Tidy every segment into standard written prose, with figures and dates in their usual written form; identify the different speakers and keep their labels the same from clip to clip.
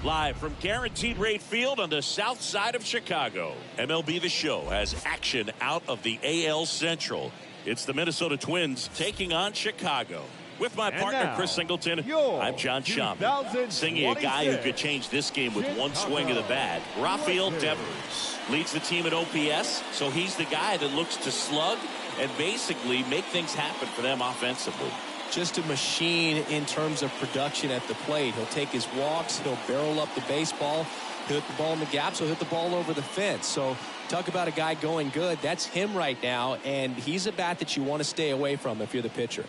Speaker 1: Live from Guaranteed Rate Field on the south side of Chicago. MLB The Show has action out of the AL Central. It's the Minnesota Twins taking on Chicago. With my partner,
Speaker 2: now,
Speaker 1: Chris Singleton, I'm John Schaum. Singing a guy who could change this game with one swing of the bat. Rafael Devers leads the team at OPS, so he's the guy that looks to slug and basically make things happen for them offensively.
Speaker 3: Just a machine in terms of production at the plate. He'll take his walks. He'll barrel up the baseball. He'll hit the ball in the gaps. He'll hit the ball over the fence. So talk about a guy going good. That's him right now, and he's a bat that you want to stay away from if you're the pitcher.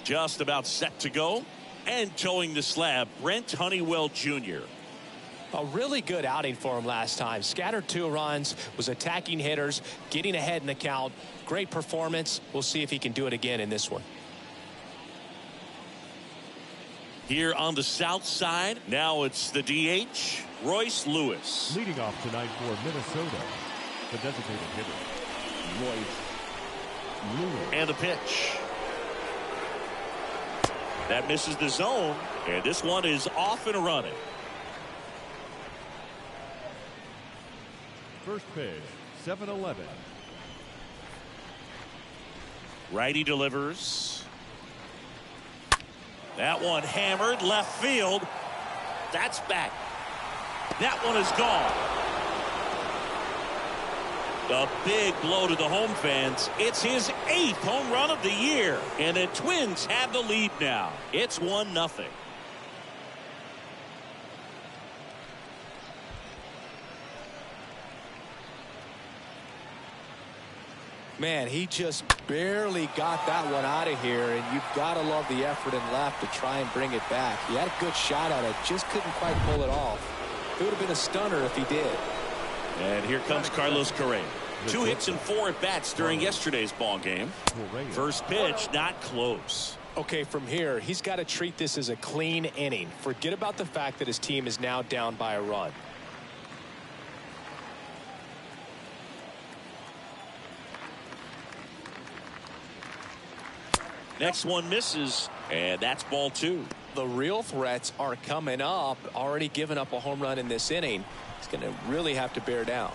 Speaker 1: Just about set to go, and towing the slab, Brent Honeywell Jr.
Speaker 3: A really good outing for him last time. Scattered 2 runs, was attacking hitters, getting ahead in the count. Great performance. We'll see if he can do it again in this one.
Speaker 1: Here on the south side, now it's the DH, Royce Lewis.
Speaker 2: Leading off tonight for Minnesota, the designated hitter, Royce Lewis.
Speaker 1: And the pitch. That misses the zone, and this one is off and running.
Speaker 2: First pitch, 7-11.
Speaker 1: Righty delivers. That one hammered left field. That's back. That one is gone. A big blow to the home fans. It's his 8th home run of the year. And the Twins have the lead now. It's 1-0.
Speaker 3: Man, he just barely got that one out of here, and you've got to love the effort in left to try and bring it back. He had a good shot at it, just couldn't quite pull it off. It would have been a stunner if he did.
Speaker 1: And here comes Carlos Correa. 2 hits and 4 at-bats during yesterday's ball game. First pitch, not close.
Speaker 3: Okay, from here, he's got to treat this as a clean inning. Forget about the fact that his team is now down by a run.
Speaker 1: Next one misses, and that's ball 2.
Speaker 3: The real threats are coming up. Already given up a home run in this inning. He's going to really have to bear down.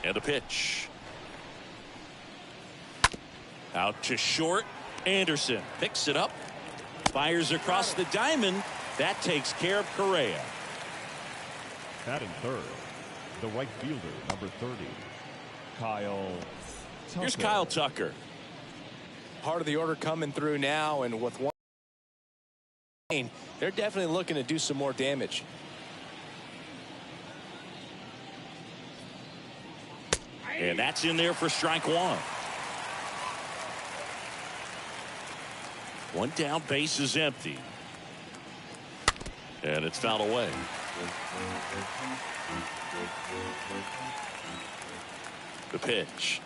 Speaker 1: And a pitch. Out to short. Anderson picks it up. Fires across the diamond. That takes care of Correa.
Speaker 2: Batting third, the right fielder, number 30, Kyle Tucker.
Speaker 1: Here's Kyle Tucker.
Speaker 3: Part of the order coming through now, and with one, they're definitely looking to do some more damage.
Speaker 1: And that's in there for strike 1. One down, base is empty. And it's fouled away. The pitch.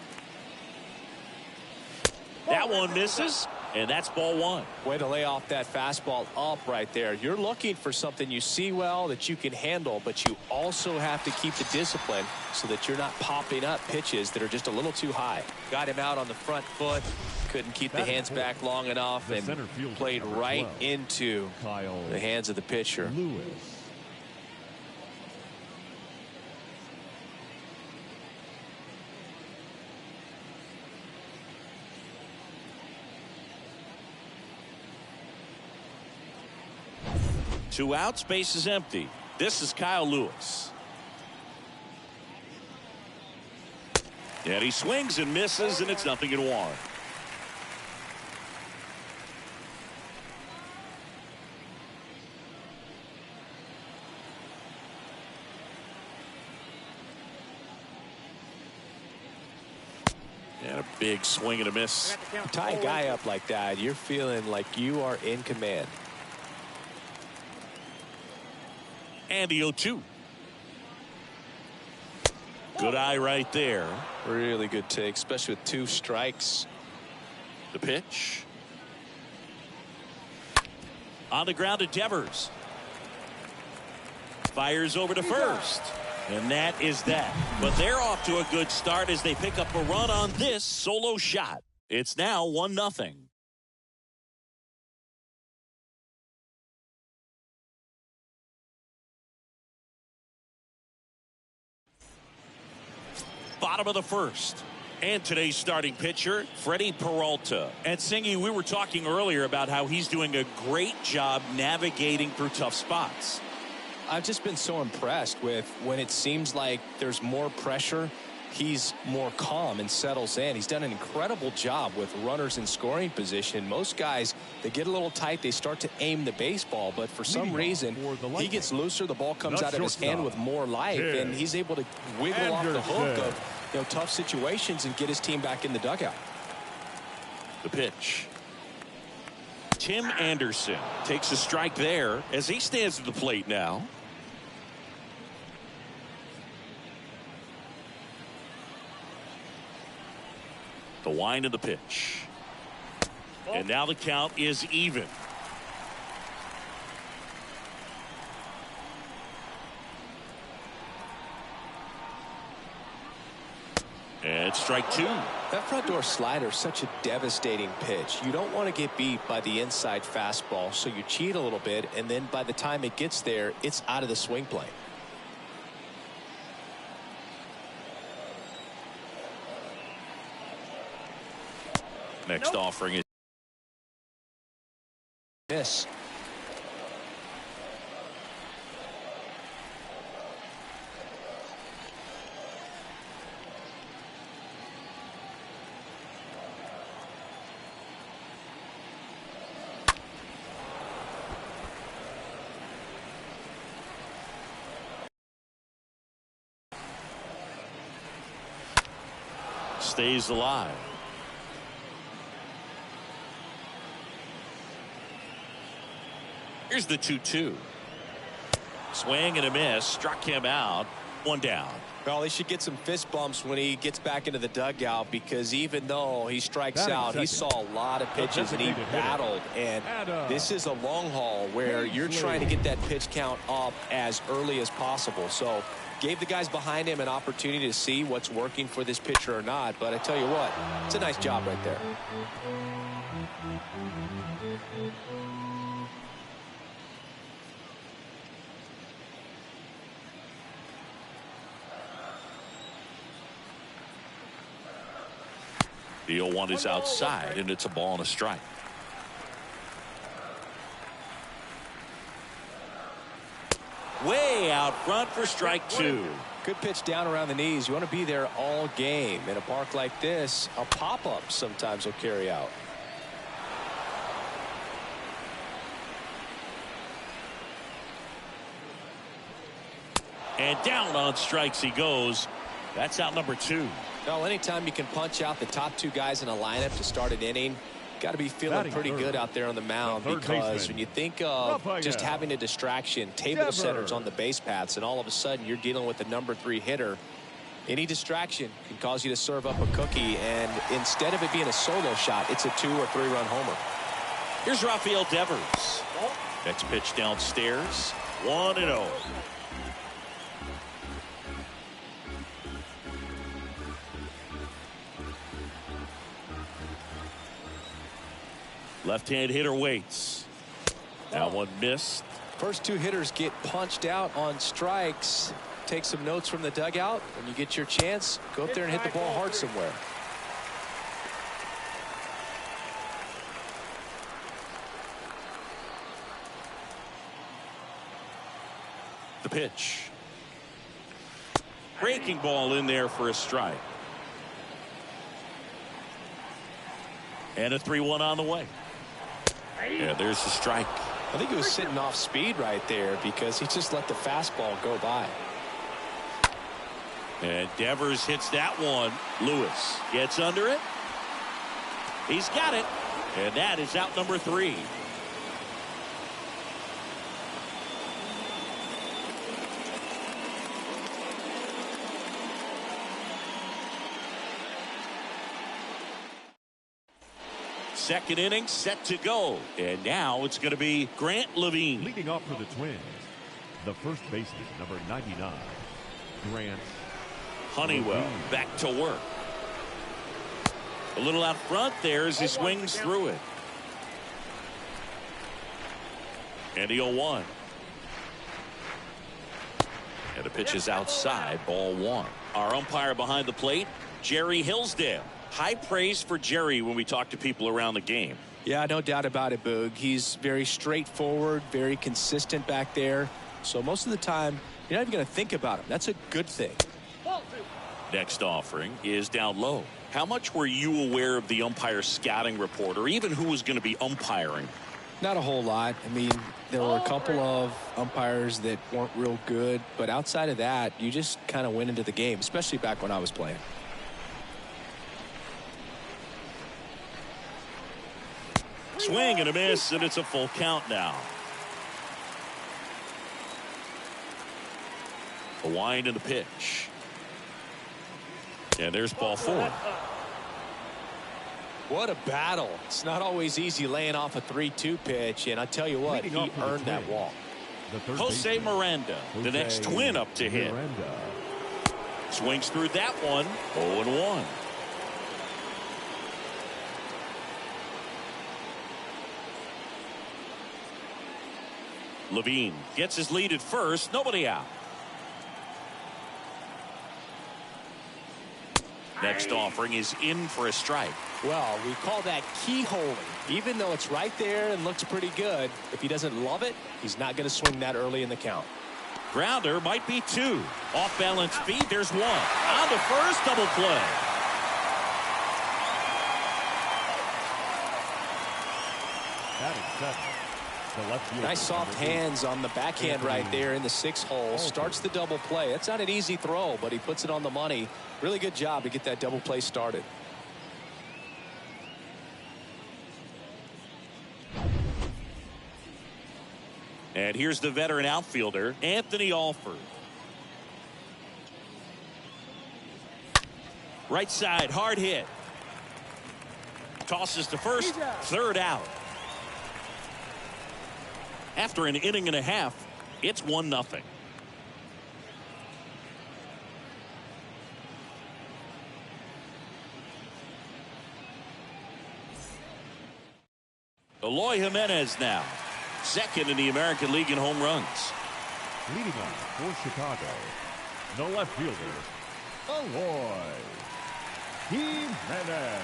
Speaker 1: That one misses, and that's ball 1.
Speaker 3: Way to lay off that fastball up right there. You're looking for something you see well that you can handle, but you also have to keep the discipline so that you're not popping up pitches that are just a little too high. Got him out on the front foot, couldn't keep the hands back long enough, and played right into the hands of the pitcher.
Speaker 2: Lewis.
Speaker 1: Two outs, base is empty. This is Kyle Lewis. And he swings and misses, and it's 0-1. And a big swing and a miss.
Speaker 3: Tie a guy up like that, you're feeling like you are in command.
Speaker 1: And the 0-2. Good eye right there.
Speaker 3: Really good take, especially with 2 strikes.
Speaker 1: The pitch. On the ground to Devers. Fires over to first. And that is that. But they're off to a good start as they pick up a run on this solo shot. It's now 1-0. bottom of the first. And today's starting pitcher, Freddie Peralta. And Singy, we were talking earlier about how he's doing a great job navigating through tough spots.
Speaker 3: I've just been so impressed with when it seems like there's more pressure, he's more calm and settles in. He's done an incredible job with runners in scoring position. Most guys, they get a little tight, they start to aim the baseball, but for some reason, he gets looser, the ball comes out of his hand with more life, and he's able to wiggle off the hook of tough situations and get his team back in the dugout.
Speaker 1: The pitch. Tim Anderson takes a strike there as he stands at the plate now. The wind of the pitch. And now the count is even. And strike two.
Speaker 3: That front door slider is such a devastating pitch. You don't want to get beat by the inside fastball, so you cheat a little bit, and then by the time it gets there, it's out of the swing plane.
Speaker 1: Next offering is
Speaker 3: miss.
Speaker 1: stays alive. Here's the 2-2. Swing and a miss. Struck him out. One down.
Speaker 3: Well, he should get some fist bumps when he gets back into the dugout, because even though he strikes out, he saw a lot of pitches and he battled. And this is a long haul where you're trying to get that pitch count up as early as possible. So gave the guys behind him an opportunity to see what's working for this pitcher or not. But I tell you what, it's a nice job right there.
Speaker 1: The 0-1 is outside, and it's a ball and a strike. Way out front for strike two.
Speaker 3: Good pitch down around the knees. You want to be there all game. In a park like this, a pop-up sometimes will carry out.
Speaker 1: And down on strikes he goes. That's out number two.
Speaker 3: Well, anytime you can punch out the top two guys in a lineup to start an inning, got to be feeling pretty good out there on the mound, because when you think of just having a distraction, table centers on the base paths, and all of a sudden you're dealing with the number 3 hitter, any distraction can cause you to serve up a cookie, and instead of it being a solo shot, it's a 2 or 3 run homer.
Speaker 1: Here's Rafael Devers. Next pitch downstairs. 1-0. Left-hand hitter waits. That one missed.
Speaker 3: First 2 hitters get punched out on strikes. Take some notes from the dugout. When you get your chance, go up there and hit the ball hard somewhere.
Speaker 1: The pitch. Breaking ball in there for a strike. And a 3-1 on the way. Yeah, there's the strike.
Speaker 3: I think he was sitting off speed right there, because he just let the fastball go by.
Speaker 1: And Devers hits that one. Lewis gets under it. He's got it. And that is out number 3. Second inning set to go. And now it's going to be Grant Levine.
Speaker 2: Leading off for the Twins, the first baseman, number 99, Grant
Speaker 1: Honeywell
Speaker 2: Levine.
Speaker 1: back to work. A little out front there as he swings through it. And the 0-1. And the pitch is outside, ball 1. Our umpire behind the plate, Jerry Hillsdale. High praise for Jerry when we talk to people around the game.
Speaker 3: Yeah, no doubt about it, Boog. He's very straightforward, very consistent back there. So most of the time, you're not even going to think about him. That's a good thing.
Speaker 1: Next offering is down low. How much were you aware of the umpire's scouting report, or even who was going to be umpiring?
Speaker 3: Not a whole lot. I mean, there were a couple of umpires that weren't real good, but outside of that, you just kind of went into the game, especially back when I was playing.
Speaker 1: Swing and a miss, and it's a full count now. A wind and the pitch. And there's ball 4.
Speaker 3: What a battle. It's not always easy laying off a 3-2 pitch, and I tell you what, he earned that walk.
Speaker 1: Jose Miranda, the next twin up to hit. Swings through that one. 0-1. Levine gets his lead at first. Nobody out. Next offering is in for a strike.
Speaker 3: Well, we call that keyholing. Even though it's right there and looks pretty good, if he doesn't love it, he's not going to swing that early in the count.
Speaker 1: Grounder might be 2. Off balance feet. There's 1. On to first, double play.
Speaker 2: Batting 7.
Speaker 3: Nice soft hands on the backhand right there in the 6th hole. Starts the double play. That's not an easy throw, but he puts it on the money. Really good job to get that double play started.
Speaker 1: And here's the veteran outfielder, Anthony Alford. Right side, hard hit. Tosses to first, 3rd out. After an inning and a half, it's 1-0. Eloy Jimenez now, 2nd in the American League in home runs.
Speaker 2: Leading off for Chicago, the left fielder, Eloy Jimenez.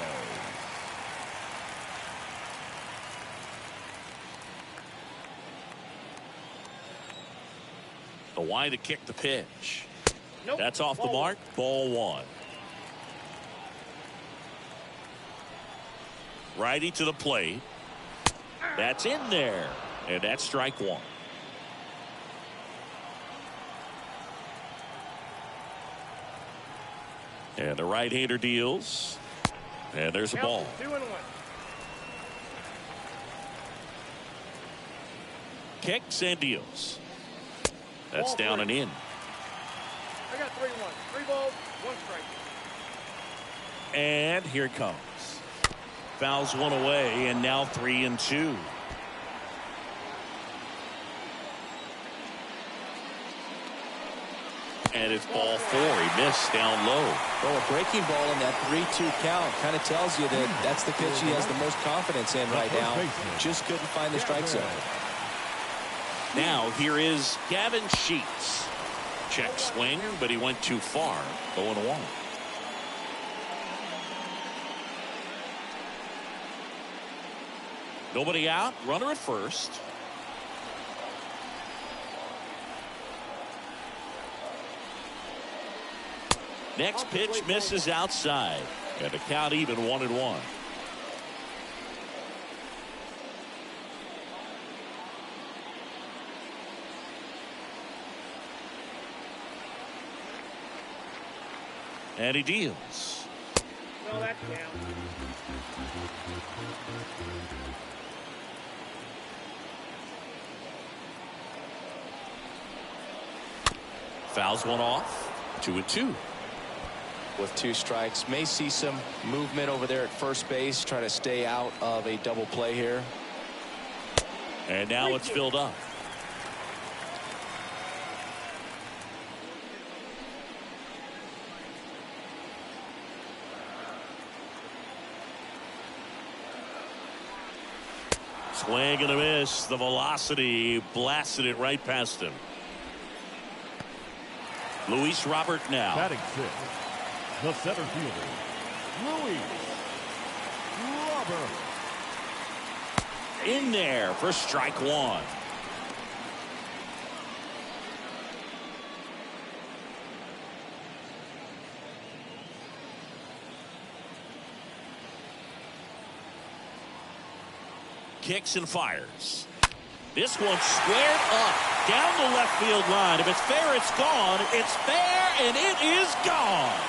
Speaker 1: The wind to kick the pitch. Nope. That's off the mark. Ball 1. Righty to the plate. That's in there. And that's strike 1. And the right-hander deals. And there's a ball.
Speaker 4: 2-1.
Speaker 1: Kicks and deals. That's down and in.
Speaker 4: I got 3-1. 3 balls, 1 strike.
Speaker 1: And here it comes. Fouls one away, and now 3-2. And it's ball 4. He missed down low.
Speaker 3: Well, a breaking ball in that 3-2 count kind of tells you that that's the pitch he has the most confidence in right now. Just couldn't find the strike zone.
Speaker 1: Now here is Gavin Sheets. Check swing, but he went too far. 0-1. Nobody out. Runner at first. Next pitch misses outside. And the count even 1-1. And he deals.
Speaker 4: No, that's down.
Speaker 1: Fouls one off. 2-2.
Speaker 3: With 2 strikes, may see some movement over there at first base, try to stay out of a double play here.
Speaker 1: And now it's filled up. Swing and a miss. The velocity blasted it right past him. Luis Robert now.
Speaker 2: Batting sixth, the center fielder, Luis Robert.
Speaker 1: In there for strike one. Kicks and fires. This one squared up down the left field line. If it's fair, it's gone. It's fair, and it is gone.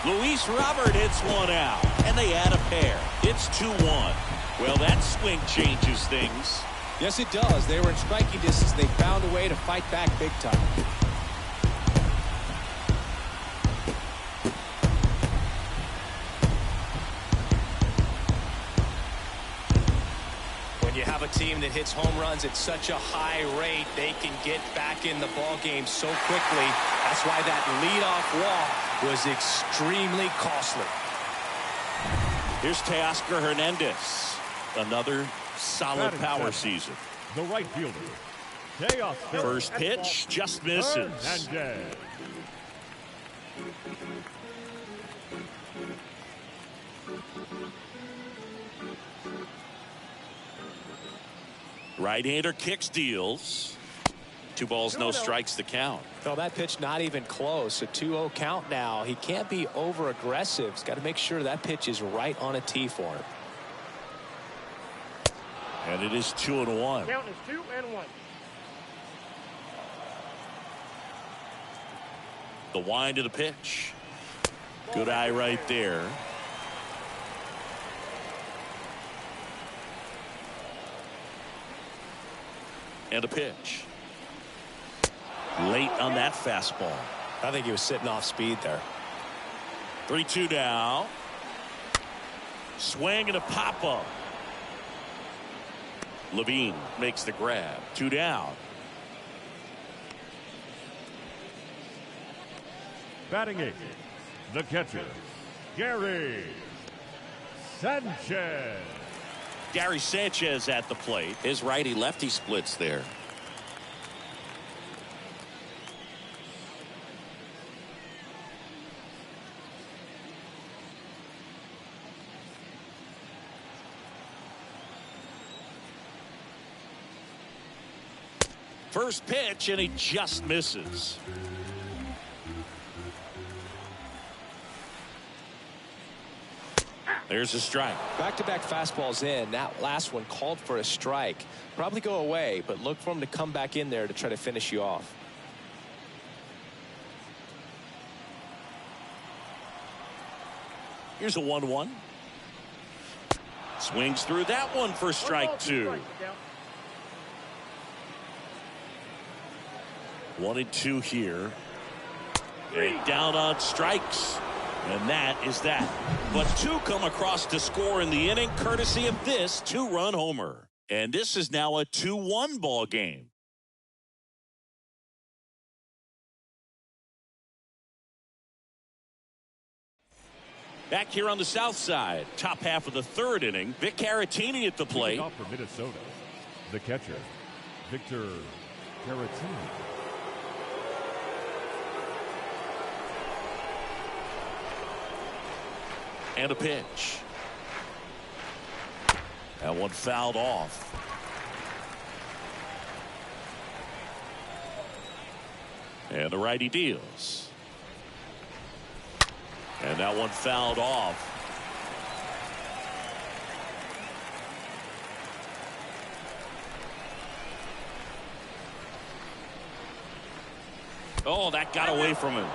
Speaker 1: Luis Robert hits one out, and they add a pair. It's 2-1. Well, that swing changes things.
Speaker 3: Yes, it does. They were in striking distance. They found a way to fight back big time. You have a team that hits home runs at such a high rate, they can get back in the ball game so quickly. That's why that leadoff walk was extremely costly.
Speaker 1: Here's Teoscar Hernandez. Another solid power season.
Speaker 2: The right fielder, Teoscar.
Speaker 1: First pitch just misses.
Speaker 2: Hernandez.
Speaker 1: Right-hander kicks, deals. 2 balls, no strikes to count.
Speaker 3: Well, that pitch not even close. A 2-0 count now. He can't be over-aggressive. He's got to make sure that pitch is right on a tee for him.
Speaker 1: And it is 2-1.
Speaker 4: Count is 2-1.
Speaker 1: The wind of the pitch. Good eye right there. And a pitch. Late on that fastball.
Speaker 3: I think he was sitting off speed there.
Speaker 1: 3-2 now. Swing and a pop-up. Levine makes the grab. 2 down.
Speaker 2: Batting eighth, the catcher, Gary Sanchez.
Speaker 1: Gary Sanchez at the plate. His righty-lefty splits there. First pitch, and he just misses. There's a strike.
Speaker 3: Back-to-back fastballs in. That last one called for a strike. Probably go away, but look for him to come back in there to try to finish you off.
Speaker 1: Here's a 1-1. Swings through that one for strike 2. 1-2 here. And down on strikes. And that is that. But 2 come across to score in the inning, courtesy of this 2-run homer. And this is now a 2-1 ball game. Back here on the south side, top half of the 3rd inning, Vic Caratini at the plate.
Speaker 2: Off for Minnesota, the catcher, Victor Caratini.
Speaker 1: And a pitch. That one fouled off. And the righty deals. And that one fouled off. Oh, that got away from him.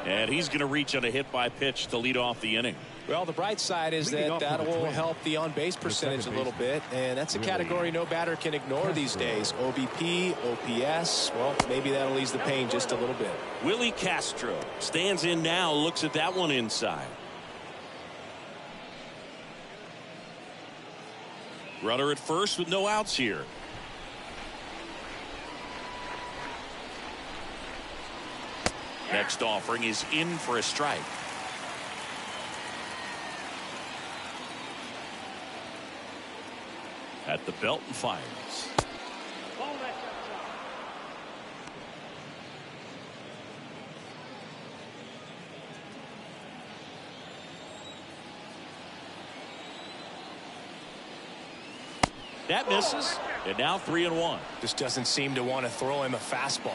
Speaker 1: And he's going to reach on a hit by pitch to lead off the inning.
Speaker 3: Well, the bright side is that will help the on-base percentage a little bit, and that's a category no batter can ignore these days. OBP, OPS, well, maybe that'll ease the pain just a little bit.
Speaker 1: Willie Castro stands in now, looks at that one inside. Runner at first with no outs here. Next offering is in for a strike. At the belt and fires. That misses. And now 3-1.
Speaker 3: Just doesn't seem to want to throw him a fastball.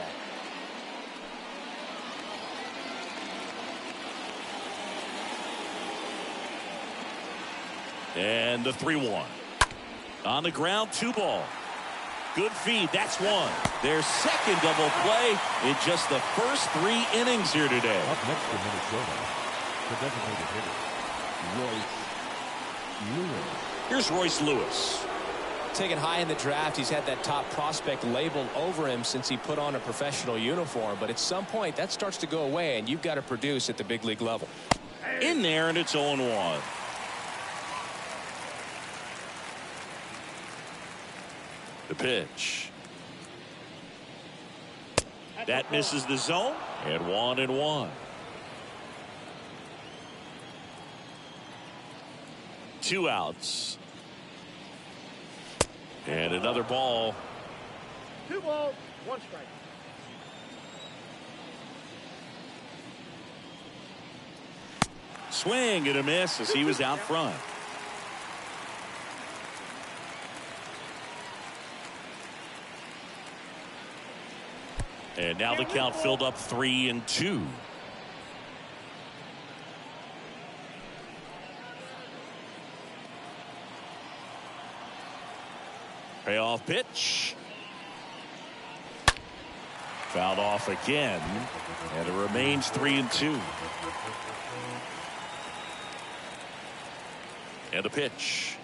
Speaker 1: And the 3-1. On the ground, 2 ball. Good feed. That's 1. Their second double play in just the first 3 innings here today.
Speaker 2: Up next to Minnesota, the designated hitter, Royce Lewis.
Speaker 1: Here's Royce Lewis.
Speaker 3: Taken high in the draft, he's had that top prospect labeled over him since he put on a professional uniform. But at some point, that starts to go away, and you've got to produce at the big league level.
Speaker 1: In there, and it's 0-1. The pitch. That misses the zone. And 1-1. 2 outs. And another ball.
Speaker 4: 2 balls, 1 strike.
Speaker 1: Swing and a miss as he was out front. And now the count filled up 3-2. Payoff pitch. Fouled off again. And it remains 3-2. And the pitch.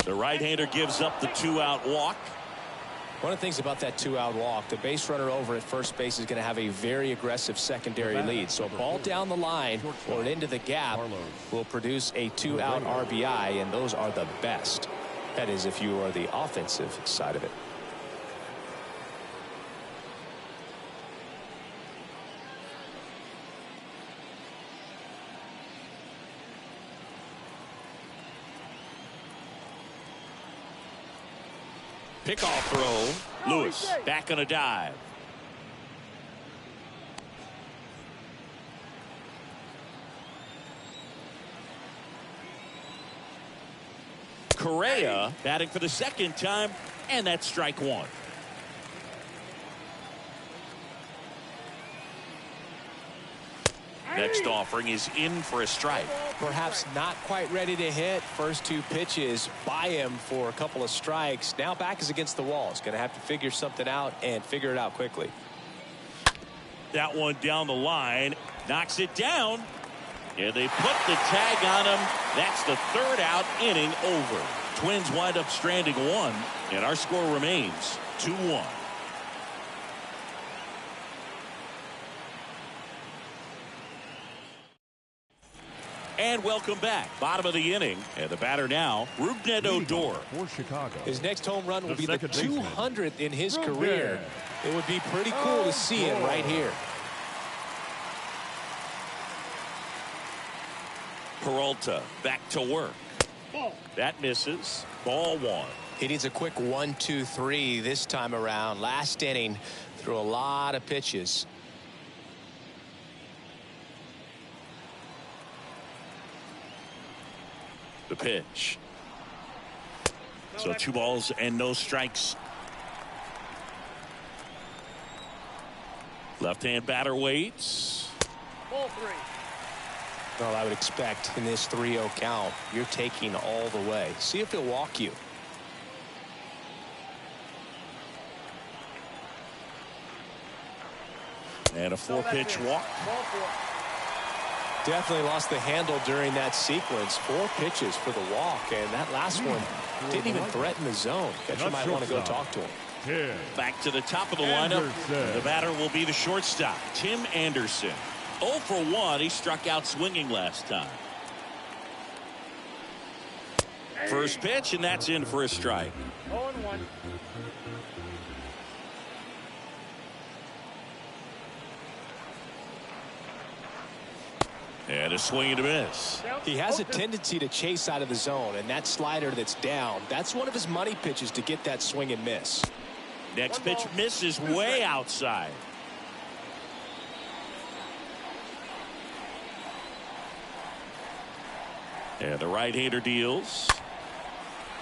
Speaker 1: The right-hander gives up the 2-out walk.
Speaker 3: One of the things about that 2-out walk, the base runner over at first base is going to have a very aggressive secondary lead. So a ball down the line or into the gap will produce a 2-out RBI, and those are the best. That is, if you are the offensive side of it.
Speaker 1: Pickoff throw. Lewis back on a dive. Correa batting for the second time, and that's strike 1. Next offering is in for a strike.
Speaker 3: Perhaps not quite ready to hit. First 2 pitches by him for a couple of strikes. Now back is against the wall. He's going to have to figure something out and figure it out quickly.
Speaker 1: That one down the line. Knocks it down. And they put the tag on him. That's the 3rd out, inning over. Twins wind up stranding 1. And our score remains 2-1. And welcome back. Bottom of the inning. And the batter now, Rougned Odor.
Speaker 2: For Chicago.
Speaker 3: His next home run will be the
Speaker 2: second baseman,
Speaker 3: 200th in his career. It would be pretty cool to see it right here.
Speaker 1: Peralta back to work. That misses. Ball 1.
Speaker 3: He needs a quick 1-2-3 this time around. Last inning, threw a lot of pitches.
Speaker 1: The pitch. So 2 balls and no strikes. Left-hand batter waits.
Speaker 4: Ball 3.
Speaker 3: Well, I would expect in this 3-0 count, you're taking all the way. See if he'll walk you.
Speaker 1: And a 4-pitch walk.
Speaker 4: Ball 4.
Speaker 3: Definitely lost the handle during that sequence. 4 pitches for the walk, and that last one didn't even threaten the zone. Catcher might want to go talk to him.
Speaker 1: Back to the top of the lineup. The batter will be the shortstop, Tim Anderson. 0 for 1. He struck out swinging last time. First pitch, and that's in for a strike.
Speaker 4: 0-1.
Speaker 1: And a swing and a miss.
Speaker 3: He has a tendency to chase out of the zone, and that slider that's down, that's one of his money pitches to get that swing and miss.
Speaker 1: Next pitch misses way outside. And the right-hander deals.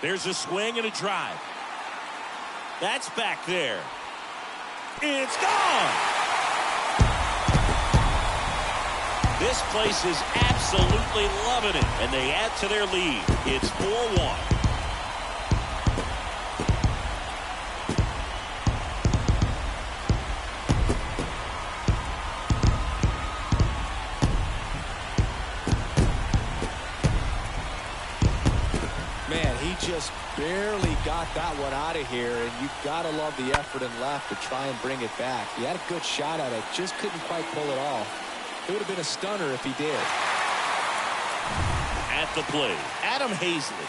Speaker 1: There's a swing and a drive. That's back there. It's gone. This place is absolutely loving it, and they add to their lead. It's 4-1.
Speaker 3: Man, he just barely got that one out of here, and you've got to love the effort and left to try and bring it back. He had a good shot at it, just couldn't quite pull it off. It would have been a stunner if he did.
Speaker 1: At the plate, Adam Hazley.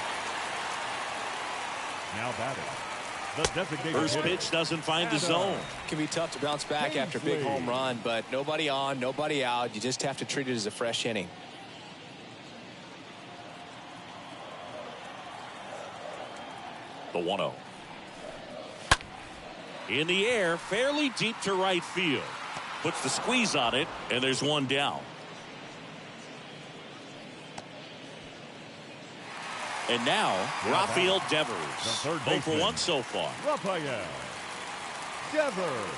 Speaker 2: Now batting, the designated
Speaker 1: First
Speaker 2: hitter,
Speaker 1: pitch doesn't find the zone.
Speaker 3: It can be tough to bounce back after a big home run, but nobody on, nobody out. You just have to treat it as a fresh inning.
Speaker 1: The 1-0. In the air, fairly deep to right field. Puts the squeeze on it, and there's one down. And now, Rafael Devers. 0 for 1 so far.
Speaker 2: Rafael Devers.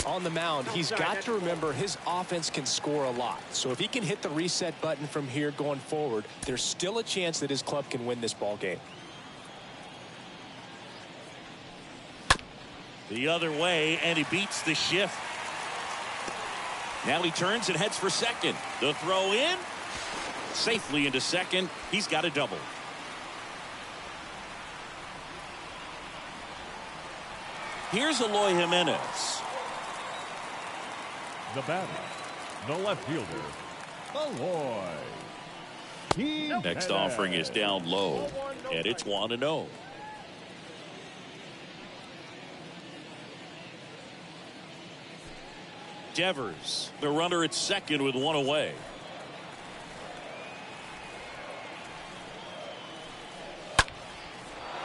Speaker 3: On the mound, he's got to remember his offense can score a lot. So if he can hit the reset button from here going forward, there's still a chance that his club can win this ball game.
Speaker 1: The other way, and he beats the shift. Now he turns and heads for second. The throw in. Safely into second. He's got a double. Here's Eloy Jimenez.
Speaker 2: The batter, the left fielder, Eloy.
Speaker 1: Next offering is down low, and it's 1-0. Devers, the runner at second with one away.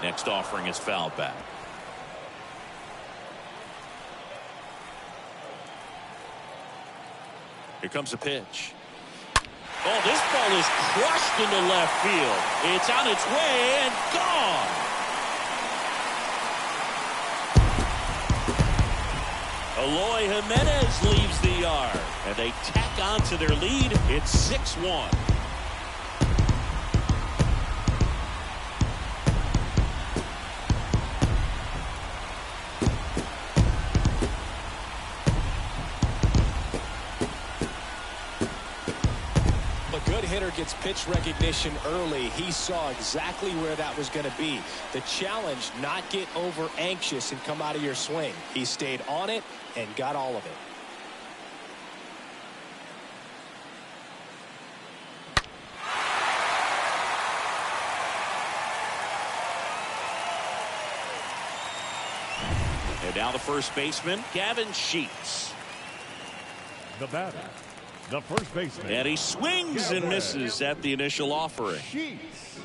Speaker 1: Next offering is fouled back. Here comes a pitch. Oh, this ball is crushed into left field. It's on its way and gone. Eloy Jimenez leaves the yard, and they tack on to their lead. It's 6-1.
Speaker 3: Gets pitch recognition early. He saw exactly where that was going to be. The challenge, not get over anxious and come out of your swing. He stayed on it and got all of it.
Speaker 1: And now the first baseman, Gavin Sheets.
Speaker 2: The batter, the first baseman.
Speaker 1: And he swings and misses at the initial offering.
Speaker 2: Sheets.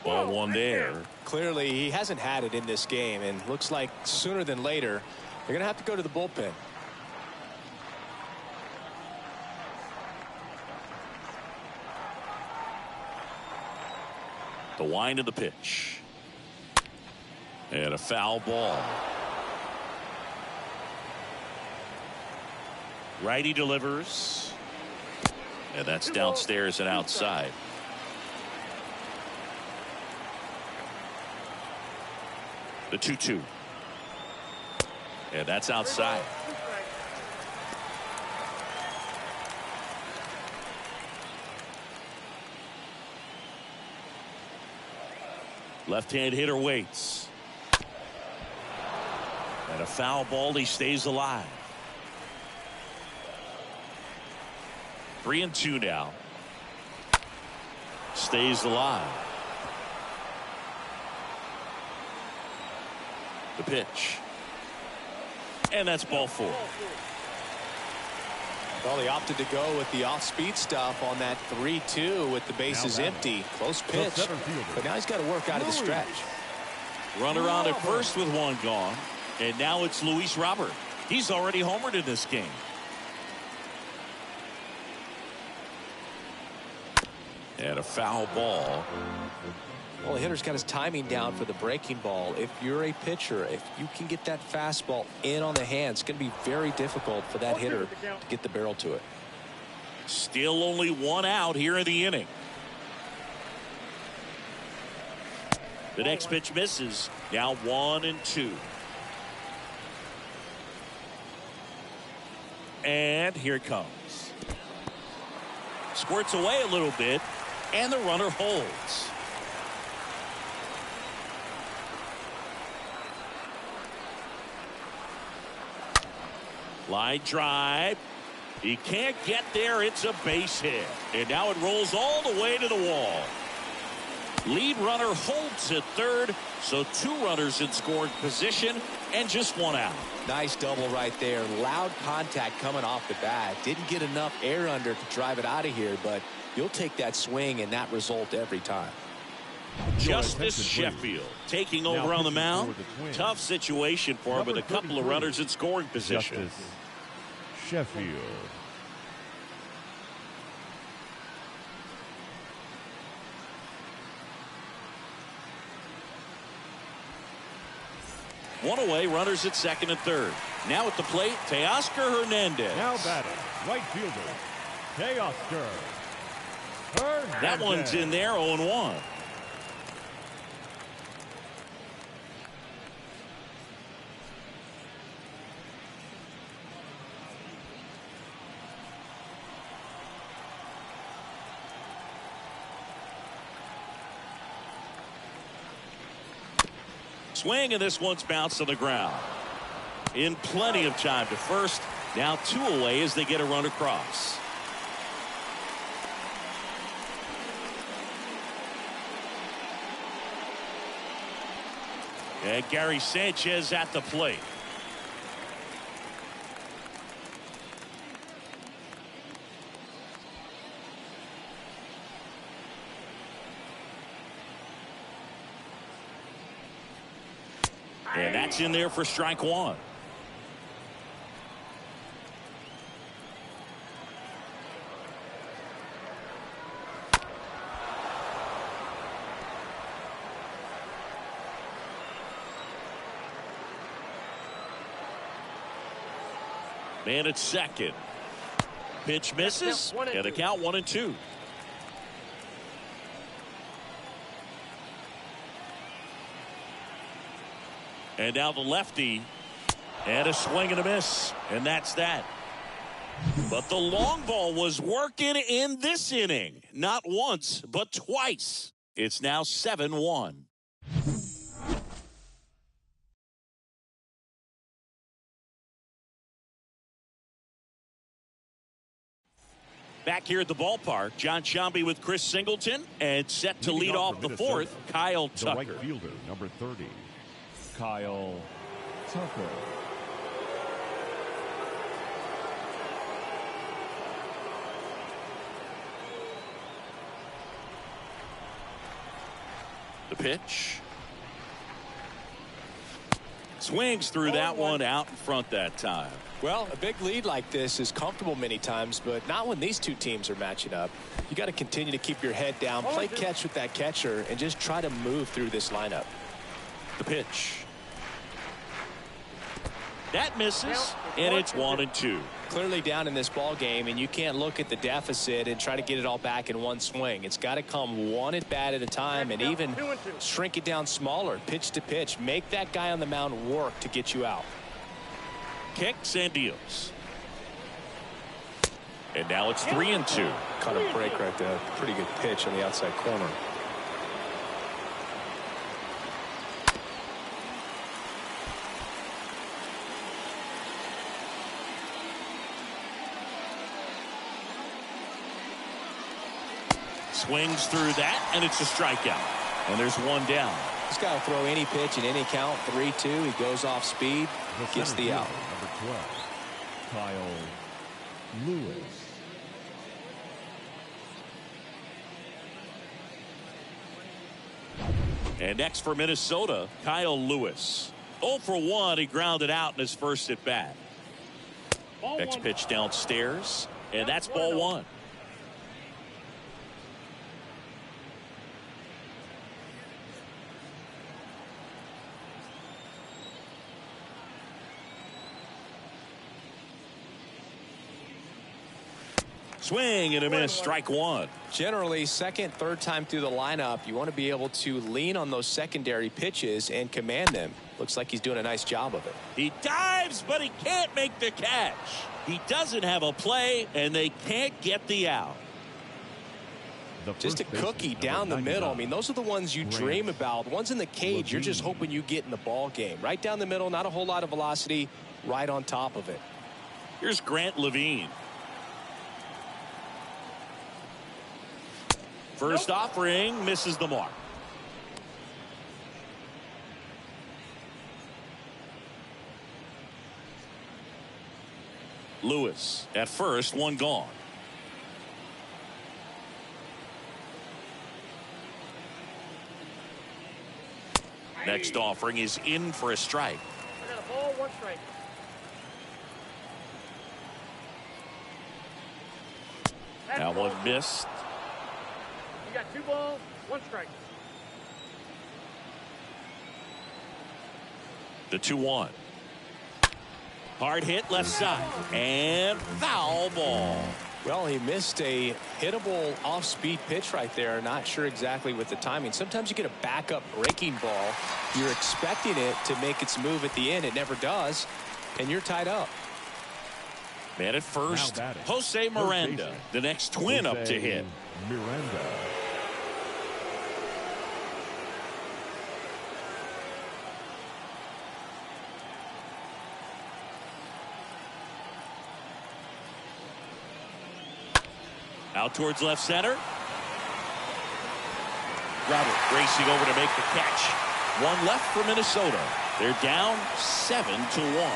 Speaker 1: Ball one there.
Speaker 3: Clearly, he hasn't had it in this game, and looks like sooner than later, they're going to have to go to the bullpen.
Speaker 1: The wind of the pitch. And a foul ball. Righty delivers. And that's downstairs and outside. The 2-2. And that's outside. Left-hand hitter waits. And a foul ball. He stays alive. 3-2 now. Stays alive. The pitch. And that's ball four.
Speaker 3: Well, he opted to go with the off-speed stuff on that 3-2 with the bases empty. Close pitch. But now he's got to work out of the stretch.
Speaker 1: Runner on at first with one gone. And now it's Luis Robert. He's already homered in this game. And a foul ball.
Speaker 3: Well, the hitter's got his timing down for the breaking ball. If you're a pitcher, if you can get that fastball in on the hands, it's going to be very difficult for that hitter to get the barrel to it.
Speaker 1: Still only one out here in the inning. The next pitch misses. Now 1-2. And here it comes. Squirts away a little bit, and the runner holds. Line drive. He can't get there. It's a base hit. And now it rolls all the way to the wall. Lead runner holds at third, so 2 runners in scoring position and just 1 out.
Speaker 3: Nice double right there. Loud contact coming off the bat. Didn't get enough air under to drive it out of here, but you'll take that swing and that result every time.
Speaker 1: Justice Sheffield taking over on the mound. Tough situation for him with a couple of runners in scoring position.
Speaker 2: Justice Sheffield.
Speaker 1: One away, runners at second and third. Now at the plate, Teoscar Hernandez.
Speaker 2: Now batting, right fielder, Teoscar Hernandez.
Speaker 1: That one's in there, 0-1. Swing, and this one's bounced on the ground. In plenty of time to first. Now 2 away as they get a run across. And Gary Sanchez at the plate. And that's in there for strike 1. Man at second. Pitch misses. And a count 1-2. And now the lefty, and a swing and a miss, and that's that. But the long ball was working in this inning, not once but twice. It's now 7-1. Back here at the ballpark, John Sciambi with Chris Singleton, and set to lead off the fourth, Kyle Tucker.
Speaker 2: The right fielder, number 30. Kyle Tucker.
Speaker 1: The pitch. Swings through that one, out in front that time.
Speaker 3: Well, a big lead like this is comfortable many times, but not when these two teams are matching up. You got to continue to keep your head down, play catch with that catcher, and just try to move through this lineup.
Speaker 1: The pitch. That misses, and it's 1-2.
Speaker 3: Clearly down in this ball game, and you can't look at the deficit and try to get it all back in one swing. It's got to come one at bat at a time, and even shrink it down smaller, pitch to pitch. Make that guy on the mound work to get you out.
Speaker 1: Kicks and deals. And now it's 3-2.
Speaker 3: Cut a break right there. Pretty good pitch on the outside corner.
Speaker 1: Swings through that, and it's a strikeout. And there's one down.
Speaker 3: He's got to throw any pitch in any count. 3-2. He goes off speed, gets the out.
Speaker 2: Number 12, Kyle Lewis.
Speaker 1: And next for Minnesota, Kyle Lewis. 0 for 1. He grounded out in his first at bat. Next pitch downstairs, and that's ball 1. Swing and a miss, strike 1.
Speaker 3: Generally, second, third time through the lineup, you want to be able to lean on those secondary pitches and command them. Looks like he's doing a nice job of it.
Speaker 1: He dives, but he can't make the catch. He doesn't have a play, and they can't get the out.
Speaker 3: Just a cookie down the middle. I mean, those are the ones you dream about. Ones in the cage, you're just hoping you get in the ball game. Right down the middle, not a whole lot of velocity, right on top of it.
Speaker 1: Here's Grant Levine. First offering misses the mark. Lewis at first, one gone. Next offering is in for a strike.
Speaker 4: I got a ball, 1 strike.
Speaker 1: That one missed.
Speaker 4: You got 2 balls, 1 strike.
Speaker 1: The 2-1. Hard hit left side and foul ball.
Speaker 3: Well, he missed a hittable off-speed pitch right there. Not sure exactly with the timing. Sometimes you get a backup breaking ball. You're expecting it to make its move at the end. It never does, and you're tied up.
Speaker 1: Man at first, Jose Miranda, the next twin up to hit.
Speaker 2: Miranda.
Speaker 1: Out towards left center. Robert racing over to make the catch. One left for Minnesota. They're down 7-1.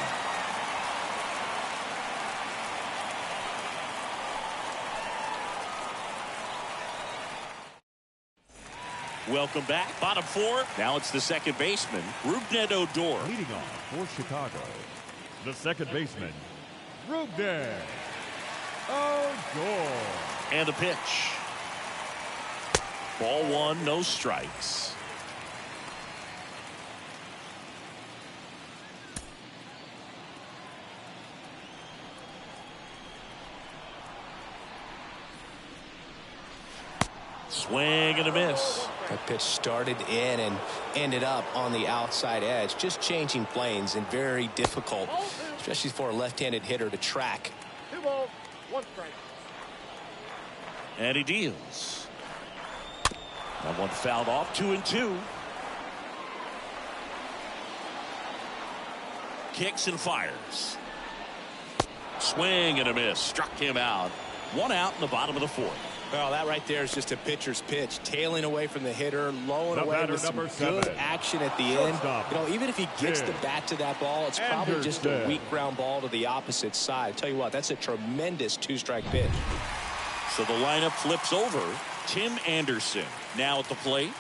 Speaker 1: Welcome back. Bottom 4. Now it's the second baseman, Rougned Odor.
Speaker 2: Leading off for Chicago, the second baseman, Rougned Odor.
Speaker 1: And the pitch. Ball 1, no strikes. Swing and a miss.
Speaker 3: That pitch started in and ended up on the outside edge. Just changing planes and very difficult, especially for a left-handed hitter to track.
Speaker 4: 2 balls, 1 strike.
Speaker 1: And he deals. That one fouled off. 2-2. Kicks and fires. Swing and a miss. Struck him out. 1 out in the bottom of the 4th.
Speaker 3: Well, that right there is just a pitcher's pitch. Tailing away from the hitter, lowing away with some good action at the end. You know, even if he gets the bat to that ball, it's probably just a weak ground ball to the opposite side. Tell you what, that's a tremendous 2-strike pitch.
Speaker 1: So the lineup flips over. Tim Anderson now at the plate.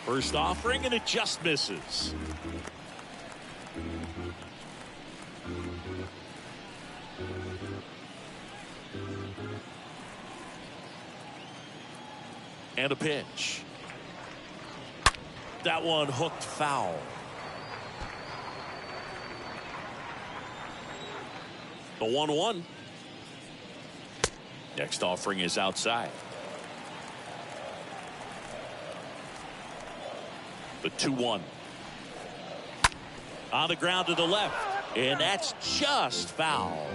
Speaker 1: First offering, and it just misses. And a pitch. That one hooked foul. The 1-1. Next offering is outside. The 2-1. On the ground to the left. And that's just foul.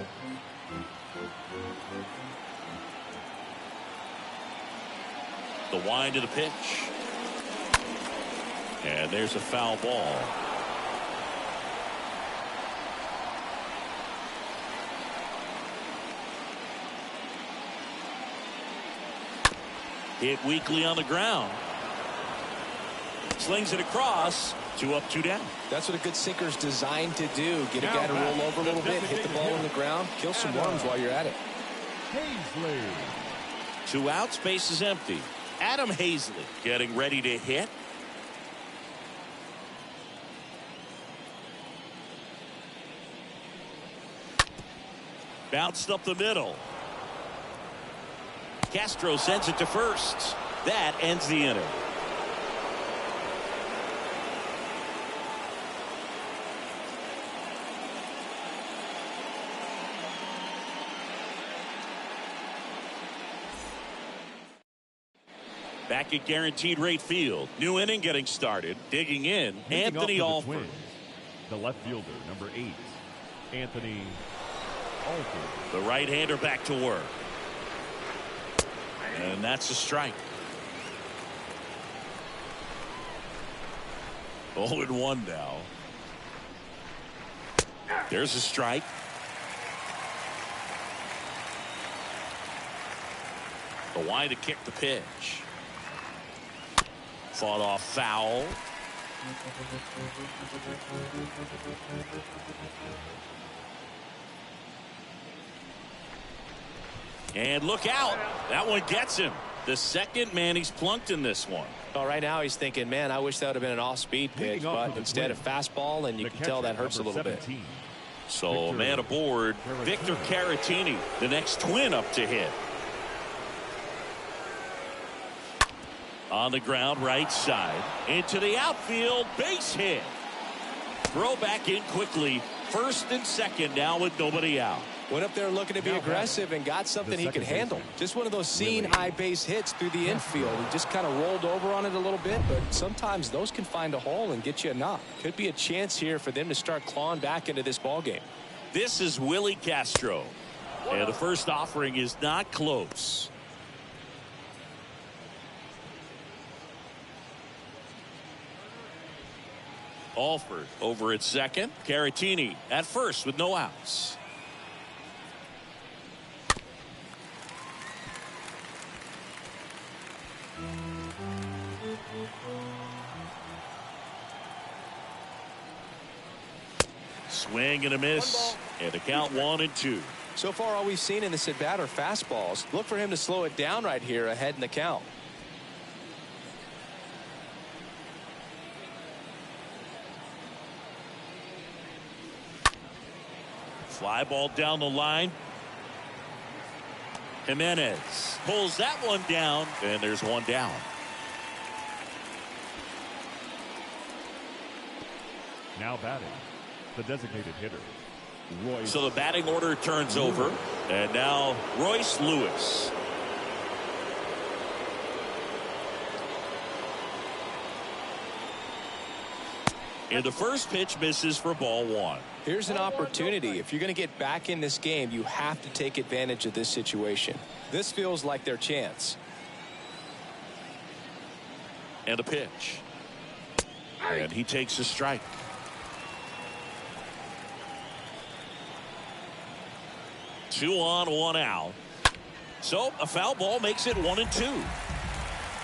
Speaker 1: The wind of the pitch. And there's a foul ball. Hit weakly on the ground. Slings it across. 2 up, 2 down.
Speaker 3: That's what a good sinker is designed to do. Get a guy to roll over a little bit, hit the ball on the ground, kill some worms while you're at it.
Speaker 2: Hazley.
Speaker 1: 2 outs, base is empty. Adam Hazley getting ready to hit. Bounced up the middle. Castro sends it to first. That ends the inning. Back at Guaranteed Rate Field. New inning getting started. Digging in, Anthony Alford.
Speaker 2: The left fielder, number 8, Anthony Alford.
Speaker 1: The right-hander back to work. And that's a strike. 0-1 now. There's a strike. The wide to kick the pitch. Fought off foul. And look out. That one gets him. The second man he's plunked in this one.
Speaker 3: Well, right now he's thinking, man, I wish that would have been an off-speed pitch, but instead a fastball, and you can tell that hurts a little bit.
Speaker 1: So man aboard, Victor Caratini, the next twin up to hit. On the ground, right side. Into the outfield, base hit. Throw back in quickly. First and second now with nobody out.
Speaker 3: Went up there looking to be aggressive and got something he could handle. Just one of those seeing eye base hits through the infield. He just kind of rolled over on it a little bit, but sometimes those can find a hole and get you a knock. Could be a chance here for them to start clawing back into this ball game.
Speaker 1: This is Willie Castro. And the first offering is not close. Alford over at second. Caratini at first with no outs. Swing and a miss. And the count 1-2.
Speaker 3: So far all we've seen in this at bat are fastballs. Look for him to slow it down right here ahead in the count.
Speaker 1: Fly ball down the line. Jimenez pulls that one down, and there's one down.
Speaker 2: Now batting, the designated hitter, Royce.
Speaker 1: So the batting order turns over, and now Royce Lewis. And the first pitch misses for ball 1.
Speaker 3: Here's an opportunity. If you're going to get back in this game, you have to take advantage of this situation. This feels like their chance.
Speaker 1: And a pitch. And he takes a strike. Two on, one out. So a foul ball makes it 1-2.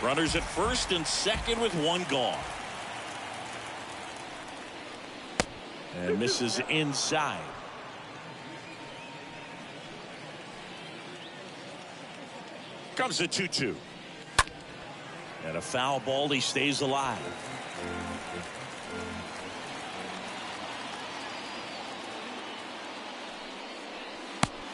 Speaker 1: Runners at first and second with one gone. And misses inside. Comes a 2-2. And a foul ball. He stays alive.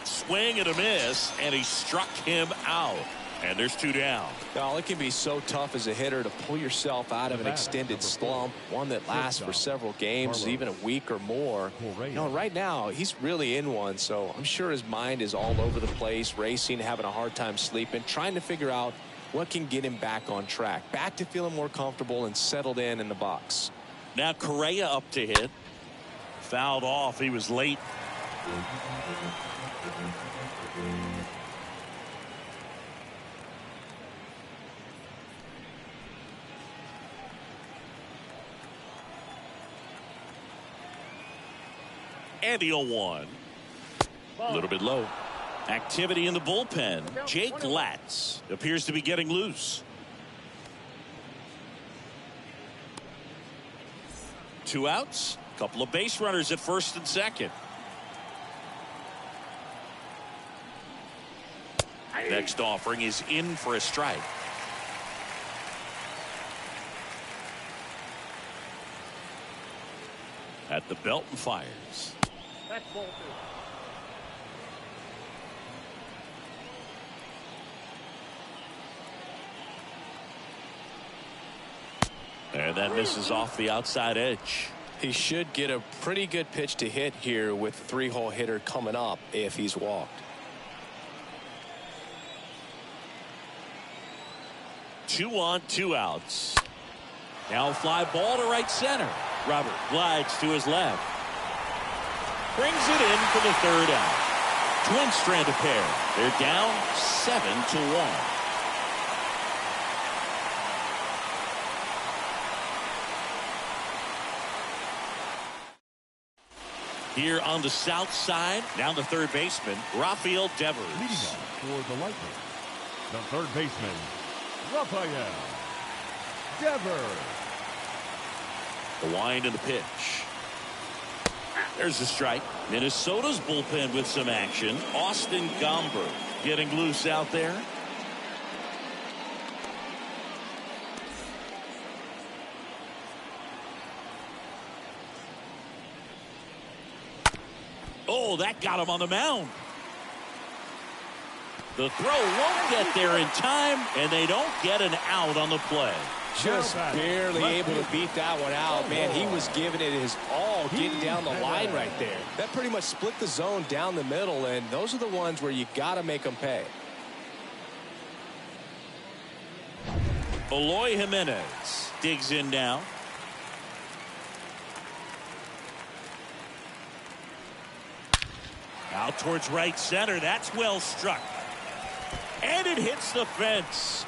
Speaker 1: Swing and a miss, and he struck him out. And there's two down.
Speaker 3: Well, it can be so tough as a hitter to pull yourself out of an extended slump, one that lasts for several games, even a week or more. You know, right now, he's really in one, so I'm sure his mind is all over the place, racing, having a hard time sleeping, trying to figure out what can get him back on track, back to feeling more comfortable and settled in the box.
Speaker 1: Now Correa up to hit. Fouled off. He was late. And the 0-1. A little bit low. Activity in the bullpen. Jake Latz appears to be getting loose. Two outs. Couple of base runners at first and second. Next offering is in for a strike. At the belt and fires.
Speaker 4: That's ball
Speaker 1: 2. And that misses off the outside edge.
Speaker 3: He should get a pretty good pitch to hit here with the 3-hole hitter coming up if he's walked.
Speaker 1: 2 on, 2 outs. Now a fly ball to right center. Robert glides to his left. Brings it in for the 3rd out. Twins strand a pair. They're down 7-1. Here on the south side, now the third baseman, Rafael Devers.
Speaker 2: Leading off for the Lightning, the third baseman, Rafael Devers.
Speaker 1: The wind and the pitch. There's the strike. Minnesota's bullpen with some action. Austin Gomber getting loose out there. Oh, that got him on the mound. The throw won't get there in time, and they don't get an out on the play.
Speaker 3: Just barely able to beat that one out. Man, he was giving it his all getting down the line right there. That pretty much split the zone down the middle, and those are the ones where you got to make them pay.
Speaker 1: Eloy Jimenez digs in now. Out towards right center. That's well struck. And it hits the fence.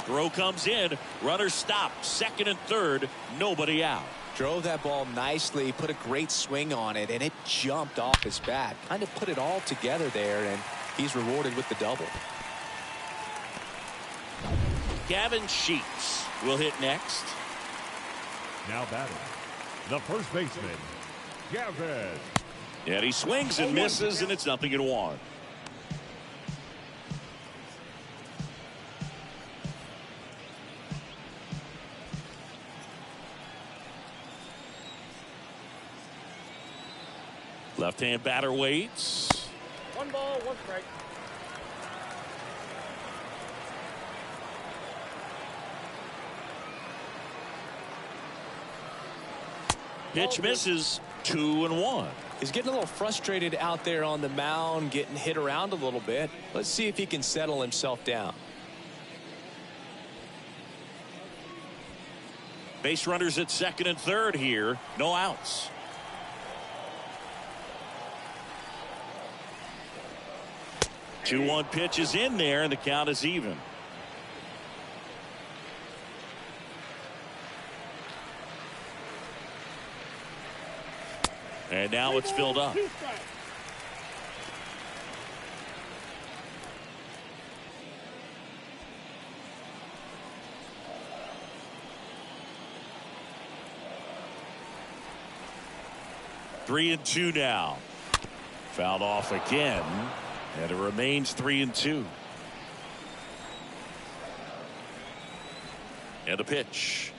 Speaker 1: Throw comes in. Runner stopped. 2nd and 3rd. Nobody out.
Speaker 3: Drove that ball nicely. Put a great swing on it. And it jumped off his bat. Kind of put it all together there. And he's rewarded with the double.
Speaker 1: Gavin Sheets will hit next.
Speaker 2: Now batting, the first baseman, Gavin.
Speaker 1: And he swings and misses, and it's 0-1. Left-hand batter waits.
Speaker 4: 1 ball, 1 strike.
Speaker 1: Pitch misses. 2-1.
Speaker 3: He's getting a little frustrated out there on the mound, getting hit around a little bit. Let's see if he can settle himself down.
Speaker 1: Base runners at 2nd and 3rd here. No outs. Two 2-1 pitch is in there, and the count is even. And now it's filled up. Three and two now. Fouled off again, and it remains 3-2. And a pitch.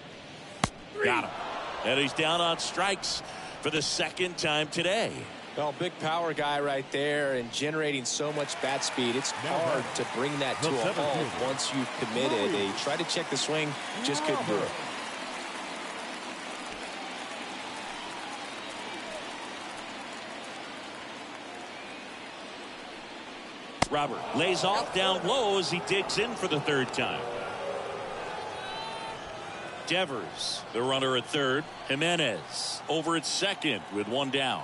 Speaker 1: Got him. And he's down on strikes for the 2nd time today.
Speaker 3: Well, big power guy right there and generating so much bat speed. It's hard to bring that to a halt once you've committed. They tried to check the swing, just couldn't do it.
Speaker 1: Robert lays off down low as he digs in for the 3rd time. Devers, the runner at 3rd. Jimenez over at 2nd with 1 down.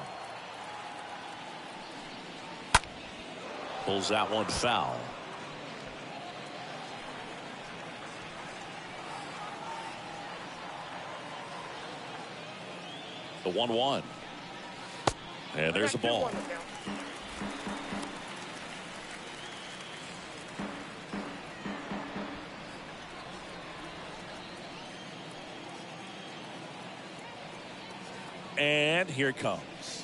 Speaker 1: Pulls that one foul. The 1-1. And there's a ball. And here it comes.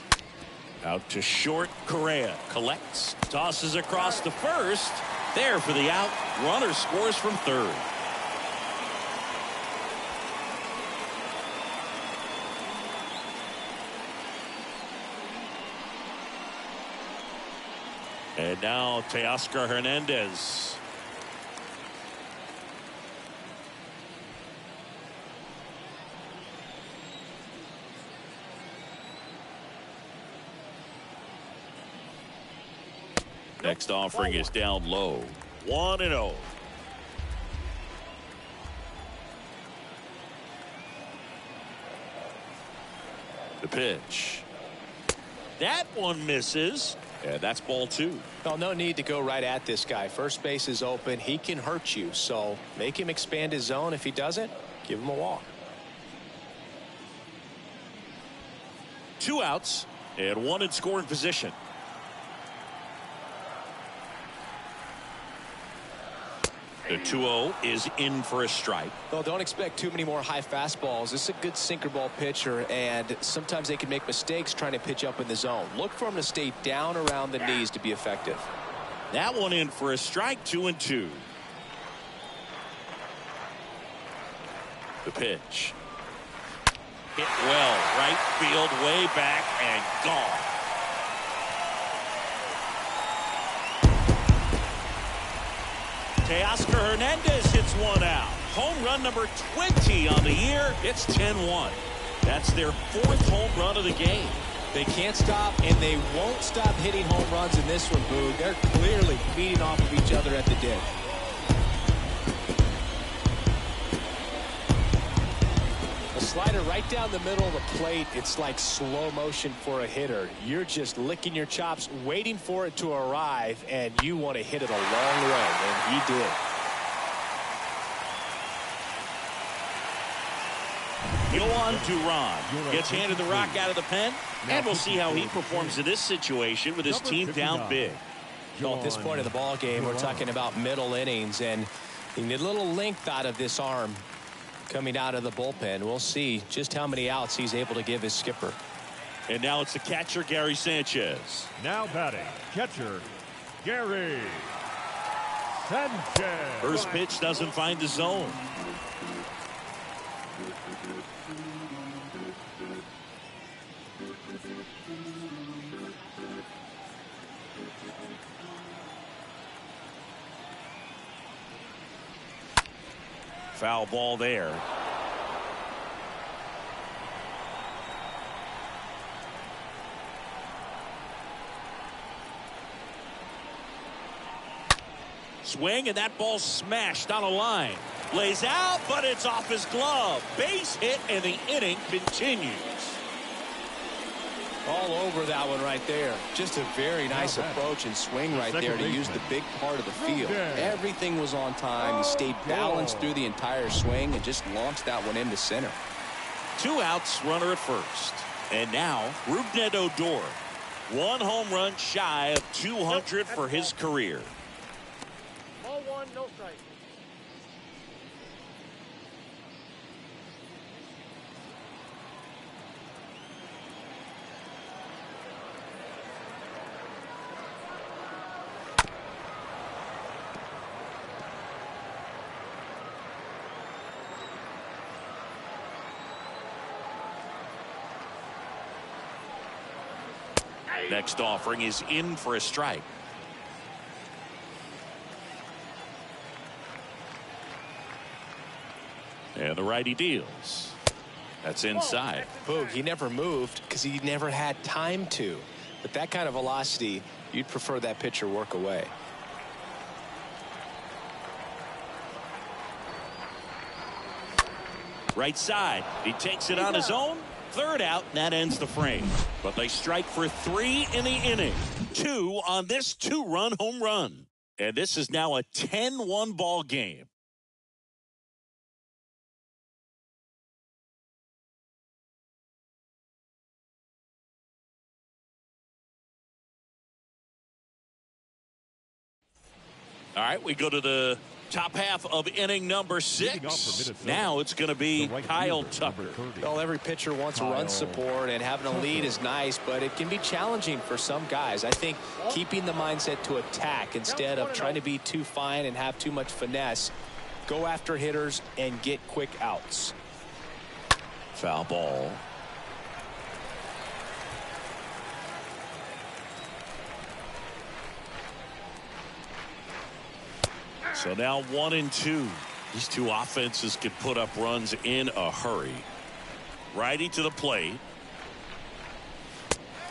Speaker 1: Out to short. Correa collects, tosses across to first. There for the out. Runner scores from 3rd. And now Teoscar Hernandez. Next offering is down low. 1-0. The pitch. That one misses. And that's ball 2.
Speaker 3: Well, no need to go right at this guy. First base is open. He can hurt you. So make him expand his zone. If he doesn't, give him a walk.
Speaker 1: 2 outs and 1 in scoring position. The 2-0 is in for a strike.
Speaker 3: Well, don't expect too many more high fastballs. This is a good sinker ball pitcher, and sometimes they can make mistakes trying to pitch up in the zone. Look for him to stay down around the knees to be effective.
Speaker 1: That one in for a strike. 2-2. The pitch. Hit well. Right field, way back, and gone. Teoscar Hernandez hits one out. Home run number 20 on the year. It's 10-1. That's their 4th home run of the game.
Speaker 3: They can't stop, and they won't stop hitting home runs in this one, Boog. They're clearly feeding off of each other at the dish. A slider right down the middle of the plate. It's like slow motion for a hitter. You're just licking your chops, waiting for it to arrive, and you want to hit it a long way, and he did.
Speaker 1: Yohan Duran gets handed the rock out of the pen, and we'll see how he performs in this situation with his team down big.
Speaker 3: Well, at this point of the ball game, we're talking about middle innings, and you need a little length out of this arm coming out of the bullpen. We'll see just how many outs he's able to give his skipper.
Speaker 1: And now it's the catcher, Gary Sanchez.
Speaker 2: Now batting, catcher, Gary Sanchez.
Speaker 1: First pitch doesn't find the zone. Foul ball there. Swing, and that ball smashed on a line. Lays out, but it's off his glove. Base hit, and the inning continues.
Speaker 3: All over that one right there. Just a very nice approach and swing right there to use the big part of the field. Everything was on time. He stayed balanced through the entire swing and just launched that one into center.
Speaker 1: 2 outs, runner at first. And now, Rougned Odor. 1 home run shy of 200 for his career.
Speaker 4: Ball 1, no strike.
Speaker 1: Next offering is in for a strike. And the righty deals. That's inside.
Speaker 3: Boog, he never moved because he never had time to. With that kind of velocity, you'd prefer that pitcher work away.
Speaker 1: Right side. He takes it on his own. 3rd out, and that ends the frame. But they strike for 3 in the inning. 2 on this 2-run home run. And this is now a 10-1 ball game. All right, we go to the top half of inning number 6. Now it's going to be Kyle Tucker.
Speaker 3: Well, every pitcher wants run support, and having a lead is nice, but it can be challenging for some guys. I think keeping the mindset to attack instead of trying to be too fine and have too much finesse, go after hitters and get quick outs.
Speaker 1: Foul ball. So now 1-2. These two offenses can put up runs in a hurry. Righty to the plate.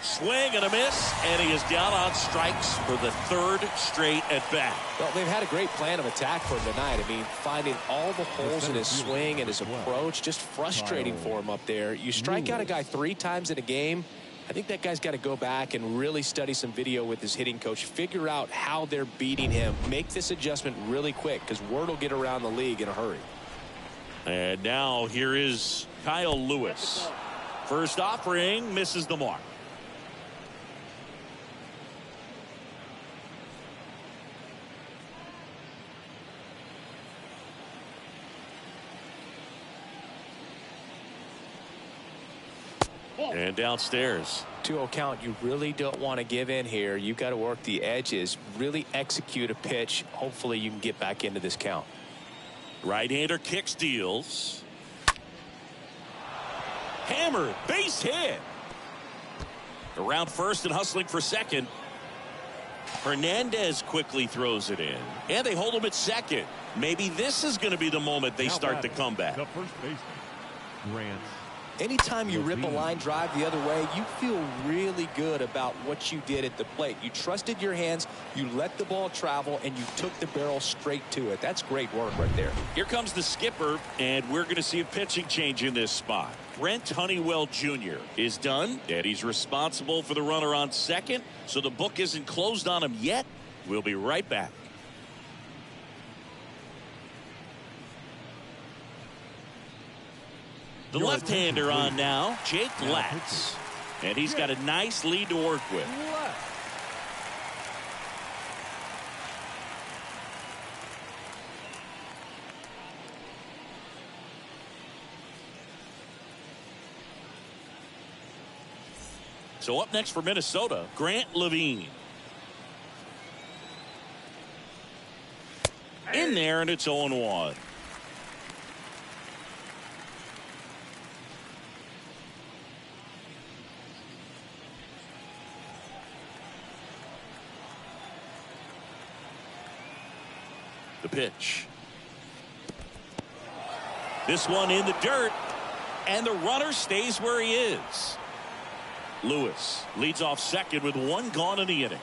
Speaker 1: Swing and a miss, and he is down on strikes for the third straight at bat.
Speaker 3: Well, they've had a great plan of attack for him tonight. I mean, finding all the holes in his swing and his approach, just frustrating for him up there. You strike out a guy 3 times in a game. I think that guy's got to go back and really study some video with his hitting coach, figure out how they're beating him, make this adjustment really quick, because word will get around the league in a hurry.
Speaker 1: And now here is Kyle Lewis. First offering, misses the mark. And downstairs.
Speaker 3: 2-0 count. You really don't want to give in here. You've got to work the edges, really execute a pitch. Hopefully you can get back into this count.
Speaker 1: Right-hander kick steals. Hammered, base hit. Around first and hustling for second. Hernandez quickly throws it in. And they hold him at second. Maybe this is going to be the moment they start the comeback.
Speaker 2: The first baseman, Grant.
Speaker 3: Anytime you rip a line drive the other way, you feel really good about what you did at the plate. You trusted your hands, you let the ball travel, and you took the barrel straight to it. That's great work right there.
Speaker 1: Here comes the skipper, and we're going to see a pitching change in this spot. Brent Honeywell Jr. is done, and he's responsible for the runner on second, so the book isn't closed on him yet. We'll be right back. The left-hander on now, Jake Latz. And he's got a nice lead to work with. So up next for Minnesota, Grant Levine. In there, and it's 0-1. The pitch. This one in the dirt, and the runner stays where he is. Lewis leads off second with 1 gone in the inning.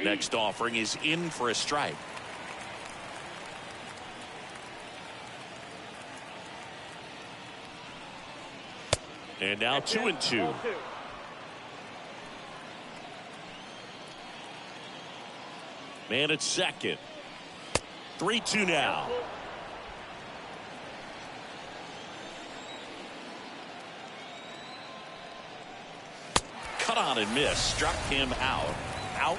Speaker 1: Next offering is in for a strike. And now 2-2. Man at second. 3-2 now. Cut on and miss. Struck him out. Out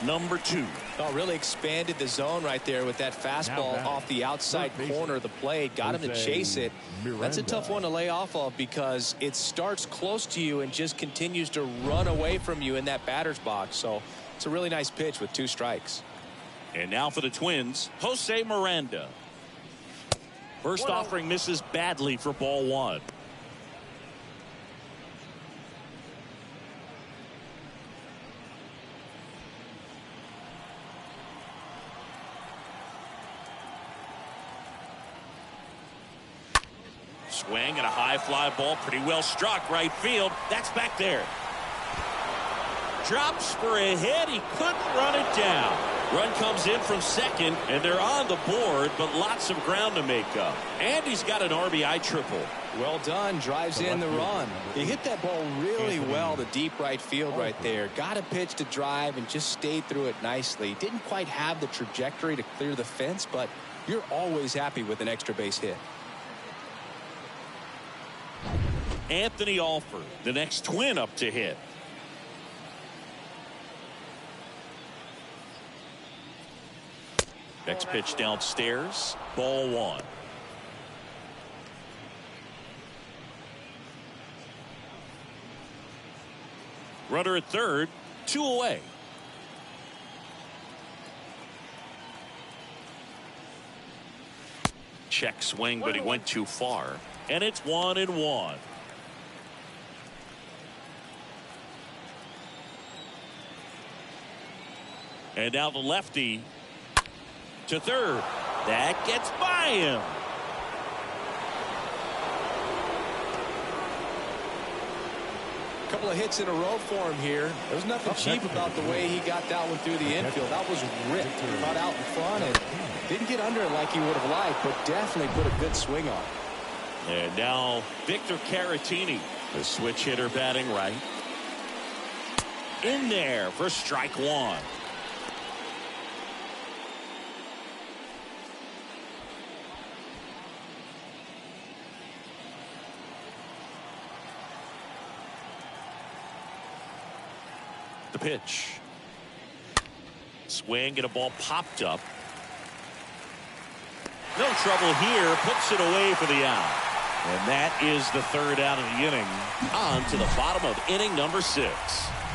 Speaker 1: number 2.
Speaker 3: Oh, really expanded the zone right there with that fastball off the outside corner of the plate. Got him to chase it. That's a tough one to lay off of because it starts close to you and just continues to run away from you in that batter's box. So it's a really nice pitch with 2 strikes.
Speaker 1: And now for the Twins, Jose Miranda. First offering misses badly for ball 1. Swing and a high fly ball, pretty well struck right field. That's back there. Drops for a hit. He couldn't run it down. Run comes in from second, and they're on the board, but lots of ground to make up. And he's got an RBI triple.
Speaker 3: Well done. Drives in the run. He hit that ball really well to deep right field right there. Got a pitch to drive and just stayed through it nicely. Didn't quite have the trajectory to clear the fence, but you're always happy with an extra base hit.
Speaker 1: Anthony Alford, the next Twin up to hit. Next pitch downstairs, ball 1. Runner at third, 2 away. Check swing, but he went too far. And it's 1-1. And now the lefty to third. That gets by him.
Speaker 3: A couple of hits in a row for him here. There was nothing cheap about the way he got that one through the infield. That was ripped, cut out in front, and didn't get under it like he would have liked, but definitely put a good swing on it.
Speaker 1: And now Victor Caratini, the switch hitter batting right. In there for strike one. The pitch. Swing and a ball popped up. No trouble here. Puts it away for the out. And that is the third out of the inning. On to the bottom of inning number 6.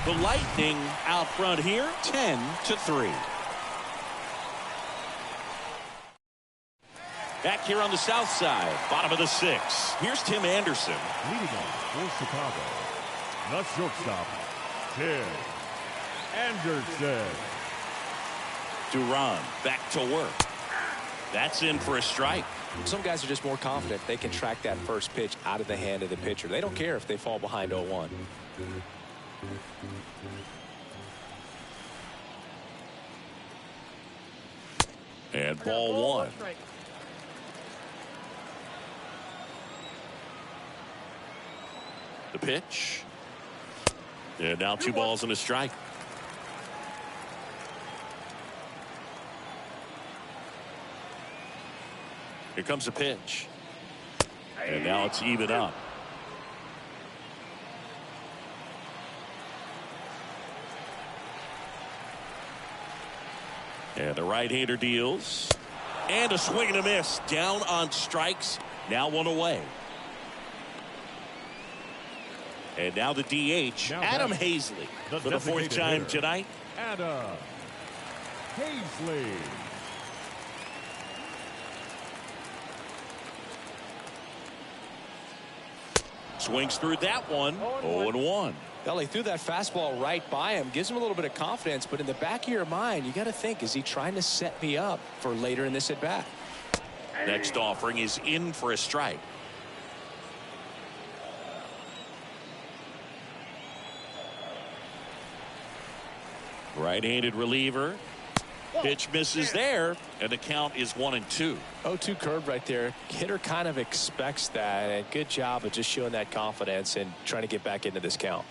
Speaker 1: The Lightning out front here, 10-3. Back here on the south side, bottom of the 6th. Here's Tim Anderson.
Speaker 2: Leading off for Chicago, the shortstop, Tim Anderson.
Speaker 1: Duran back to work. That's in for a strike.
Speaker 3: Some guys are just more confident they can track that first pitch out of the hand of the pitcher. They don't care if they fall behind 0-1.
Speaker 1: And ball one. The pitch. And now 2 balls and a strike. Here comes the pitch. And now it's even up. And the right-hander deals. And a swing and a miss. Down on strikes. Now 1 away. And now the DH, Adam Hazley, for the 4th time tonight.
Speaker 2: Adam Hazley.
Speaker 1: Swings through that one. 0-1.
Speaker 3: Well, he threw that fastball right by him. Gives him a little bit of confidence, but in the back of your mind, you got to think, is he trying to set me up for later in this at-bat?
Speaker 1: Next offering is in for a strike. Right-handed reliever. Pitch misses there, and the count is 1-2.
Speaker 3: 0-2 curve right there. Hitter kind of expects that, and good job of just showing that confidence and trying to get back into this count.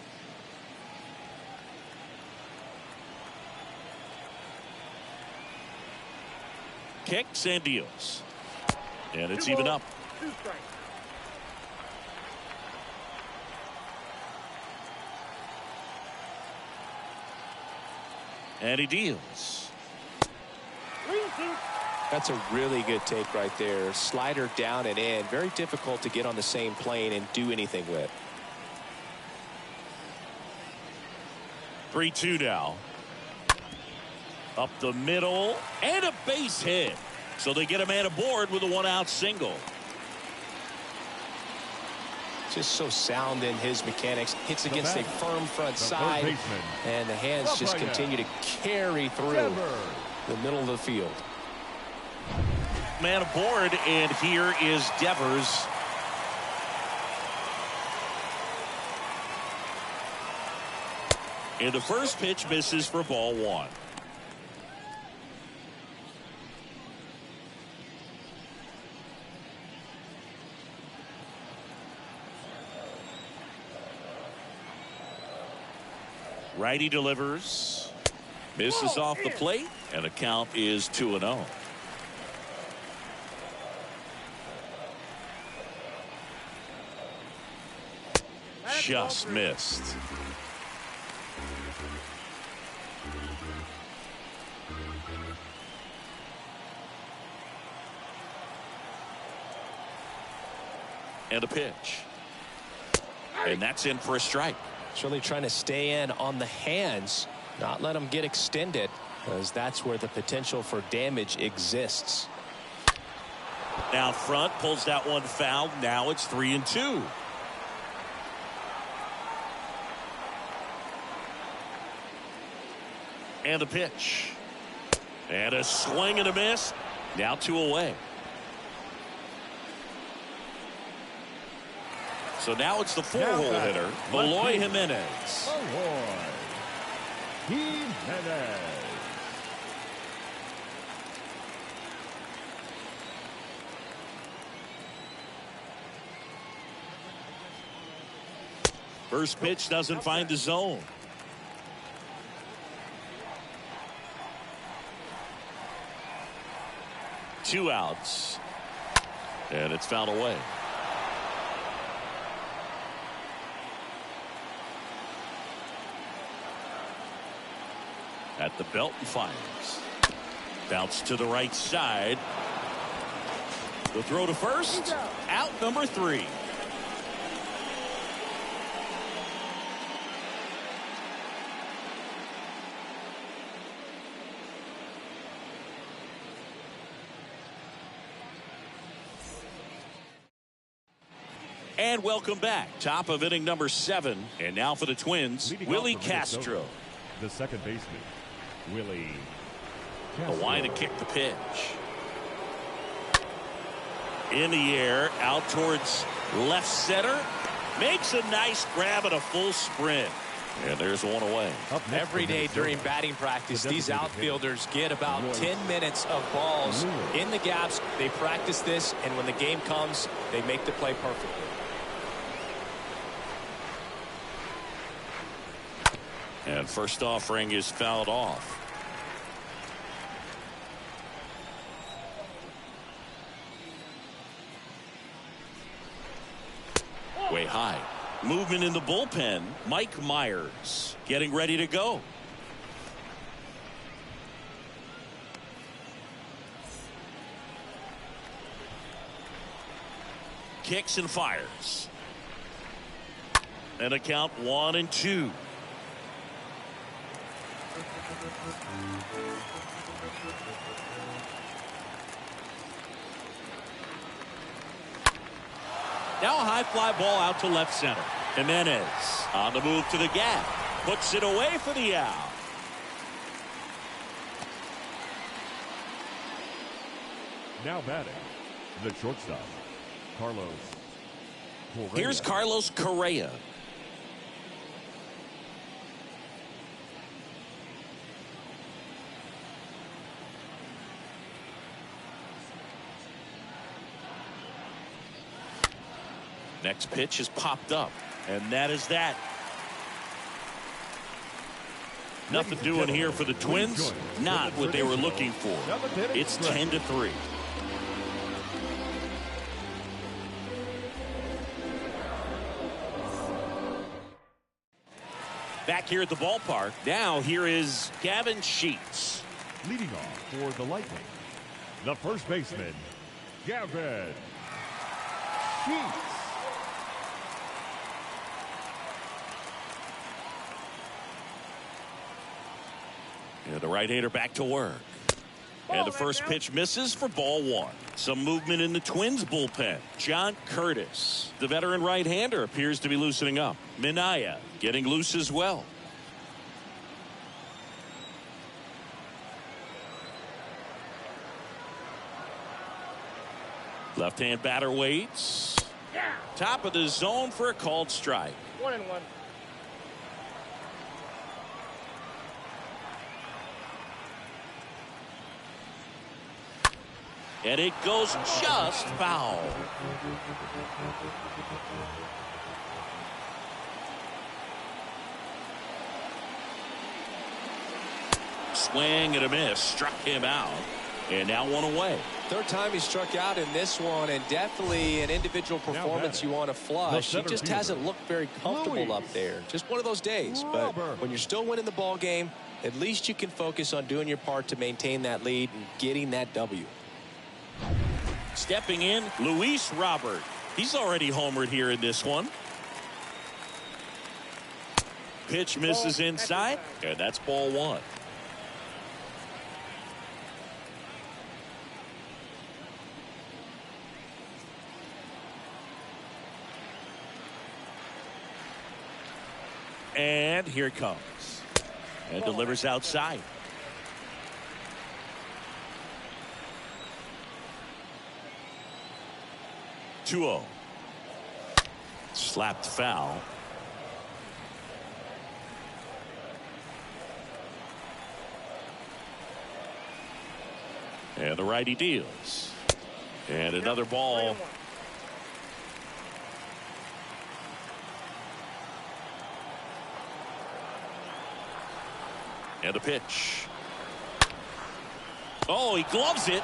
Speaker 1: Kicks and deals. And it's even up.
Speaker 4: 2 strikes.
Speaker 1: And he deals.
Speaker 3: That's a really good take right there. Slider down and in. Very difficult to get on the same plane and do anything with.
Speaker 1: 3-2 now. Up the middle and a base hit. So they get a man aboard with a 1-out single.
Speaker 3: Just so sound in his mechanics. Hits against a firm front side. And the hands just continue to carry through the middle of the field.
Speaker 1: Man aboard, and here is Devers. And the first pitch misses for ball 1. Righty delivers. Misses off the plate, and the count is 2-0. Just missed. And a pitch. And that's in for a strike.
Speaker 3: It's really trying to stay in on the hands, not let them get extended, because that's where the potential for damage exists.
Speaker 1: Now front, pulls that one foul. Now it's 3-2. And the pitch. And a swing and a miss. Now 2 away. So now it's the 4-hole hitter, Eloy Jimenez.
Speaker 2: Eloy Jimenez.
Speaker 1: First pitch doesn't find the zone. Two outs. And it's fouled away. At the belt and fires. Bounce to the right side. The throw to first. Out number 3. And welcome back. Top of inning number 7. And now for the Twins, Willie Castro.
Speaker 2: The second baseman, Willie
Speaker 1: A line to kick the pitch. In the air, out towards left center. Makes a nice grab at a full sprint. And there's one away.
Speaker 3: Every day during batting practice, these outfielders get about 10 minutes of balls in the gaps. They practice this, and when the game comes, they make the play perfectly.
Speaker 1: And first offering is fouled off. Way high. Movement in the bullpen. Mike Myers getting ready to go. Kicks and fires. And a count 1-2. Now a high fly ball out to left center. Jimenez on the move to the gap. Puts it away for the out.
Speaker 2: Now batting, the shortstop, Carlos Correa.
Speaker 1: Here's Carlos Correa. Next pitch is popped up, and that is that. Nothing doing here for the Twins. Not what they were looking for. It's 10-3. Back here at the ballpark. Now here is Gavin Sheets.
Speaker 2: Leading off for the Lightning, the first baseman, Gavin Sheets.
Speaker 1: And the right-hander back to work. And the first pitch misses for ball 1. Some movement in the Twins bullpen. John Curtis, the veteran right-hander, appears to be loosening up. Minaya getting loose as well. Left-hand batter waits. Top of the zone for a called strike.
Speaker 4: 1-1.
Speaker 1: And it goes just foul. Swing and a miss. Struck him out. And now one away.
Speaker 3: Third time he struck out in this one, and definitely an individual performance you want to flush. He just hasn't looked very comfortable up there. Just one of those days. But when you're still winning the ball game, at least you can focus on doing your part to maintain that lead and getting that W.
Speaker 1: Stepping in, Luis Robert. He's already homered here in this one. Pitch misses inside, and that's ball 1. And here it comes. And delivers outside. 2-0. Slapped foul. And the righty deals. And another ball. And a pitch. Oh, he gloves it.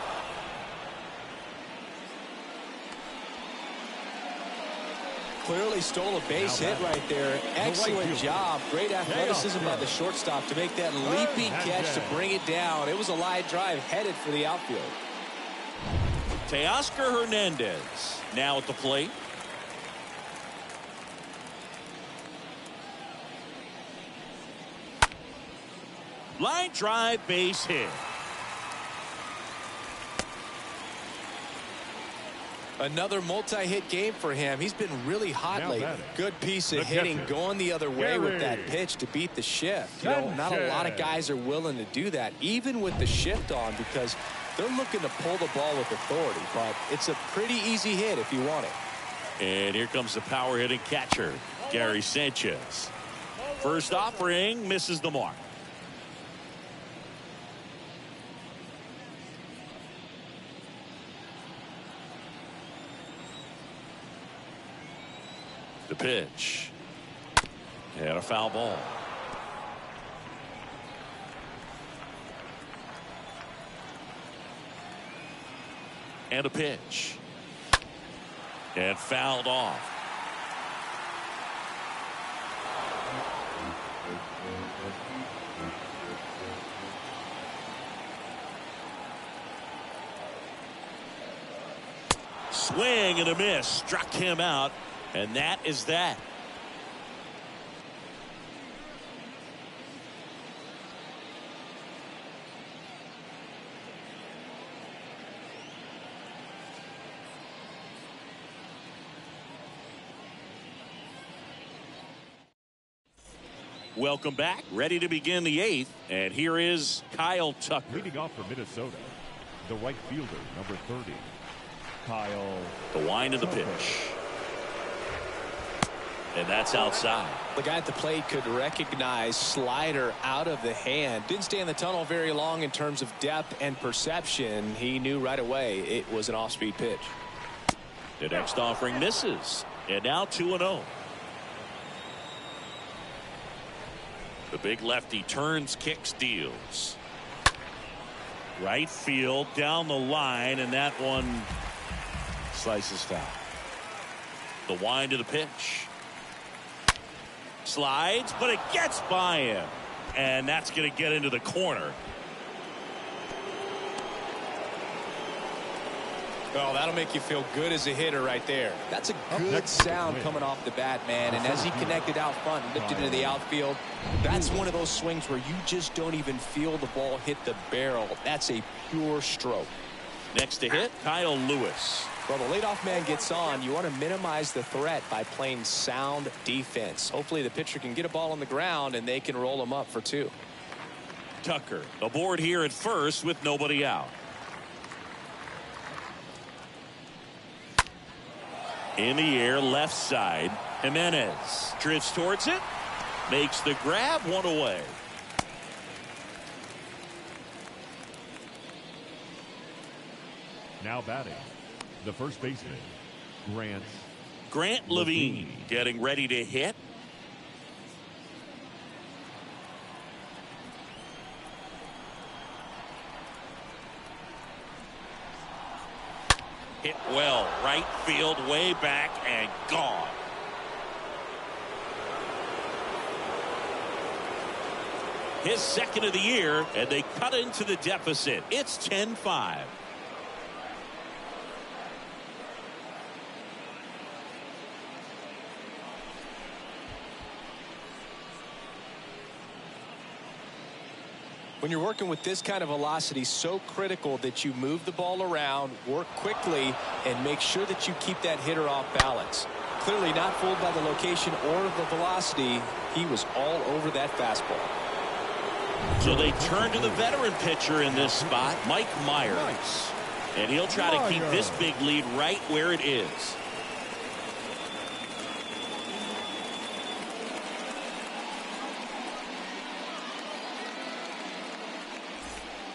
Speaker 3: Clearly stole a base hit right there. Excellent job. Great athleticism by the shortstop to make that leaping catch to bring it down. It was a line drive headed for the outfield.
Speaker 1: Teoscar Hernandez now at the plate. Line drive, base hit.
Speaker 3: Another multi-hit game for him. He's been really hot lately. Good piece of hitting going the other way with that pitch to beat the shift. You know, not a lot of guys are willing to do that, even with the shift on, because they're looking to pull the ball with authority. But it's a pretty easy hit if you want it.
Speaker 1: And here comes the power hitting catcher, Gary Sanchez. First offering misses the mark. The pitch. And a foul ball. And a pitch. And fouled off. Swing and a miss. Struck him out. And that is that. Welcome back. Ready to begin the 8th. And here is Kyle Tucker.
Speaker 2: Leading off for Minnesota, the right fielder, number 30, Kyle.
Speaker 1: The wind of the pitch. And that's outside.
Speaker 3: The guy at the plate could recognize slider out of the hand. Didn't stay in the tunnel very long in terms of depth and perception. He knew right away it was an off-speed pitch.
Speaker 1: The next offering misses. And now 2-0. The big lefty turns, kicks, deals. Right field down the line, and that one slices foul. The wind of the pitch. Slides, but it gets by him. And that's going to get into the corner.
Speaker 3: Well, that'll make you feel good as a hitter right there. That's a good sound coming off the bat, man. And as he connected out front and lifted into the outfield, that's one of those swings where you just don't even feel the ball hit the barrel. That's a pure stroke.
Speaker 1: Next to hit, Kyle Lewis.
Speaker 3: Well, the leadoff man gets on. You want to minimize the threat by playing sound defense. Hopefully the pitcher can get a ball on the ground and they can roll him up for 2.
Speaker 1: Tucker aboard here at first with nobody out. In the air, left side. Jimenez drifts towards it. Makes the grab, 1 away.
Speaker 2: Now batting, the first baseman,
Speaker 1: Grant Levine getting ready to hit. Hit well, right field, way back, and gone. His second of the year, and they cut into the deficit. It's 10-5.
Speaker 3: When you're working with this kind of velocity, so critical that you move the ball around, work quickly, and make sure that you keep that hitter off balance. Clearly not fooled by the location or the velocity. He was all over that fastball.
Speaker 1: So they turn to the veteran pitcher in this spot, Mike Myers. And he'll try to keep this big lead right where it is.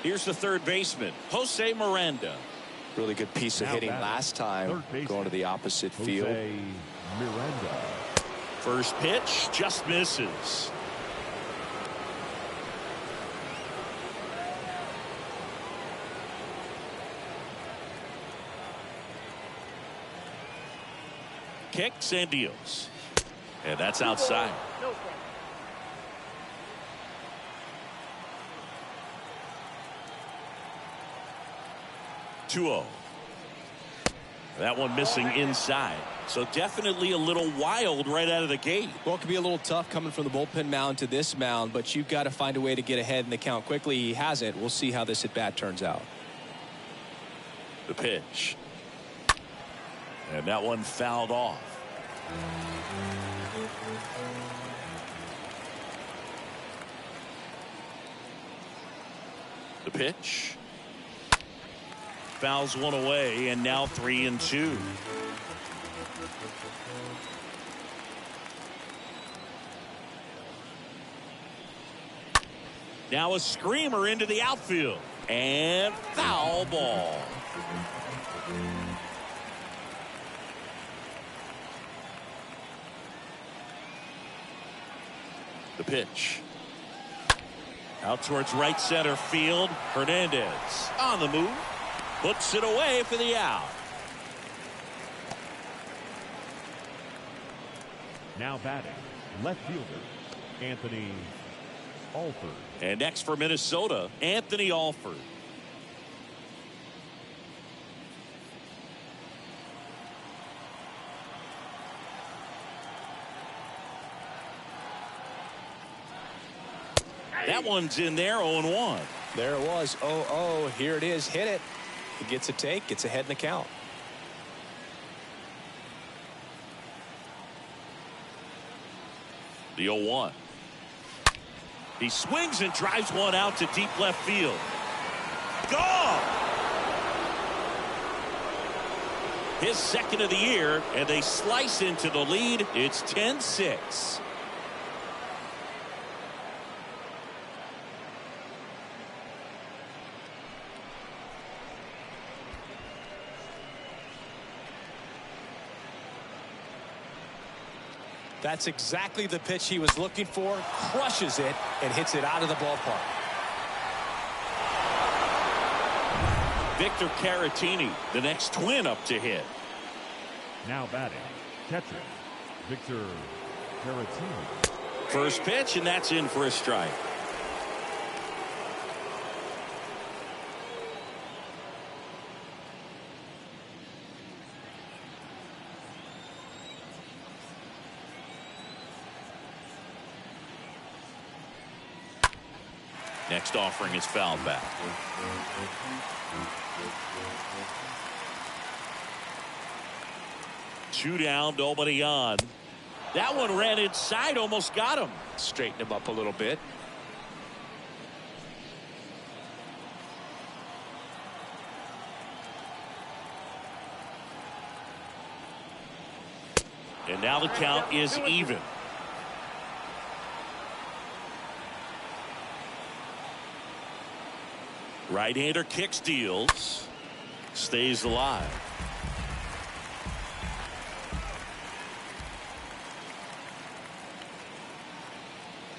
Speaker 1: Here's the third baseman, Jose Miranda.
Speaker 3: Really good piece of
Speaker 2: Now
Speaker 3: hitting
Speaker 2: batting,
Speaker 3: last time, going to the opposite field.
Speaker 2: Jose Miranda.
Speaker 1: First pitch just misses. Kicks and deals. And that's outside.
Speaker 4: No problem.
Speaker 1: 2-0. That one missing inside. So definitely a little wild right out of the gate.
Speaker 3: Well, it could be a little tough coming from the bullpen mound to this mound, but you've got to find a way to get ahead in the count quickly. He hasn't. We'll see how this at bat turns out.
Speaker 1: The pitch. And that one fouled off. The pitch. Fouls one away, and now 3-2. Now a screamer into the outfield. And foul ball. The pitch. Out towards right center field. Hernandez on the move. Puts it away for the out.
Speaker 2: Now batting, left fielder, Anthony Alford.
Speaker 1: And next for Minnesota, Anthony Alford. That one's in there, 0-1.
Speaker 3: There it was, 0-0. Here it is, hit it. He gets a take, gets ahead in the count.
Speaker 1: The 0-1. He swings and drives one out to deep left field. Gone! His second of the year, and they slice into the lead. It's 10-6.
Speaker 3: That's exactly the pitch he was looking for. Crushes it and hits it out of the ballpark.
Speaker 1: Victor Caratini, the next twin up to hit.
Speaker 2: Now batting, catcher, Victor Caratini.
Speaker 1: First pitch, and that's in for a strike. Next offering is fouled back. Two down, nobody on. That one ran inside, almost got him.
Speaker 3: Straighten him up a little bit.
Speaker 1: And now the count is even. Right-hander kicks, deals, stays alive.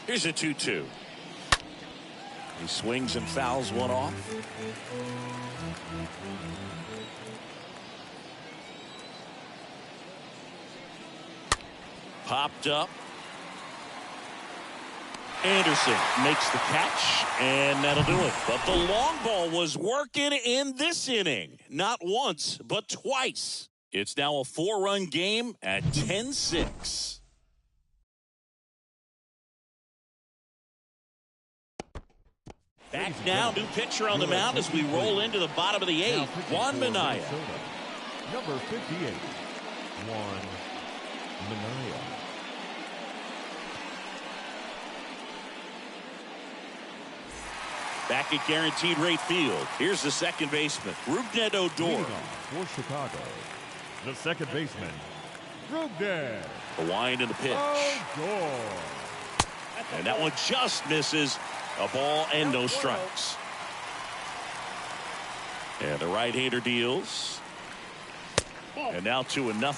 Speaker 1: Here's a 2-2. He swings and fouls one off. Popped up. Anderson makes the catch, and that'll do it. But the long ball was working in this inning. Not once, but twice. It's now a 4-run game at 10-6. Back now, new pitcher on the mound as we roll into the bottom of the 8th. Juan Minaya.
Speaker 2: Number 58, Juan Minaya.
Speaker 1: Back at guaranteed rate field. Here's the second baseman, Rougned Odor.
Speaker 2: Leading off for Chicago, the second baseman, Rougned
Speaker 1: The wind and the pitch.
Speaker 2: Odor.
Speaker 1: And that one just misses. A ball and no strikes. And the right-hander deals. And now 2-0.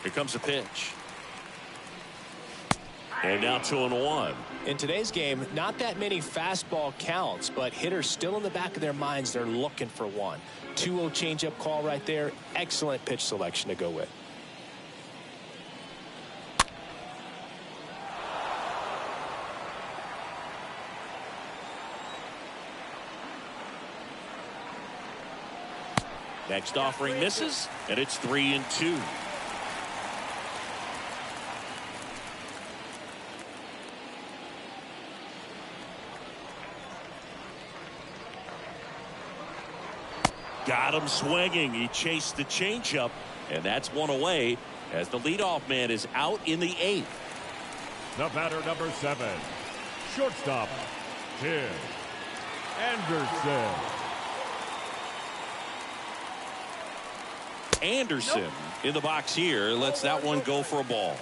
Speaker 1: Here comes a pitch. And now 2-1.
Speaker 3: In today's game, not that many fastball counts, but hitters still in the back of their minds, they're looking for one. 2-0 changeup call right there. Excellent pitch selection to go with.
Speaker 1: Next offering misses, and it's 3-2. Got him swinging. He chased the changeup, and that's one away as the leadoff man is out in the 8th.
Speaker 2: The batter, number 7, shortstop, Tim Anderson.
Speaker 1: Anderson in the box here lets that one go for a ball.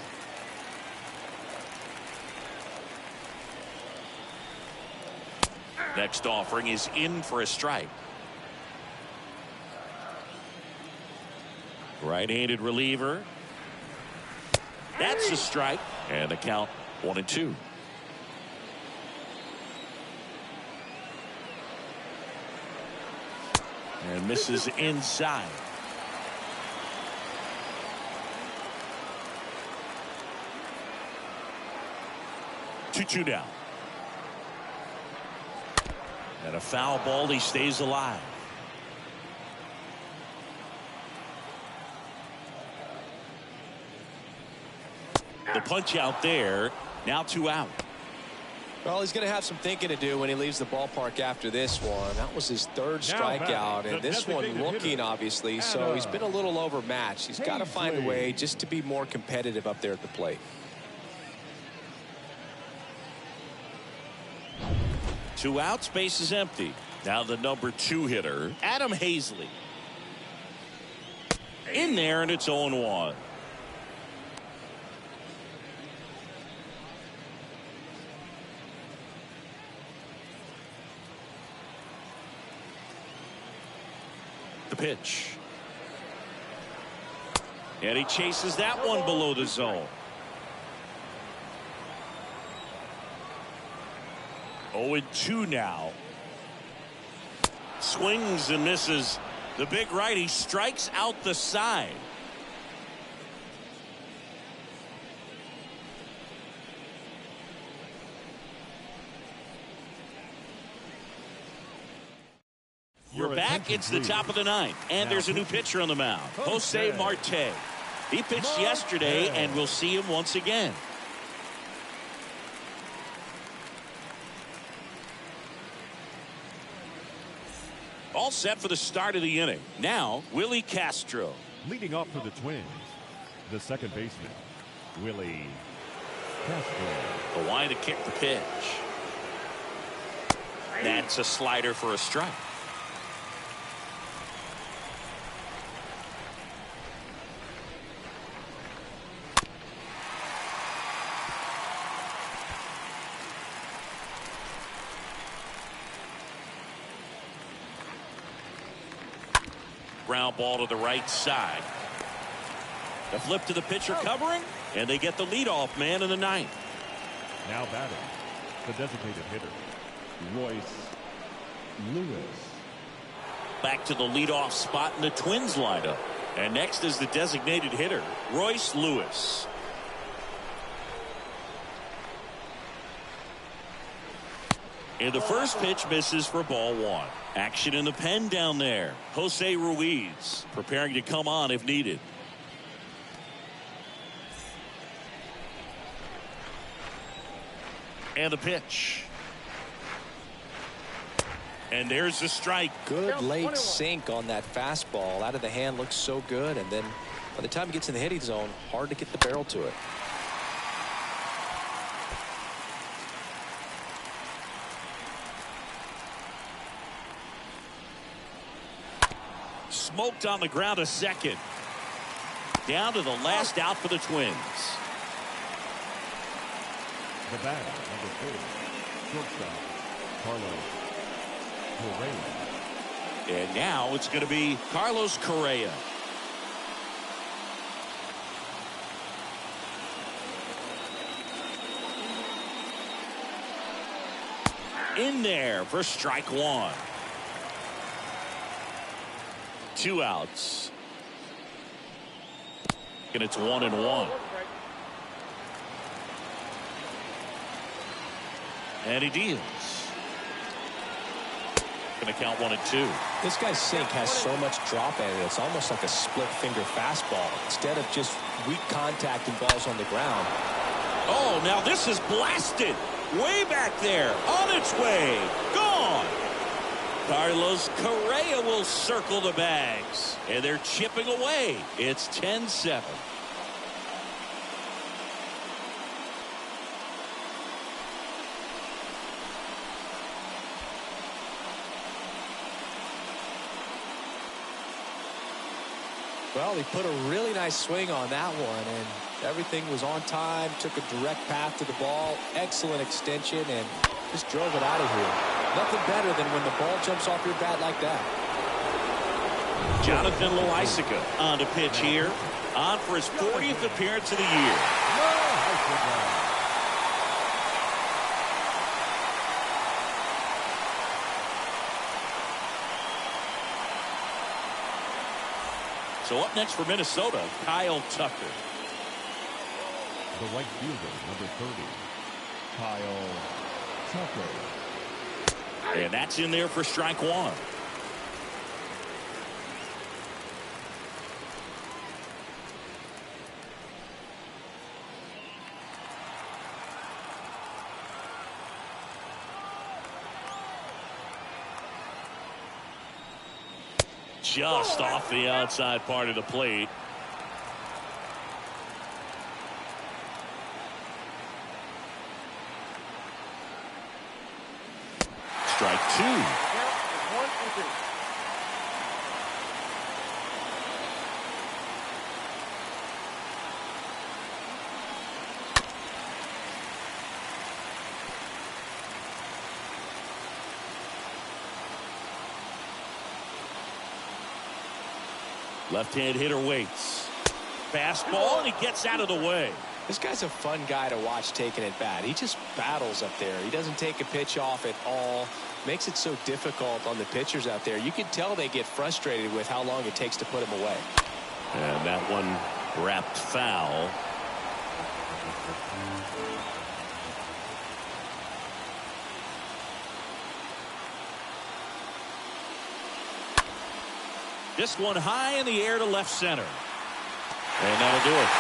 Speaker 1: Next offering is in for a strike. Right-handed reliever. That's a strike, and the count 1-2. And misses inside. 2-2 down. And a foul ball. He stays alive. The punch out there. Now 2 out.
Speaker 3: Well, he's going to have some thinking to do when he leaves the ballpark after this one. That was his 3rd strikeout, and this one looking obviously, so he's been a little overmatched. He's got to find a way just to be more competitive up there at the plate.
Speaker 1: 2 outs, base is empty. Now the number 2 hitter, Adam Hazley. In there, and it's 0-1. The pitch. And he chases that one below the zone. 0-2 now. Swings and misses. The big righty strikes out the side. We're back. It's the top of the 9th, and there's a new pitcher on the mound, Jose Marte. He pitched yesterday, and we'll see him once again. All set for the start of the inning. Now, Willie Castro.
Speaker 2: Leading off for the Twins, the second baseman, Willie Castro.
Speaker 1: The line to kick the pitch. That's a slider for a strike. Ground ball to the right side. The flip to the pitcher covering, and they get the leadoff man in the 9th.
Speaker 2: Now batting, the designated hitter, Royce Lewis.
Speaker 1: Back to the leadoff spot in the Twins lineup. And next is the designated hitter, Royce Lewis. And the first pitch misses for ball 1. Action in the pen down there. Jose Ruiz preparing to come on if needed. And the pitch. And there's the strike.
Speaker 3: Good late sink on that fastball. Out of the hand, looks so good, and then by the time it gets in the hitting zone, hard to get the barrel to it.
Speaker 1: Smoked on the ground a second. Down to the last out for the Twins.
Speaker 2: The batter, number 4, shortstop, Carlos Correa.
Speaker 1: And now it's going to be Carlos Correa. In there for strike one. 2 outs. And it's 1-1. And he deals. Going to count 1-2.
Speaker 3: This guy's sink has so much drop in it. It's almost like a split finger fastball instead of just weak contact and balls on the ground.
Speaker 1: Oh, now this is blasted. Way back there. On its way. Gone. Carlos Correa will circle the bags. And they're chipping away. It's 10-7.
Speaker 3: Well, he put a really nice swing on that one, and everything was on time, took a direct path to the ball, excellent extension, and just drove it out of here. Nothing better than when the ball jumps off your bat like that.
Speaker 1: Jonathan Loaisiga on to pitch here, on for his 40th appearance of the year. So up next for Minnesota, Kyle Tucker.
Speaker 2: The right fielder, number 30, Kyle Tucker.
Speaker 1: And that's in there for strike one. Just off the outside part of the plate. Strike two. Left-hand hitter waits. Fastball, and he gets out of the way.
Speaker 3: This guy's a fun guy to watch taking at bat. He just battles up there. He doesn't take a pitch off at all. Makes it so difficult on the pitchers out there. You can tell they get frustrated with how long it takes to put him away.
Speaker 1: And that one wrapped foul. This one high in the air to left center. And that'll do it.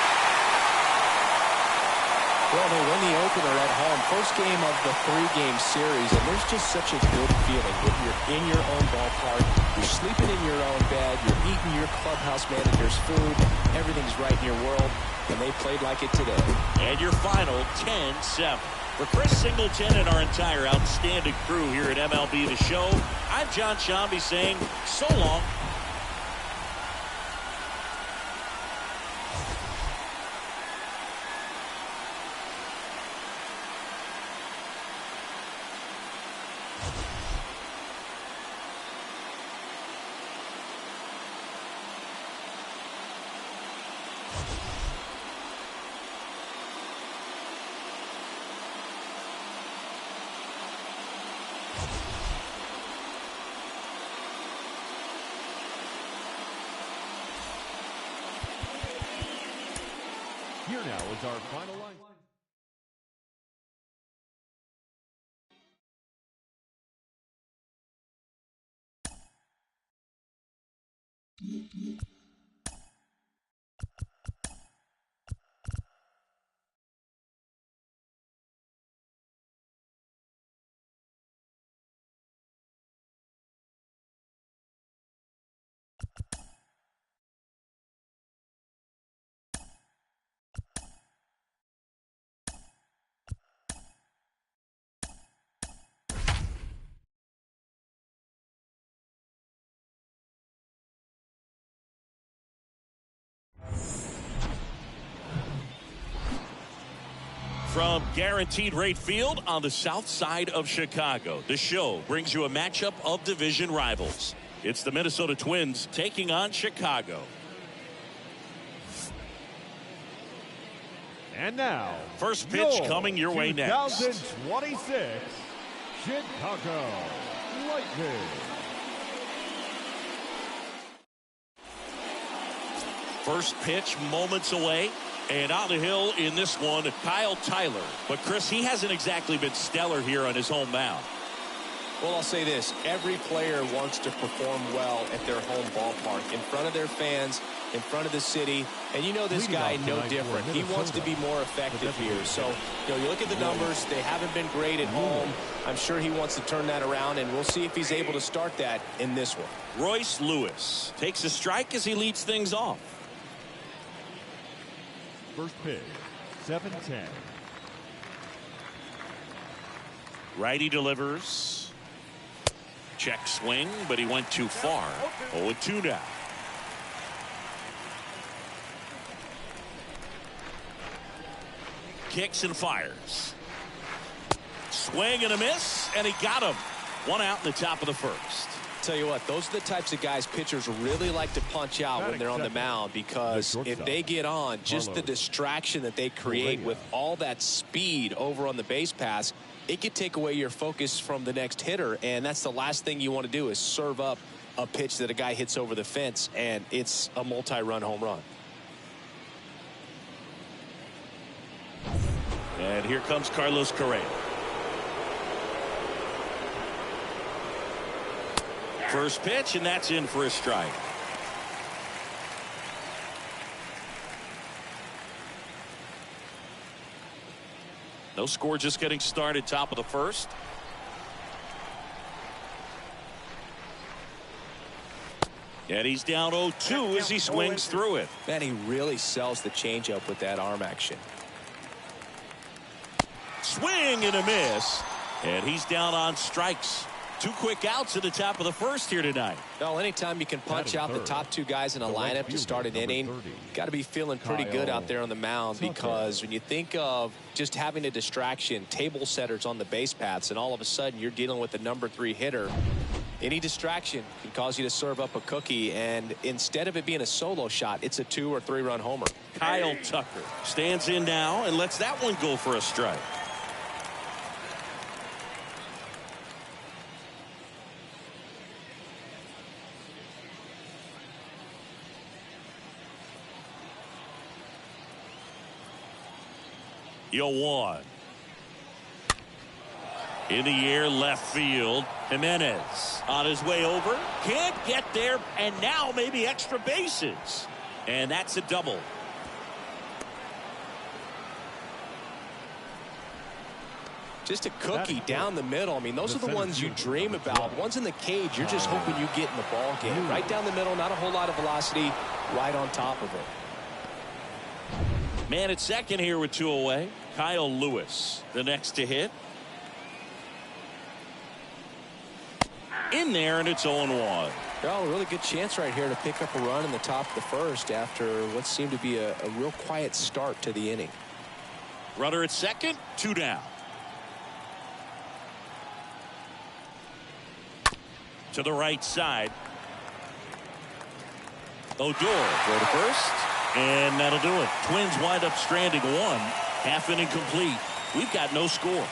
Speaker 3: Well, they win the opener at home. First game of the 3-game series, and there's just such a good feeling when you're in your own ballpark, you're sleeping in your own bed, you're eating your clubhouse manager's food, everything's right in your world, and they played like it today.
Speaker 1: And your final 10-7. For Chris Singleton and our entire outstanding crew here at MLB The Show, I'm John Shambi saying so long.
Speaker 2: Here now is our final line.
Speaker 1: From Guaranteed Rate Field on the south side of Chicago, the show brings you a matchup of division rivals. It's the Minnesota Twins taking on Chicago.
Speaker 2: And now,
Speaker 1: first pitch coming your way next.
Speaker 2: 2026 Chicago Lightning.
Speaker 1: First pitch moments away. And on the hill in this one, Kyle Tyler. But, Chris, he hasn't exactly been stellar here on his home mound.
Speaker 3: Well, I'll say this. Every player wants to perform well at their home ballpark, in front of their fans, in front of the city. And you know this guy no different. He wants to be more effective here. So, you look at the numbers. They haven't been great at home. I'm sure he wants to turn that around, and we'll see if he's able to start that in this one.
Speaker 1: Royce Lewis takes a strike as he leads things off.
Speaker 2: First pitch, 7-10.
Speaker 1: Righty delivers. Check swing, but he went too far. 0-2 now. Kicks and fires. Swing and a miss, and he got him. One out in the top of the first.
Speaker 3: Tell you what, those are the types of guys pitchers really like to punch out when they're on the mound, because if they get on, just the distraction that they create with all that speed over on the base pass, it could take away your focus from the next hitter, and that's the last thing you want to do is serve up a pitch that a guy hits over the fence, and it's a multi-run home run.
Speaker 1: And here comes Carlos Correa. First pitch, and that's in for a strike. No score, just getting started, top of the first. And he's down 0-2 as he swings through it.
Speaker 3: Man, he really sells the changeup with that arm action.
Speaker 1: Swing and a miss. And he's down on strikes. Two quick outs at the top of the first here tonight.
Speaker 3: Well, anytime you can punch out the top two guys in a lineup to start an inning, got to be feeling pretty good out there on the mound, because when you think of just having a distraction, table setters on the base paths, and all of a sudden you're dealing with the number 3 hitter, any distraction can cause you to serve up a cookie, and instead of it being a solo shot, it's a 2 or 3 run homer.
Speaker 1: Kyle Tucker stands in now and lets that one go for a strike. One. In the air, left field. Jimenez on his way over. Can't get there, and now maybe extra bases. And that's a double.
Speaker 3: Just a cookie down the middle. I mean, those are the ones you dream about. Ones in the cage, you're just hoping you get in the ball game. Right down the middle, not a whole lot of velocity, right on top of it.
Speaker 1: Man at second here with 2 away. Kyle Lewis, the next to hit. In there, and it's 0-1.
Speaker 3: Well, a really good chance right here to pick up a run in the top of the first after what seemed to be a real quiet start to the inning.
Speaker 1: Runner at second, 2 down. To the right side. Odor, throw to first. And that'll do it. Twins wind up stranding 1. Half inning complete. We've got no score.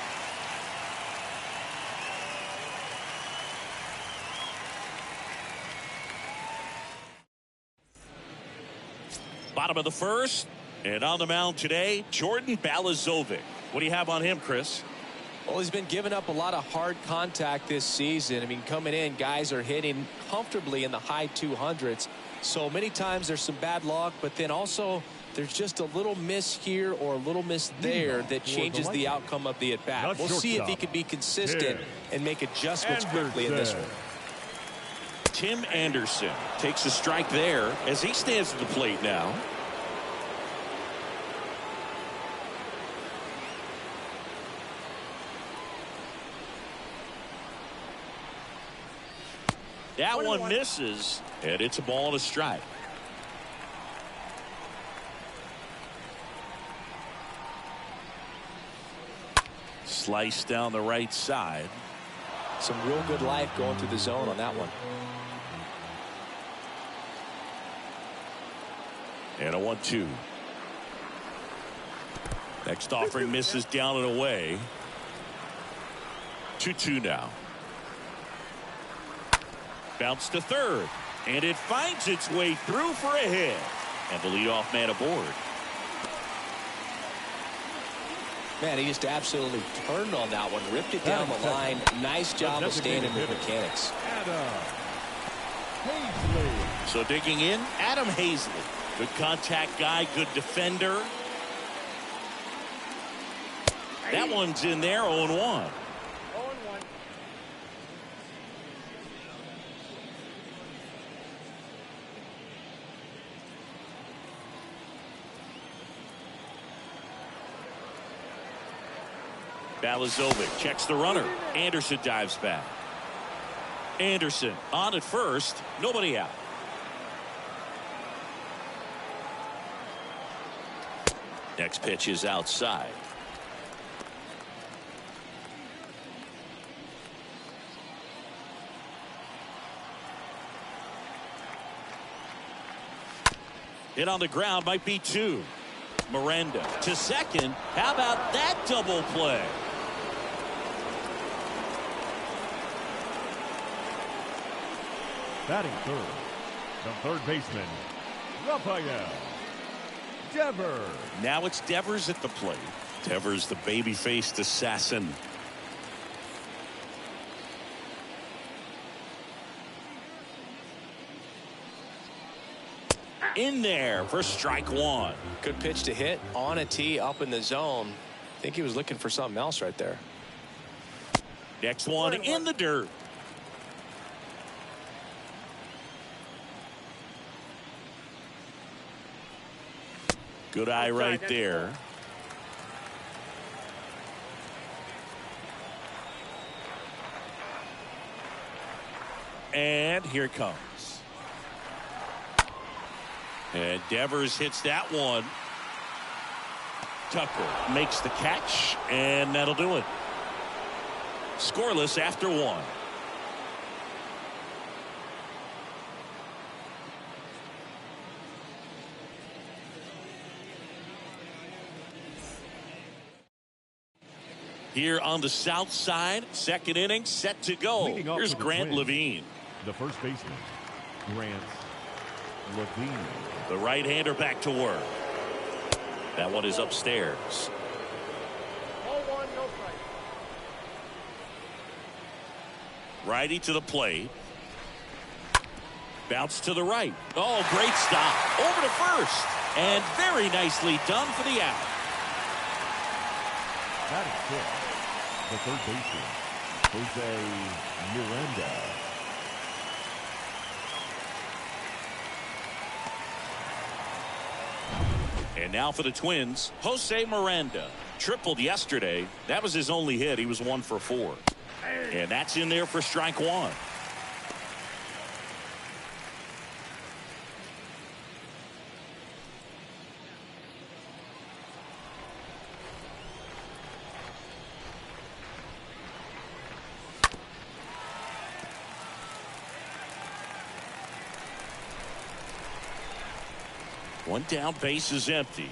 Speaker 1: Bottom of the first. And on the mound today, Jordan Balazovic. What do you have on him, Chris?
Speaker 3: Well, he's been giving up a lot of hard contact this season. I mean, coming in, guys are hitting comfortably in the high 200s. So many times there's some bad luck, but then also there's just a little miss here or a little miss there that changes the outcome of the at-bat. We'll see if he can be consistent and make adjustments quickly in this one.
Speaker 1: Tim Anderson takes a strike there as he stands at the plate now. That one misses, and it's a ball and a strike. Slice down the right side.
Speaker 3: Some real good life going through the zone on that one.
Speaker 1: And a 1-2. Next offering misses down and away. 2-2 now. Bounce to third. And it finds its way through for a hit. And the leadoff man aboard.
Speaker 3: Man, he just absolutely turned on that one. Ripped it down the line. Nice job of staying in the mechanics.
Speaker 1: So digging in, Adam Hazley. Good contact guy, good defender. That one's in there, 0-1.
Speaker 4: 0-1.
Speaker 1: Balazovic checks the runner. Anderson dives back. Anderson on at first. Nobody out. Next pitch is outside. Hit on the ground, might be 2. Miranda to second. How about that double play?
Speaker 2: Batting third, the third baseman, Rafael Devers.
Speaker 1: Now it's Devers at the plate. Devers, the baby-faced assassin. In there for strike 1.
Speaker 3: Good pitch to hit on a tee up in the zone. I think he was looking for something else right there.
Speaker 1: Next one in the dirt. Good eye right there. And here it comes. And Devers hits that one. Tucker makes the catch, and that'll do it. Scoreless after 1. Here on the south side, second inning set to go. Here's Grant Levine.
Speaker 2: The first baseman, Grant Levine.
Speaker 1: The right-hander back to work. That one is upstairs.
Speaker 4: 0-1, no strike.
Speaker 1: Righty to the plate. Bounce to the right. Oh, great stop. Over to first. And very nicely done for the out.
Speaker 2: Batting fifth, the third baseman, Jose Miranda.
Speaker 1: And now for the Twins, Jose Miranda. Tripled yesterday. That was his only hit. He was 1 for 4. And that's in there for strike 1. One down, base is empty.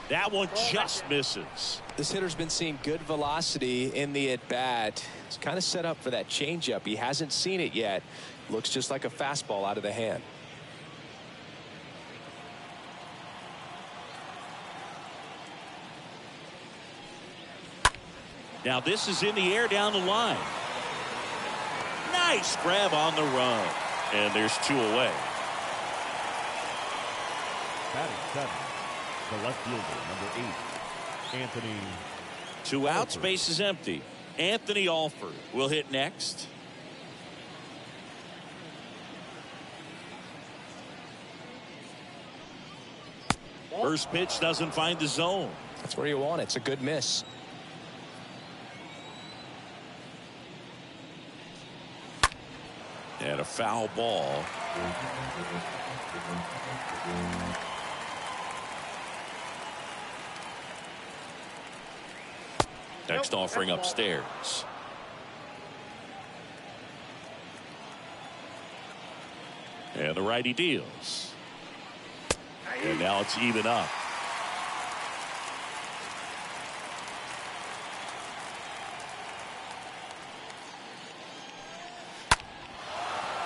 Speaker 1: That one just misses.
Speaker 3: This hitter's been seeing good velocity in the at-bat. It's kind of set up for that changeup. He hasn't seen it yet. Looks just like a fastball out of the hand.
Speaker 1: Now this is in the air down the line. Nice grab on the run. And there's 2 away.
Speaker 2: Batting seventh, the left fielder, number 8, Anthony.
Speaker 1: 2 outs, base is empty. Anthony Alford will hit next. First pitch doesn't find the zone.
Speaker 3: That's where you want it. It's a good miss.
Speaker 1: And a foul ball. Next offering upstairs. And the righty deals. And now it's even up.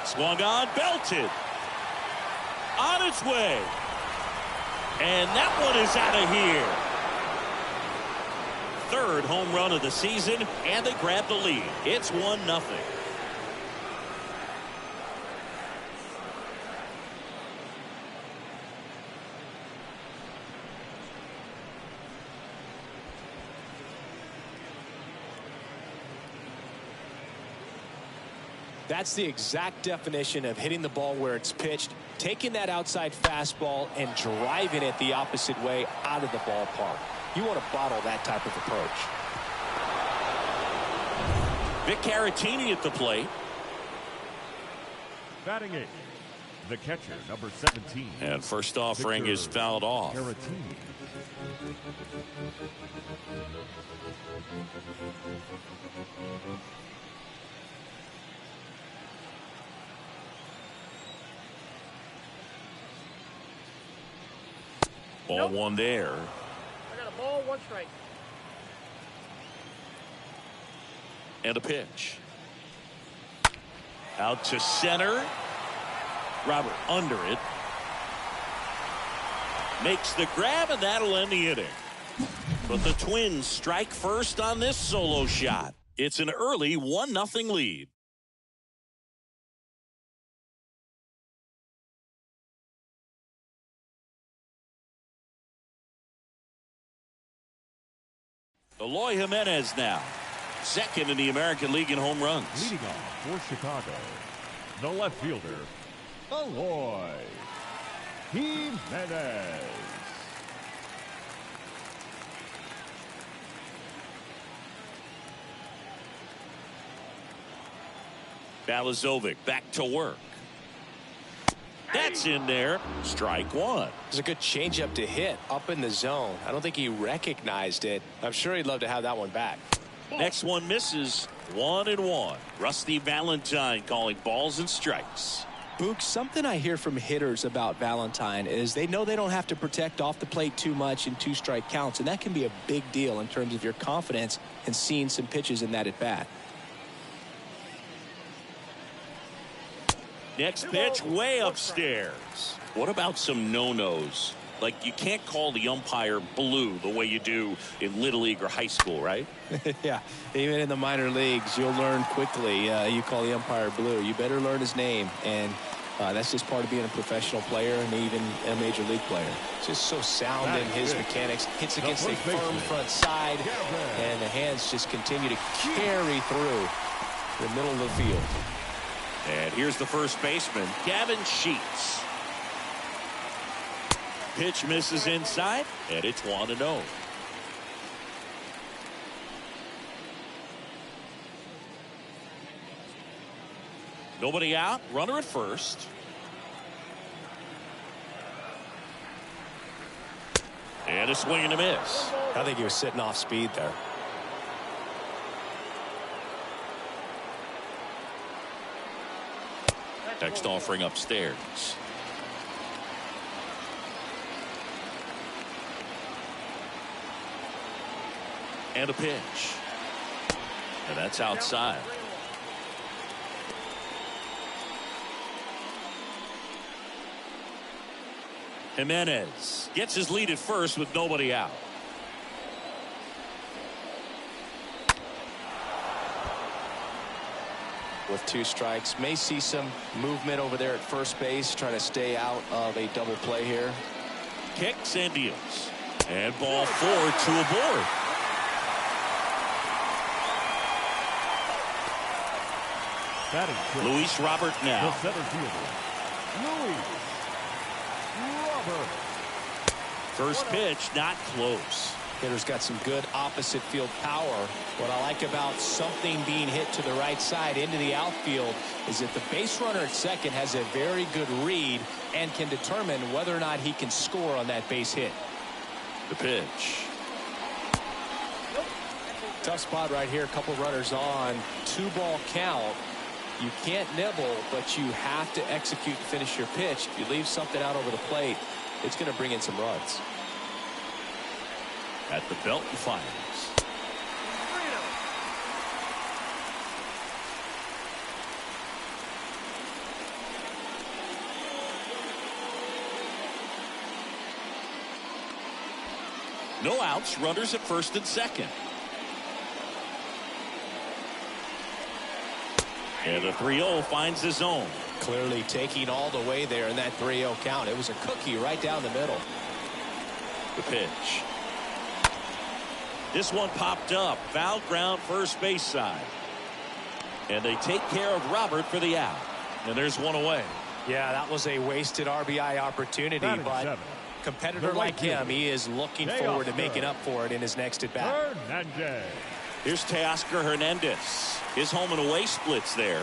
Speaker 1: Swung on, belted. On its way. And that one is out of here. Third home run of the season, and they grab the lead. It's 1-0.
Speaker 3: That's the exact definition of hitting the ball where it's pitched, taking that outside fastball and driving it the opposite way out of the ballpark. You want to bottle that type of approach.
Speaker 1: Vic Caratini at the plate.
Speaker 2: Batting eighth, the catcher, number 17.
Speaker 1: And first offering is fouled off.
Speaker 2: Caratini.
Speaker 1: Ball one there.
Speaker 4: I got a ball, 1 strike.
Speaker 1: And a pitch. Out to center. Robert under it. Makes the grab, and that'll end the inning. But the Twins strike first on this solo shot. It's an early 1-0 lead. Eloy Jimenez now, second in the American League in home runs.
Speaker 2: Leading off for Chicago, the left fielder, Eloy Jimenez.
Speaker 1: Balazovic back to work. That's in there. Strike one.
Speaker 3: It's a good changeup to hit up in the zone. I don't think he recognized it. I'm sure he'd love to have that one back.
Speaker 1: Next one misses. 1-1. Rusty Valentine calling balls and strikes.
Speaker 5: Boog, something I hear from hitters about Valentine is they know they don't have to protect off the plate too much in 2-strike counts, and that can be a big deal in terms of your confidence in seeing some pitches in that at bat.
Speaker 1: Next pitch way upstairs. What about some no-nos? Like, you can't call the umpire blue the way you do in Little League or high school, right?
Speaker 5: Yeah, even in the minor leagues, you'll learn quickly. You call the umpire blue. You better learn his name, and that's just part of being a professional player and even a major league player.
Speaker 3: Just so sound in his mechanics. Hits against a firm front side, and the hands just continue to carry through the middle of the field.
Speaker 1: And here's the first baseman, Gavin Sheets. Pitch misses inside, and it's 1-0. Nobody out, runner at first. And a swing and a miss.
Speaker 3: I think he was sitting off speed there.
Speaker 1: Next offering upstairs. And a pitch. And that's outside. Jimenez gets his lead at first with nobody out.
Speaker 3: With 2 strikes, may see some movement over there at first base, trying to stay out of a double play here.
Speaker 1: Kicks and deals. And ball 4 to a board. Luis Robert now.
Speaker 2: The center fielder, Luis Robert.
Speaker 1: First pitch not close.
Speaker 3: Hitter's got some good opposite field power. What I like about something being hit to the right side into the outfield is that the base runner at second has a very good read and can determine whether or not he can score on that base hit.
Speaker 1: The pitch.
Speaker 3: Tough spot right here. A couple runners on. 2-ball count. You can't nibble, but you have to execute and finish your pitch. If you leave something out over the plate, it's going to bring in some runs.
Speaker 1: At the belt and fires. No outs, runners at first and second. And the 3-0 finds the zone.
Speaker 3: Clearly taking all the way there in that 3-0 count. It was a cookie right down the middle.
Speaker 1: The pitch. This one popped up. Foul ground first base side. And they take care of Robert for the out. And there's one away.
Speaker 3: Yeah, that was a wasted RBI opportunity, but
Speaker 2: seven.
Speaker 3: Competitor like him, he is looking forward to making up for it in his next at bat.
Speaker 2: Hernandez.
Speaker 1: Here's Teoscar Hernandez. His home and away splits there.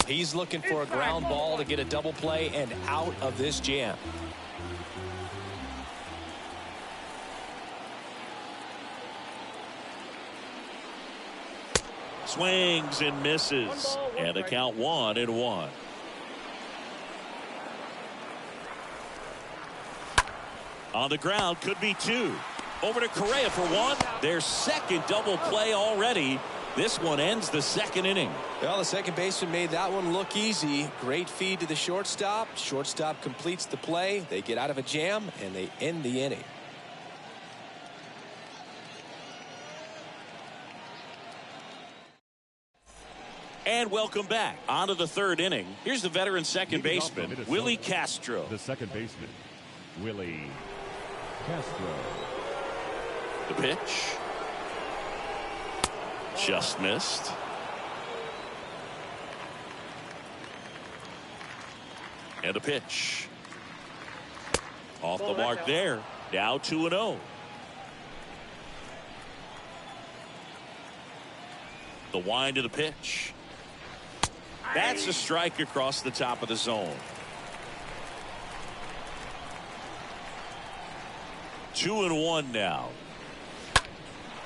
Speaker 3: He's looking for a ground ball to get a double play and out of this jam.
Speaker 1: Swings and misses. And a count 1-1. On the ground, could be 2. Over to Correa for 1. Their second double play already. This one ends the second inning.
Speaker 3: Well, the second baseman made that one look easy. Great feed to the shortstop. Shortstop completes the play. They get out of a jam, and they end the inning.
Speaker 1: And welcome back. On to the third inning. Here's the veteran second baseman, Willie Castro.
Speaker 2: The second baseman, Willie Castro.
Speaker 1: The pitch. Just missed. And a pitch. Off the mark there. Now 2-0. The wind of the pitch. That's a strike across the top of the zone. 2-1 now.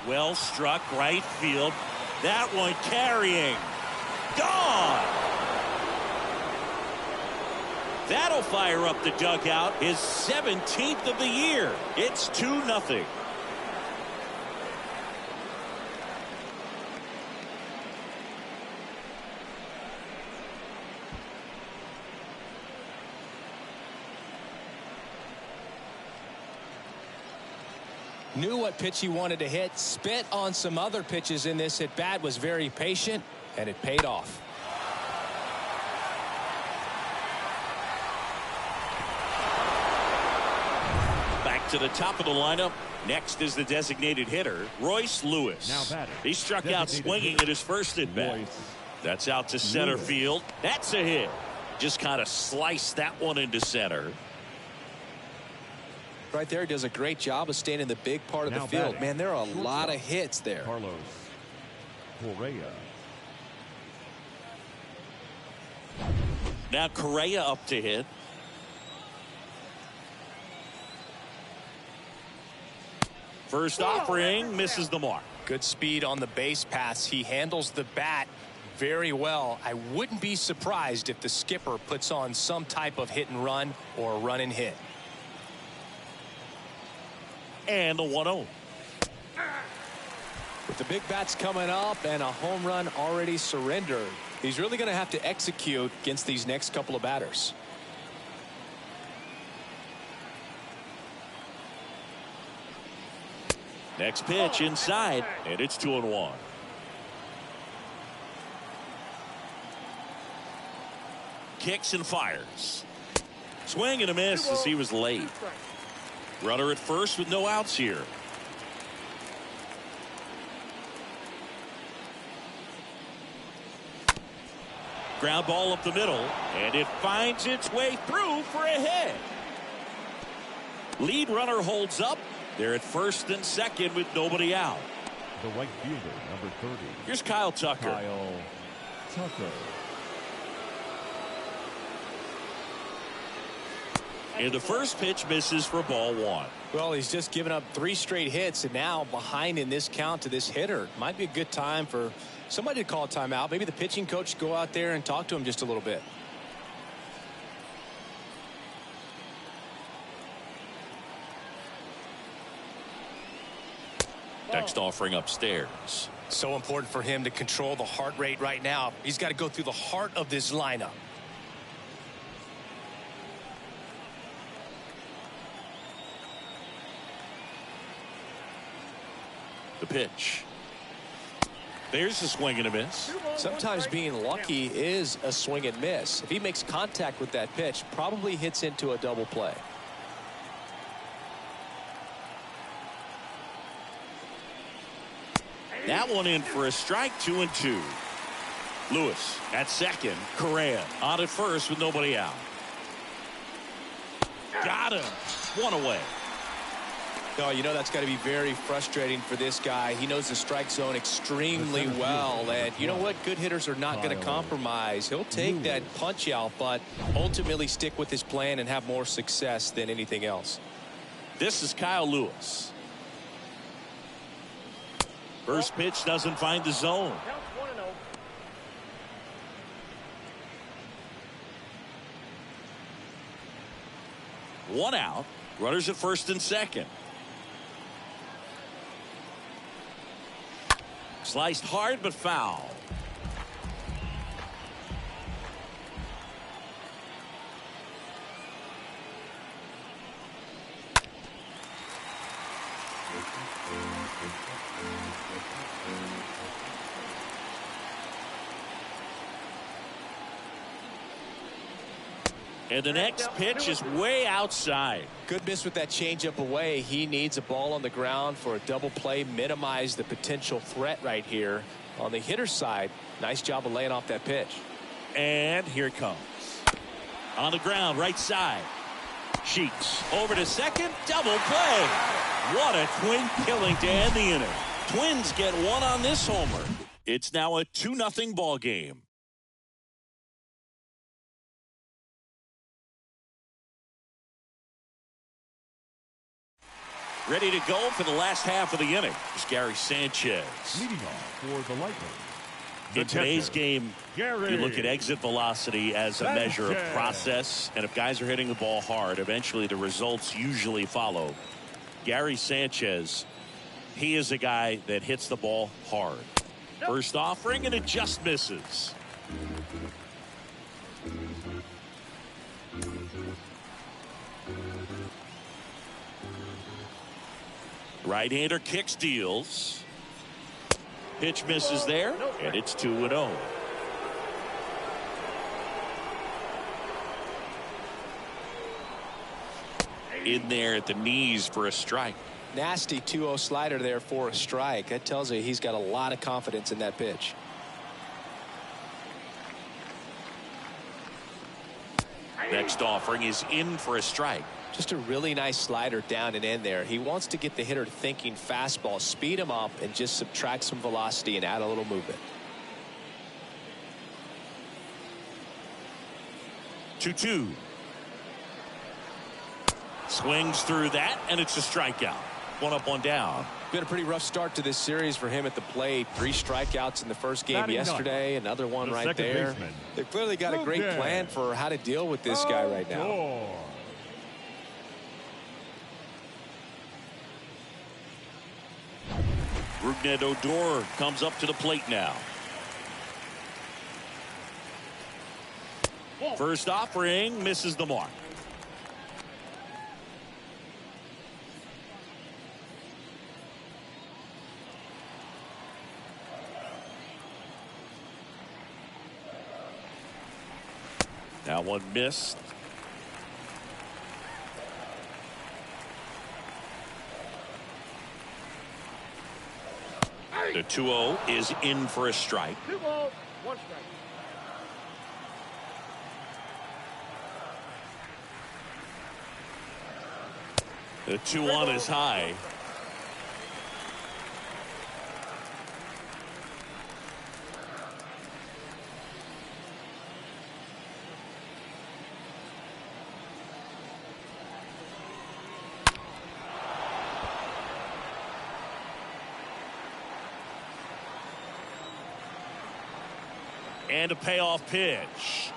Speaker 1: Well struck right field. That one carrying. Gone. That'll fire up the dugout. His 17th of the year. It's 2-0.
Speaker 3: Knew what pitch he wanted to hit. Spit on some other pitches in this at bat. Was very patient, and it paid off.
Speaker 1: Back to the top of the lineup. Next is the designated hitter, Royce Lewis.
Speaker 2: Now batting.
Speaker 1: He struck out swinging at his first at bat. That's out to center field. That's a hit. Just kind of sliced that one into center.
Speaker 3: Right there, he does a great job of staying in the big part of the field.
Speaker 2: batting.
Speaker 3: Man, there are a lot of hits there.
Speaker 2: Carlos Correa.
Speaker 1: Now Correa up to hit. First offering misses the mark.
Speaker 3: Good speed on the base pass. He handles the bat very well. I wouldn't be surprised if the skipper puts on some type of hit and run or run and hit.
Speaker 1: And the 1-0.
Speaker 3: With the big bats coming up and a home run already surrendered, he's really going to have to execute against these next couple of batters.
Speaker 1: Next pitch inside, and it's 2-1. Kicks and fires. Swing and a miss as he was late. Runner at first with no outs here. Ground ball up the middle, and it finds its way through for a hit. Lead runner holds up, They're at first and second with nobody out.
Speaker 2: The right fielder, number 30.
Speaker 1: Here's Kyle Tucker.
Speaker 2: Kyle Tucker.
Speaker 1: And the first pitch misses for ball 1.
Speaker 5: Well, he's just given up 3 straight hits, and now behind in this count to this hitter. Might be a good time for somebody to call a timeout. Maybe the pitching coach go out there and talk to him just a little bit.
Speaker 1: Next offering upstairs.
Speaker 5: So important for him to control the heart rate right now. He's got to go through the heart of this lineup.
Speaker 1: The pitch. There's a swing and a miss.
Speaker 5: Sometimes being lucky is a swing and miss. If he makes contact with that pitch, probably hits into a double play.
Speaker 1: That one in for a strike. 2-2. Lewis at second. Correa on at first with nobody out. Got him. One away.
Speaker 5: Oh, you know that's got to be very frustrating for this guy. He knows the strike zone extremely well, and you know what? Good hitters are not going to compromise. He'll take that punch out, but ultimately stick with his plan and have more success than anything else.
Speaker 1: This is Kyle Lewis. First pitch doesn't find the zone.
Speaker 4: Counts 1-0.
Speaker 1: One out. Runners at first and second. Sliced hard but foul. And the next pitch is way outside.
Speaker 5: Good miss with that changeup away. He needs a ball on the ground for a double play, minimize the potential threat right here. On the hitter's side, nice job of laying off that pitch.
Speaker 1: And here it comes. On the ground, right side. Sheets over to second, double play. What a twin killing to end the inning. Twins get one on this homer. It's now a 2-0 ball game. Ready to go for the last half of the inning. It's Gary Sanchez.
Speaker 2: Leading off for the Lightning.
Speaker 1: In today's game, you look at exit velocity as a measure of process, and if guys are hitting the ball hard, eventually the results usually follow. Gary Sanchez, he is a guy that hits the ball hard. First offering, and it just misses. Right-hander kicks, deals. Pitch misses there, and it's 2-0. In there at the knees for a strike.
Speaker 5: Nasty 2-0 slider there for a strike. That tells you he's got a lot of confidence in that pitch.
Speaker 1: Next offering is in for a strike.
Speaker 5: Just a really nice slider down and in there. He wants to get the hitter thinking fastball, speed him up, and just subtract some velocity and add a little movement.
Speaker 1: 2-2. Swings through that, and it's a strikeout. 1 up, 1 down.
Speaker 5: Been a pretty rough start to this series for him at the plate. 3 strikeouts in the first game yesterday. Another one right there. They've clearly got a great plan for how to deal with this guy right now.
Speaker 1: Rougned Odor comes up to the plate now. First offering misses the mark. Now one missed. The 2-0 is in for a strike.
Speaker 4: 2 balls, 1 strike.
Speaker 1: The 2-1 is high. And a payoff pitch.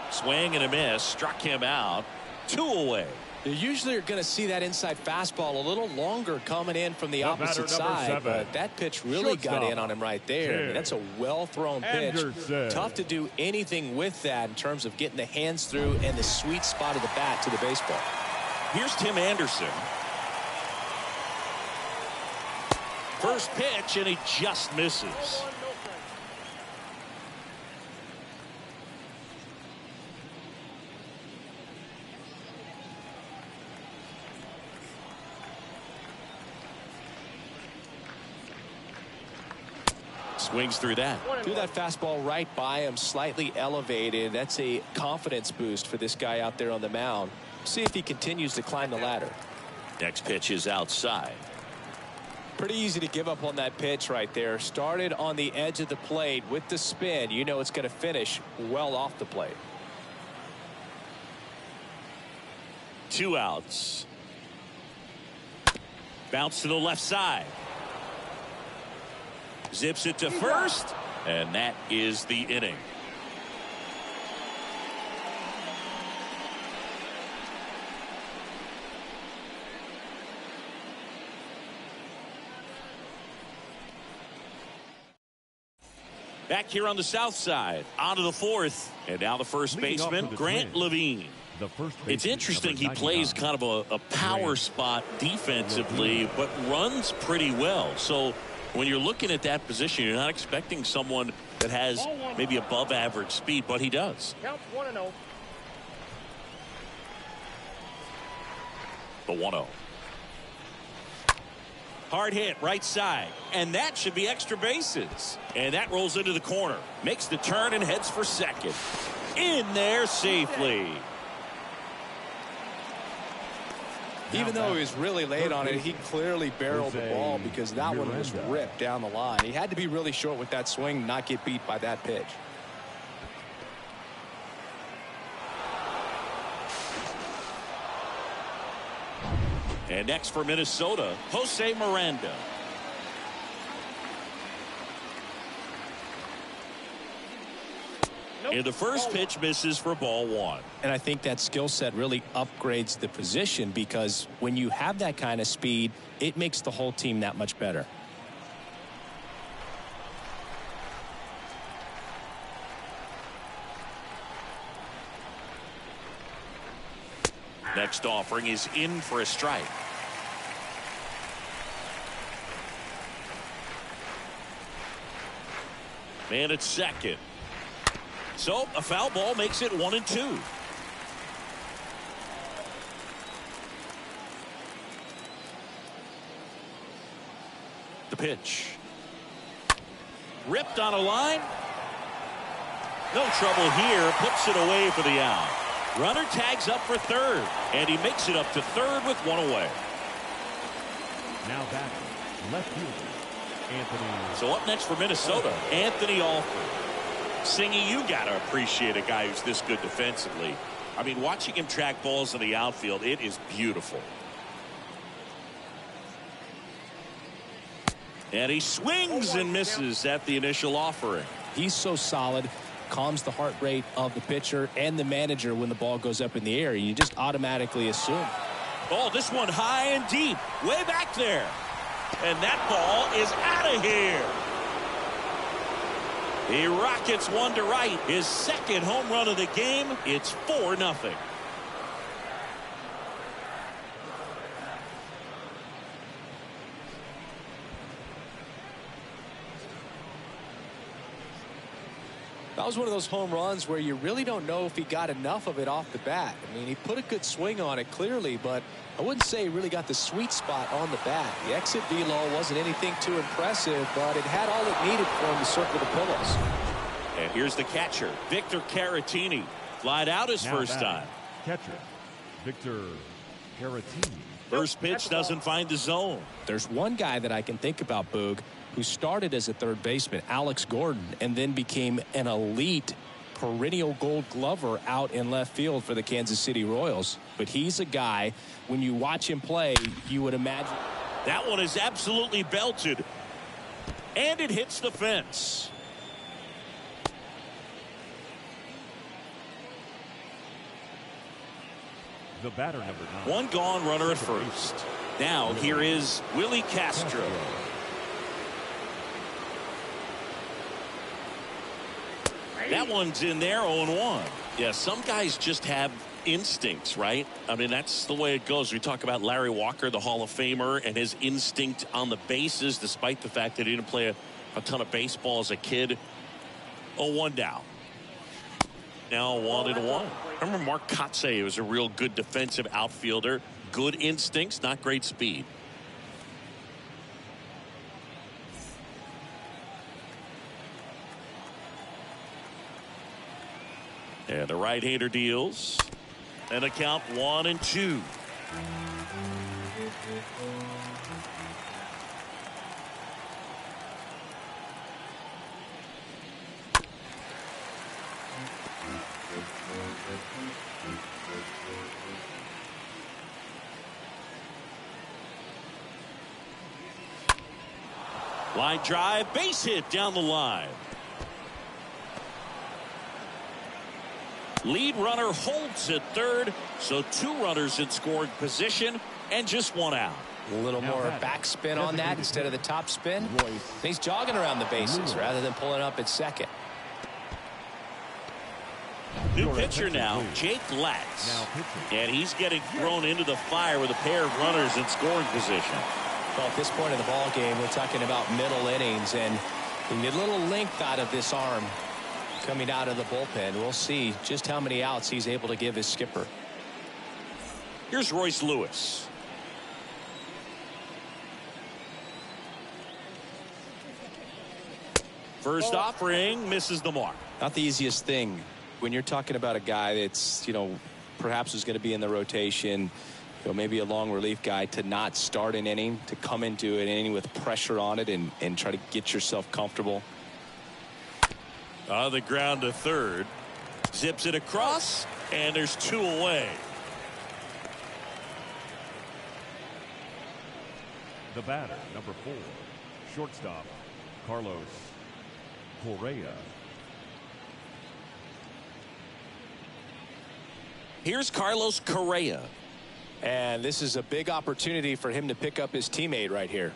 Speaker 1: Swing and a miss. Struck him out. 2 away.
Speaker 3: You usually are going to see that inside fastball a little longer coming in from the opposite side, but that pitch really got in on him right there. I mean, that's a well-thrown pitch. Tough to do anything with that in terms of getting the hands through and the sweet spot of the bat to the baseball.
Speaker 1: Here's Tim Anderson. First pitch, and he just misses. Swings through that.
Speaker 3: Threw that fastball right by him, slightly elevated. That's a confidence boost for this guy out there on the mound. See if he continues to climb the ladder.
Speaker 1: Next pitch is outside.
Speaker 3: Pretty easy to give up on that pitch right there. Started on the edge of the plate with the spin. You know it's going to finish well off the plate.
Speaker 1: 2 outs. Bounce to the left side. Zips it to first, and that is the inning. Back here on the south side, on to the 4th, and now the first baseman, Grant Levine. It's interesting, he plays kind of a power spot defensively, but runs pretty well. So when you're looking at that position, you're not expecting someone that has maybe above average speed, but he does.
Speaker 4: Count 1-0.
Speaker 1: The 1-0. Hard hit right side, and that should be extra bases. And that rolls into the corner, makes the turn and heads for second. In there safely.
Speaker 3: Even though he was really late on it, he clearly barreled the ball because that one was ripped down the line. He had to be really short with that swing, not get beat by that pitch.
Speaker 1: And next for Minnesota, Jose Miranda. And the first pitch misses for ball 1.
Speaker 3: And I think that skill set really upgrades the position because when you have that kind of speed, it makes the whole team that much better.
Speaker 1: Next offering is in for a strike. Man at second. So a foul ball makes it 1-2. The pitch. Ripped on a line. No trouble here. Puts it away for the out. Runner tags up for third, and he makes it up to third with 1 away.
Speaker 2: Now back, left fielder, Anthony.
Speaker 1: So up next for Minnesota, Anthony Alford. Singy, you got to appreciate a guy who's this good defensively. I mean, watching him track balls in the outfield, it is beautiful. And he swings and misses at the initial offering.
Speaker 3: He's so solid, calms the heart rate of the pitcher and the manager when the ball goes up in the air. You just automatically assume.
Speaker 1: Oh, this one high and deep, way back there. And that ball is out of here. He rockets one to right. His second home run of the game. It's 4-0.
Speaker 3: That was one of those home runs where you really don't know if he got enough of it off the bat. I mean, he put a good swing on it clearly, but I wouldn't say he really got the sweet spot on the bat. The exit velo wasn't anything too impressive, but it had all it needed for him to circle the pillows.
Speaker 1: And here's the catcher, Victor Caratini. Flied out his first time.
Speaker 2: Catcher, Victor Caratini.
Speaker 1: First pitch doesn't find the zone.
Speaker 3: There's one guy that I can think about, Boog, who started as a third baseman, Alex Gordon, and then became an elite perennial Gold Glover out in left field for the Kansas City Royals. But he's a guy, when you watch him play, you would imagine.
Speaker 1: That one is absolutely belted. And it hits the fence.
Speaker 2: The batter, number 9.
Speaker 1: One gone, runner at first. Now here is Willie Castro. That one's in there, 0-1. Yeah, some guys just have instincts, right? I mean, that's the way it goes. We talk about Larry Walker, the Hall of Famer, and his instinct on the bases, despite the fact that he didn't play a ton of baseball as a kid. 0-1 down. Now 1-1. Remember Mark Kotsay was a real good defensive outfielder. Good instincts, not great speed. And the right-hander deals. And a count 1-2. Line drive, base hit down the line. Lead runner holds at third, so 2 runners in scoring position and just 1 out.
Speaker 3: A little more backspin on that instead of the top spin. He's jogging around the bases rather than pulling up at second.
Speaker 1: New pitcher now, Jake Latz. And he's getting thrown into the fire with a pair of runners in scoring position.
Speaker 3: Well, at this point in the ball game, we're talking about middle innings, and we get a little length out of this arm coming out of the bullpen. We'll see just how many outs he's able to give his skipper.
Speaker 1: Here's Royce Lewis. First offering misses the mark.
Speaker 3: Not the easiest thing when you're talking about a guy that's, perhaps is going to be in the rotation, maybe a long relief guy, to not start an inning, to come into an inning with pressure on it and try to get yourself comfortable.
Speaker 1: On the ground to third. Zips it across, and there's 2 away.
Speaker 2: The batter, number 4, shortstop, Carlos Correa.
Speaker 1: Here's Carlos Correa.
Speaker 3: And this is a big opportunity for him to pick up his teammate right here.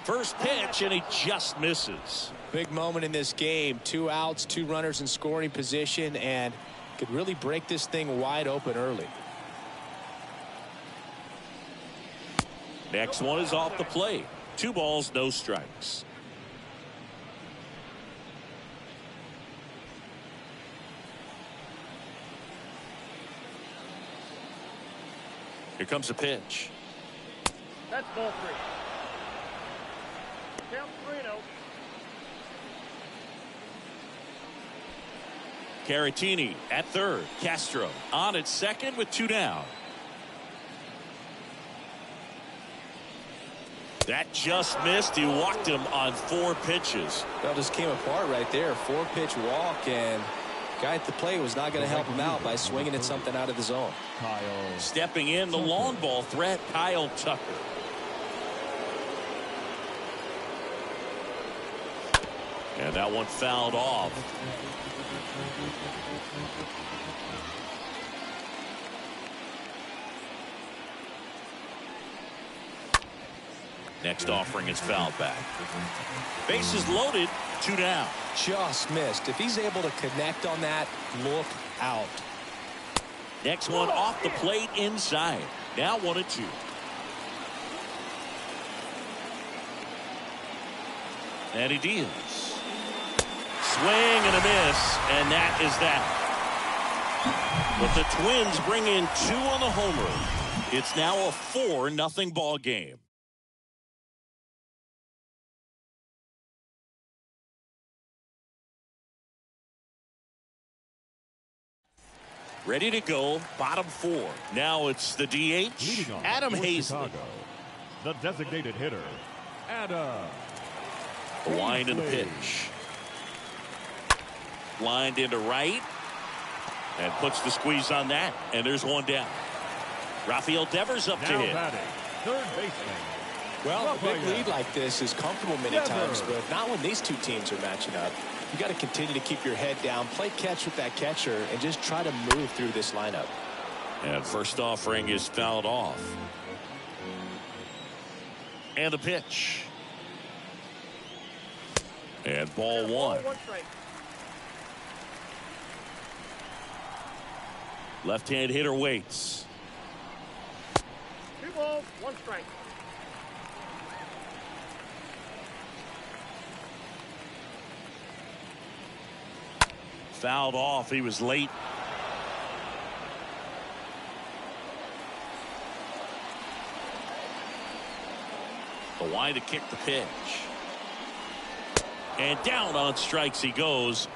Speaker 1: First pitch, and he just misses.
Speaker 3: Big moment in this game. 2 outs, 2 runners in scoring position, and could really break this thing wide open early.
Speaker 1: Next one is off the plate. 2 balls, no strikes. Here comes a pitch.
Speaker 4: That's ball 3. Count 3-0.
Speaker 1: Caratini at third. Castro on at second with 2 down. That just missed. He walked him on 4 pitches.
Speaker 3: Well, just came apart right there. 4-pitch walk, and guy at the plate was not going to help him out by swinging at something out of the zone.
Speaker 1: Stepping in, the long ball threat, Kyle Tucker. And that one fouled off. Next offering is fouled back. Bases loaded, 2 down.
Speaker 3: Just missed. If he's able to connect on that, look out.
Speaker 1: Next one off the plate inside. Now 1-2. And he deals. Swing and a miss, and that is that. But the Twins bring in 2 on the homer. It's now a 4-0 ball game. Ready to go, bottom 4. Now it's the DH, Adam Hazley.
Speaker 2: The designated hitter, Adam.
Speaker 1: The wind and the pitch. Lined into right. And puts the squeeze on that. And there's one down. Rafael Devers up to hit.
Speaker 2: Third baseman.
Speaker 3: Well, a big lead like this is comfortable many times, but not when these two teams are matching up. You got to continue to keep your head down, play catch with that catcher, and just try to move through this lineup.
Speaker 1: And first offering is fouled off. And the pitch. And ball 1. Left-hand hitter waits.
Speaker 4: 2 balls, 1 strike.
Speaker 1: Fouled off. He was late. The wind to kick the pitch. And down on strikes he goes.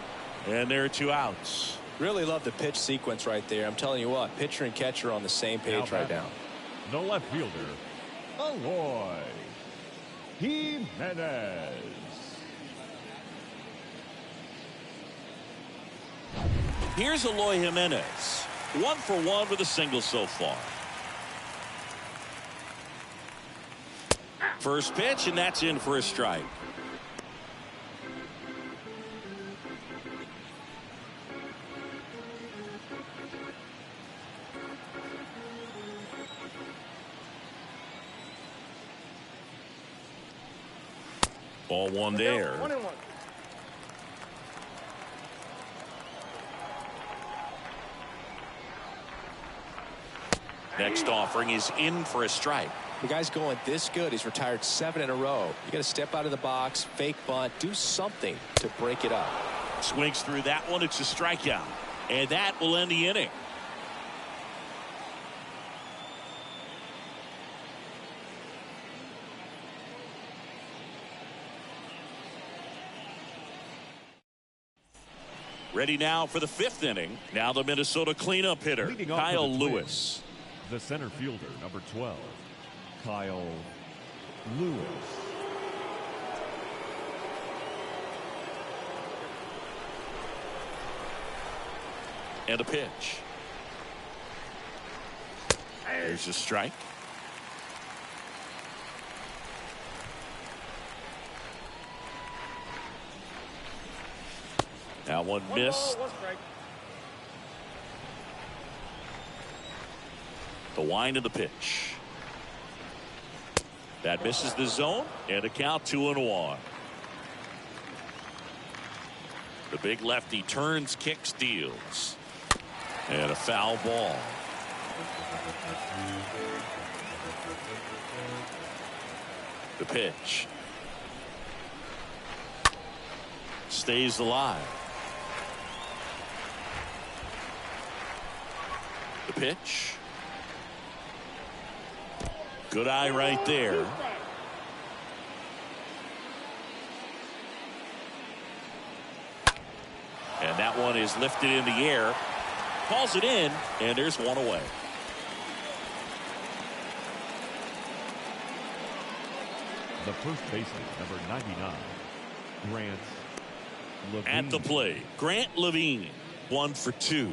Speaker 1: And there are 2 outs.
Speaker 3: Really love the pitch sequence right there. I'm telling you what, pitcher and catcher are on the same page right now.
Speaker 2: The left fielder, Eloy Jimenez.
Speaker 1: Here's Eloy Jimenez. 1 for 1 with a single so far. First pitch, and that's in for a strike. Ball 1 there.
Speaker 4: 1-1.
Speaker 1: Next offering is in for a strike.
Speaker 3: The guy's going this good. He's retired 7 in a row. You got to step out of the box, fake bunt, do something to break it up.
Speaker 1: Swings through that one. It's a strikeout. And that will end the inning. Ready now for the 5th inning. Now the Minnesota cleanup hitter, Kyle Lewis.
Speaker 2: The center fielder, number 12, Kyle Lewis.
Speaker 1: And a pitch. There's a strike. Now one missed.
Speaker 4: Ball, 1 strike.
Speaker 1: The wind of the pitch. That misses the zone, and a count 2-1. The big lefty turns, kicks, deals. And a foul ball. The pitch. Stays alive. The pitch. Good eye right there. And that one is lifted in the air. Calls it in, and there's one away.
Speaker 2: The first baseman, number 99, Grant Levine.
Speaker 1: At the plate, Grant Levine, 1 for 2.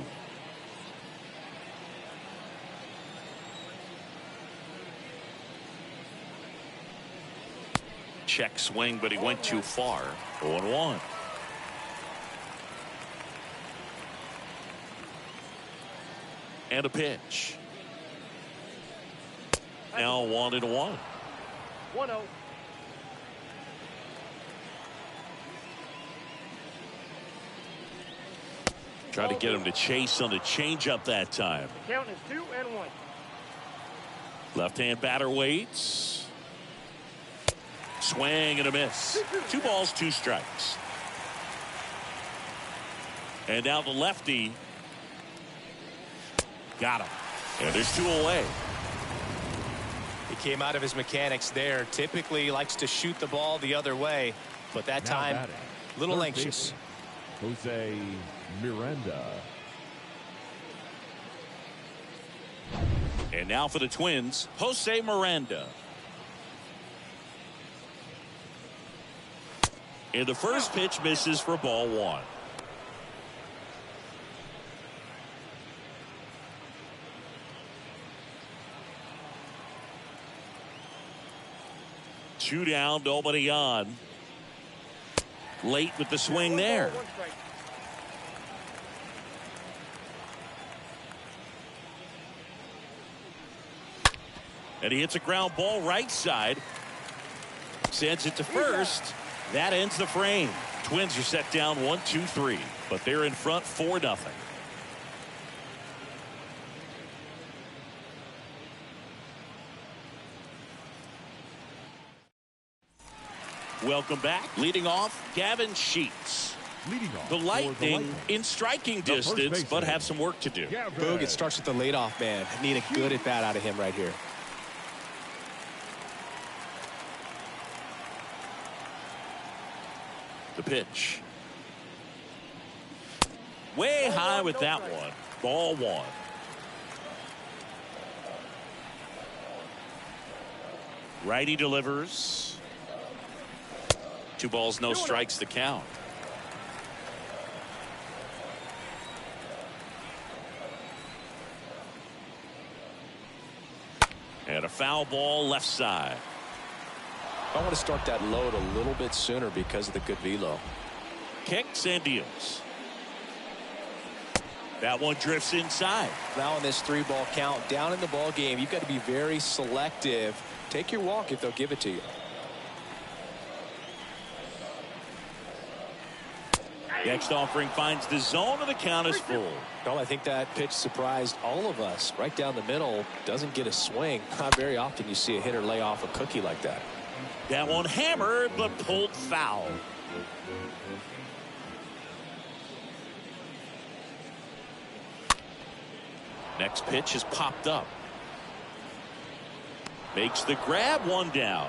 Speaker 1: Check swing, but he went too far. 0-1. And a pitch. Now 1-1.
Speaker 4: 1-0.
Speaker 1: Try to get him to chase on the changeup that time.
Speaker 4: The count is 2-1.
Speaker 1: Left-hand batter waits. Swing and a miss. 2 balls, 2 strikes. And now the lefty Got him. And there's 2 away.
Speaker 3: He came out of his mechanics there. Typically he likes to shoot the ball the other way, but that
Speaker 2: Now
Speaker 3: time
Speaker 2: batting,
Speaker 3: a little
Speaker 2: third
Speaker 3: anxious.
Speaker 2: baseman, Jose Miranda.
Speaker 1: And now for the Twins, Jose Miranda. And the first pitch misses for ball 1. Two down, nobody on. Late with the swing there. And he hits a ground ball right side. Sends it to first. That ends the frame. Twins are set down 1-2-3, but they're in front 4-0. Welcome back. Leading off, Gavin Sheets.
Speaker 2: Leading off
Speaker 1: The Lightning in striking distance, but have some work to do.
Speaker 3: Boog, it starts with the leadoff man. Need a good at bat out of him right here.
Speaker 1: The pitch. Way high with that one. Ball 1. Righty delivers. 2 balls, no strikes, the count. And a foul ball left side.
Speaker 3: I want to start that load a little bit sooner because of the good velo.
Speaker 1: Kicks and deals. That one drifts inside.
Speaker 3: Now in this 3-ball count, down in the ball game, you've got to be very selective. Take your walk if they'll give it to you.
Speaker 1: Next offering finds the zone, and the count is full.
Speaker 3: Well, I think that pitch surprised all of us. Right down the middle, doesn't get a swing. Not very often you see a hitter lay off a cookie like that.
Speaker 1: That one hammered, but pulled foul. Next pitch is popped up. Makes the grab, 1 down.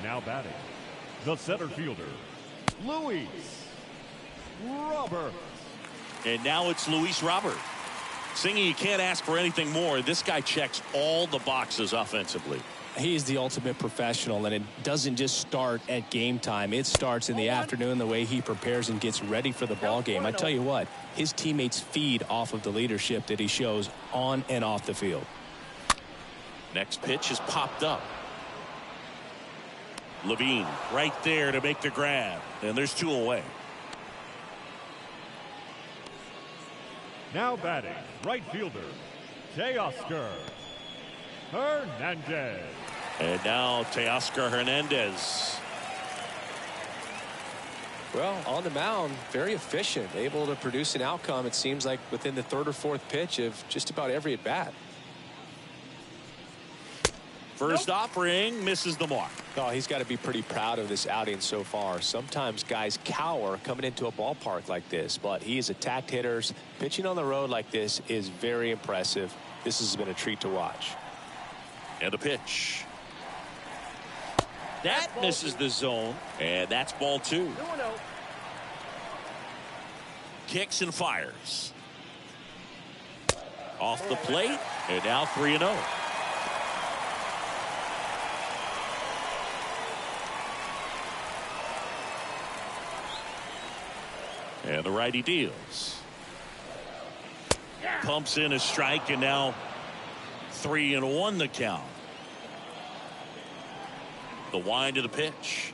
Speaker 2: Now batting, the center fielder, Luis Robert.
Speaker 1: And now it's Luis Robert. Singy, you can't ask for anything more. This guy checks all the boxes offensively.
Speaker 3: He is the ultimate professional, and it doesn't just start at game time. It starts in the afternoon, the way he prepares and gets ready for the ball game. I tell you what, his teammates feed off of the leadership that he shows on and off the field.
Speaker 1: Next pitch is popped up. Levine right there to make the grab, and there's 2 away.
Speaker 2: Now batting, right fielder, Teoscar Hernandez.
Speaker 1: And now Teoscar Hernandez.
Speaker 3: Well, on the mound, very efficient, able to produce an outcome, it seems like, within the 3rd or 4th pitch of just about every at bat.
Speaker 1: First offering misses the mark.
Speaker 3: Oh, he's got to be pretty proud of this outing so far. Sometimes guys cower coming into a ballpark like this, but he has attacked hitters. Pitching on the road like this is very impressive. This has been a treat to watch.
Speaker 1: And a pitch. That misses the zone, and that's ball 2. Kicks and fires. Off the plate, and now 3-0. And the righty deals. Pumps in a strike, and now 3-1 the count. The wind of the pitch.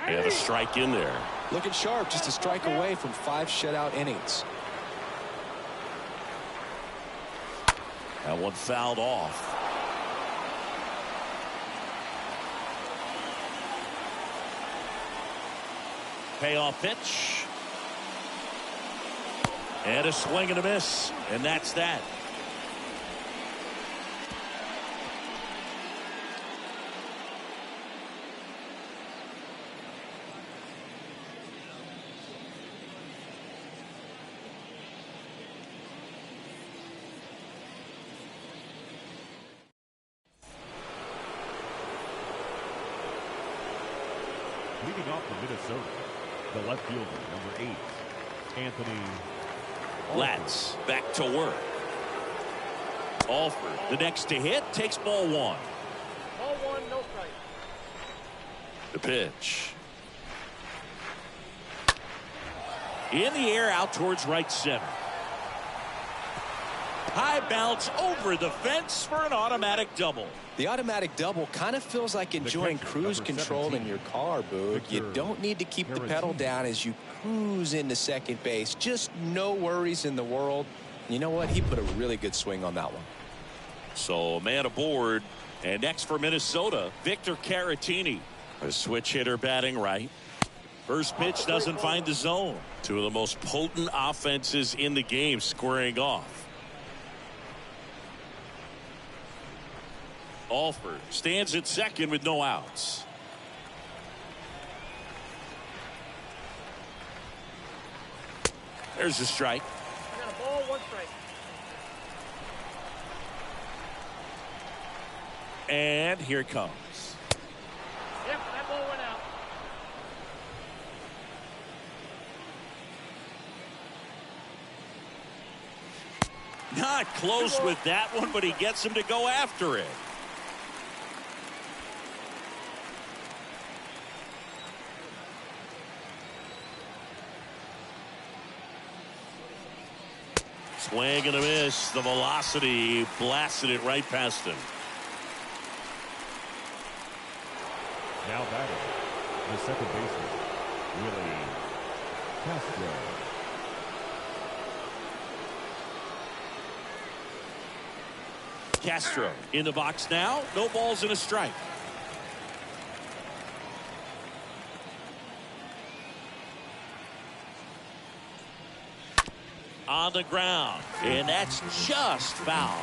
Speaker 1: And a strike in there.
Speaker 3: Looking sharp, just a strike away from 5 shutout innings.
Speaker 1: That one fouled off. Payoff pitch. And a swing and a miss. And that's that.
Speaker 2: Leading off for Minnesota, the left fielder, number 8, Anthony.
Speaker 1: Let's back to work. Alford, the next to hit, takes ball 1.
Speaker 4: Ball 1, no strike.
Speaker 1: The pitch. In the air, out towards right center. High bounce over the fence for an automatic double.
Speaker 3: The automatic double kind of feels like enjoying cruise control in your car, Boog. You don't need to keep the pedal down as you cruise into second base. Just no worries in the world. You know what? He put a really good swing on that one.
Speaker 1: So a man aboard. And next for Minnesota, Victor Caratini, a switch hitter batting right. First pitch doesn't find the zone. Two of the most potent offenses in the game squaring off. Alford stands at second with no outs. There's a strike.
Speaker 4: I got a ball, 1 strike.
Speaker 1: And here it comes.
Speaker 4: Yep, that ball went out.
Speaker 1: Not close with that one, but he gets him to go after it. Swing and a miss. The velocity blasted it right past him.
Speaker 2: Now batting, the second baseman, Willie Castro.
Speaker 1: Castro in the box now. No balls and a strike. On the ground, and that's just foul.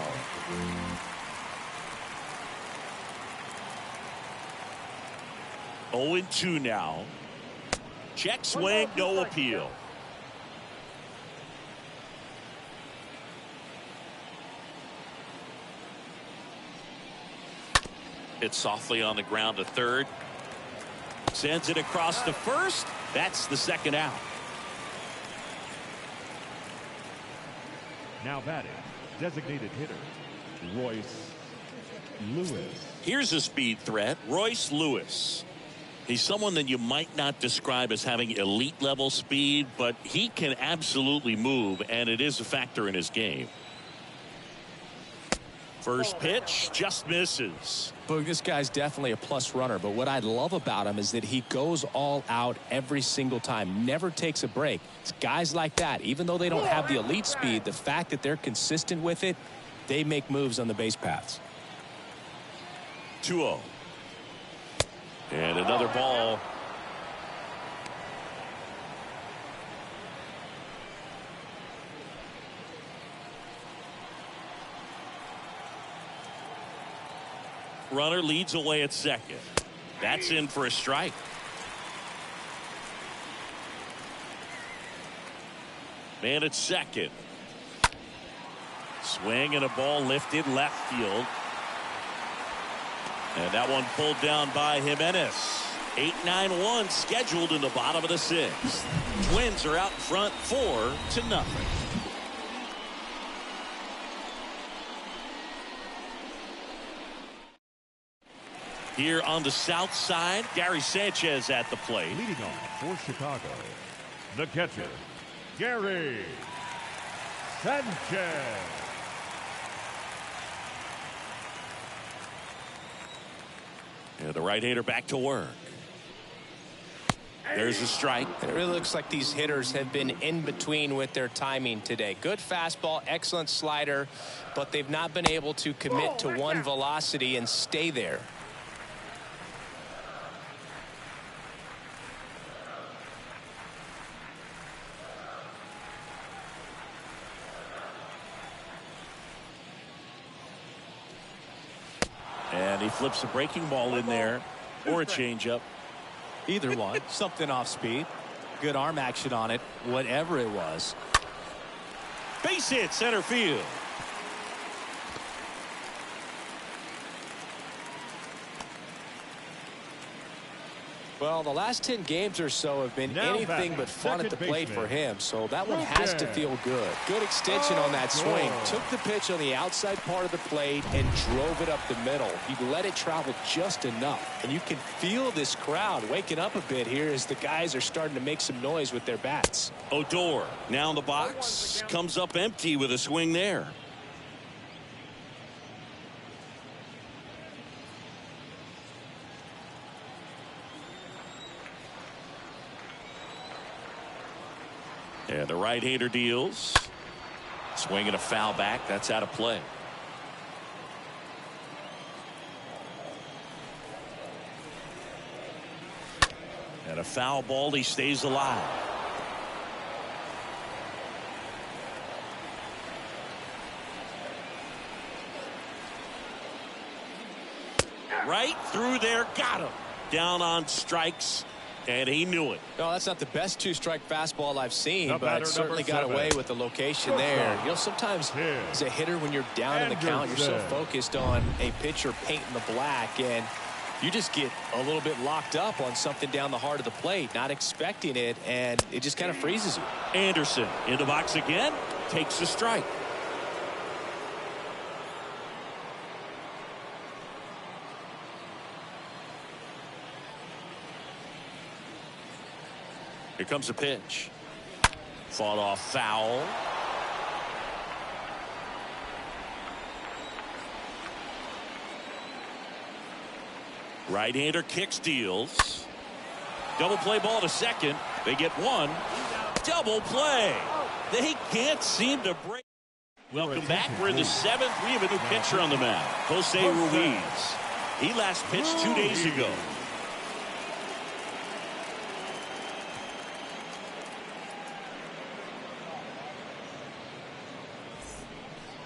Speaker 1: Oh, 0-2 now. Check swing, no appeal. Hit softly on the ground to third. Sends it across to first. That's the second out.
Speaker 2: Now batting, designated hitter, Royce Lewis.
Speaker 1: Here's a speed threat, Royce Lewis. He's someone that you might not describe as having elite level speed, but he can absolutely move, and it is a factor in his game. First pitch just misses.
Speaker 3: Boog, this guy's definitely a plus runner, but what I love about him is that he goes all out every single time, never takes a break. It's guys like that, even though they don't have the elite speed, the fact that they're consistent with it, they make moves on the base paths.
Speaker 1: 2-0. And another ball. Runner leads away at second. That's in for a strike. Man at second. Swing and a ball lifted left field. And that one pulled down by Jimenez. 8-9-1 scheduled in the bottom of the 6th. Twins are out in front 4-0. Here on the south side, Gary Sanchez at the plate.
Speaker 2: Leading off for Chicago, the catcher, Gary Sanchez.
Speaker 1: And the right-hander back to work. There's a strike.
Speaker 3: And it really looks like these hitters have been in between with their timing today. Good fastball, excellent slider, but they've not been able to commit to one velocity and stay there.
Speaker 1: And he flips a breaking ball in there, or a changeup.
Speaker 5: Either one. Something off speed. Good arm action on it. Whatever it was.
Speaker 1: Base hit center field.
Speaker 3: Well, the last 10 games or so have been anything but fun at the plate for him, so that one has to feel good. Good extension on that swing. Took the pitch on the outside part of the plate and drove it up the middle. He let it travel just enough, and you can feel this crowd waking up a bit here as the guys are starting to make some noise with their bats.
Speaker 1: Odor now in the box, comes up empty with a swing there. And the right-hander deals. Swinging a foul back. That's out of play. And a foul ball. He stays alive. Right through there. Got him. Down on strikes. And he knew it.
Speaker 3: No, that's not the best two-strike fastball I've seen, but certainly got away with the location there. You know, sometimes as a hitter, when you're down in the count, you're so focused on a pitcher painting the black, and you just get a little bit locked up on something down the heart of the plate, not expecting it, and it just kind of freezes you.
Speaker 1: Anderson in the box again, takes a strike. Here comes a pitch. Fought off foul. Right-hander kicks, deals. Double play ball to second. They get one. Double play. They can't seem to break. Welcome back. We're in the seventh. We have a new pitcher on the mound. Jose Ruiz. He last pitched 2 days ago.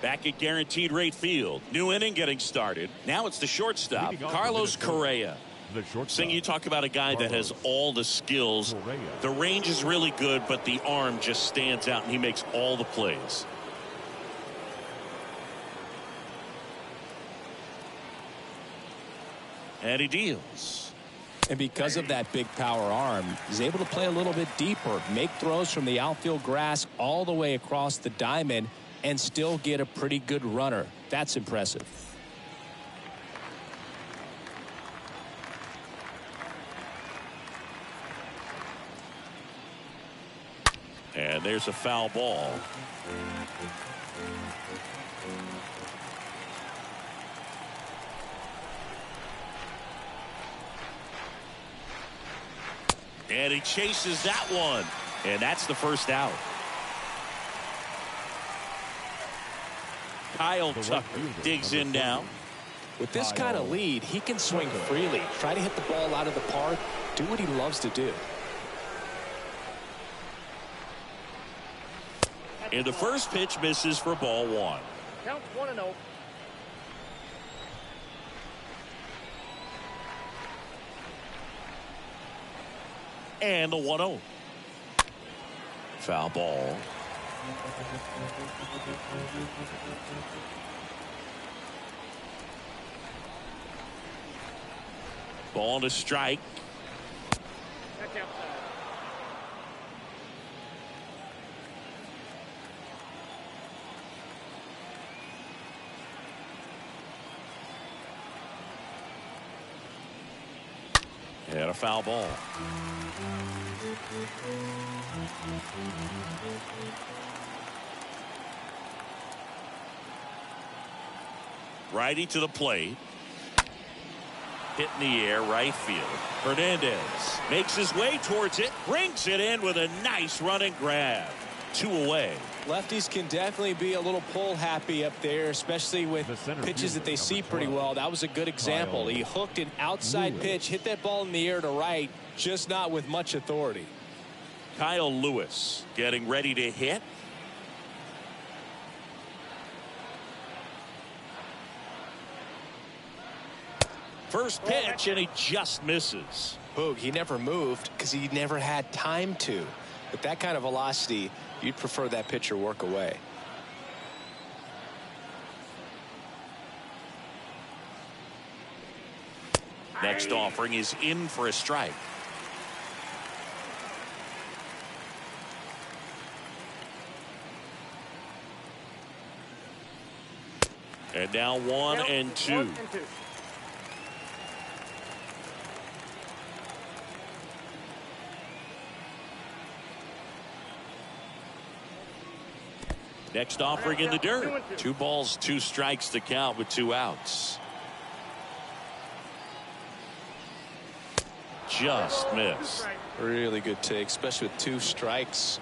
Speaker 1: Back at Guaranteed Rate Field. New inning getting started. Now it's the shortstop, Carlos Correa. Sing, you talk about a guy that has all the skills. The range is really good, but the arm just stands out, and he makes all the plays. And he deals.
Speaker 3: And because of that big power arm, he's able to play a little bit deeper, make throws from the outfield grass all the way across the diamond, and still get a pretty good runner. That's impressive.
Speaker 1: And there's a foul ball. And he chases that one. And that's the first out. Kyle Tucker digs in now.
Speaker 3: With this kind of lead, he can swing freely, try to hit the ball out of the park, do what he loves to do.
Speaker 1: And the first pitch misses for ball one.
Speaker 4: Count 1-0.
Speaker 1: And the 1-0. Foul ball. Ball to strike.
Speaker 4: That's outside.
Speaker 1: And a foul ball. Righty to the plate. Hit in the air, right field. Hernandez makes his way towards it, brings it in with a nice running grab. 2 away.
Speaker 3: Lefties can definitely be a little pull happy up there, especially with pitches that they see pretty well. That was a good example. He hooked an outside pitch, hit that ball in the air to right, just not with much authority.
Speaker 1: Kyle Lewis getting ready to hit. First pitch, and he just misses.
Speaker 3: Boog, he never moved because he never had time to. With that kind of velocity, you'd prefer that pitcher work away.
Speaker 1: Next offering is in for a strike. And now 1 and 2.
Speaker 4: 1 and 2.
Speaker 1: Next offering in the dirt. 2 balls, 2 strikes to count with 2 outs. Just missed.
Speaker 3: Really good take, especially with 2 strikes.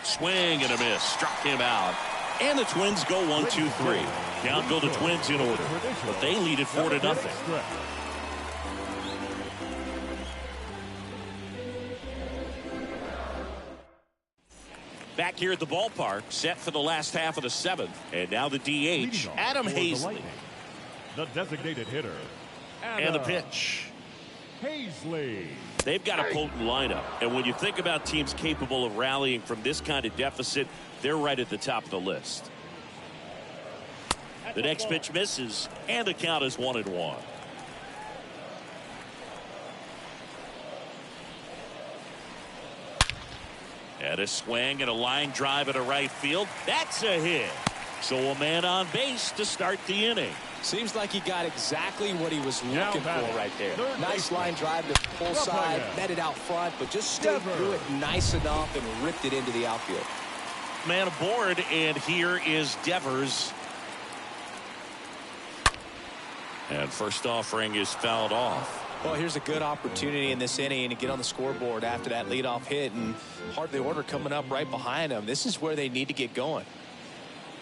Speaker 1: Swing and a miss. Struck him out. And the Twins go 1-2-3. Down go the Twins in order. But they lead it 4-0. Back here at the ballpark, set for the last half of the 7th. And now the DH, Adam Hazley.
Speaker 2: The designated hitter.
Speaker 1: And the pitch.
Speaker 2: Hazley.
Speaker 1: They've got a potent lineup. And when you think about teams capable of rallying from this kind of deficit, they're right at the top of the list. The next pitch misses, and the count is 1-1. And a swing and a line drive into right field. That's a hit. So a man on base to start the inning.
Speaker 3: Seems like he got exactly what he was looking for right there. Nice line drive to pull side, met it out front, but just stayed through it nice enough and ripped it into the outfield.
Speaker 1: Man aboard, and here is Devers. And first offering is fouled off.
Speaker 3: Well, here's a good opportunity in this inning to get on the scoreboard after that leadoff hit, and hardly order coming up right behind them. This is where they need to get going.